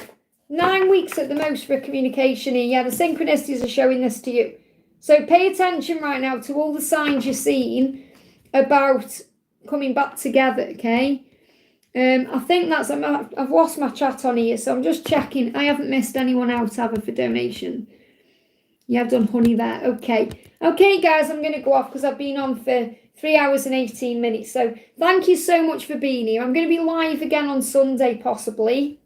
9 weeks at the most for communication here. Yeah, the synchronicities are showing this to you. So pay attention right now to all the signs you're seeing about coming back together, okay? I think that's, I've lost my chat on here, so I'm just checking. I haven't missed anyone else, have I, for donation? Yeah, I've done honey there. Okay. Okay, guys, I'm going to go off because I've been on for 3 hours and 18 minutes. So thank you so much for being here. I'm going to be live again on Sunday, possibly.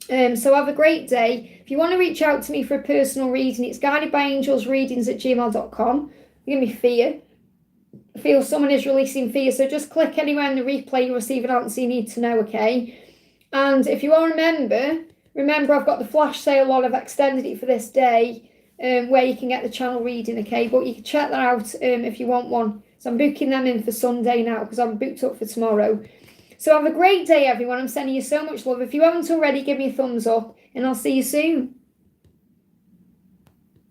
So have a great day. If you want to reach out to me for a personal reading, it's guidedbyangelsreadings@gmail.com. Give me fear. feel someone is releasing for you. So just click anywhere in the replay you receive an answer you need to know, okay? And if you are a member, remember I've got the flash sale on. I've extended it for this day, where you can get the channel reading, okay? But you can check that out if you want one. So I'm booking them in for Sunday now because I'm booked up for tomorrow. So have a great day, everyone. I'm sending you so much love. If you haven't already, give me a thumbs up and I'll see you soon.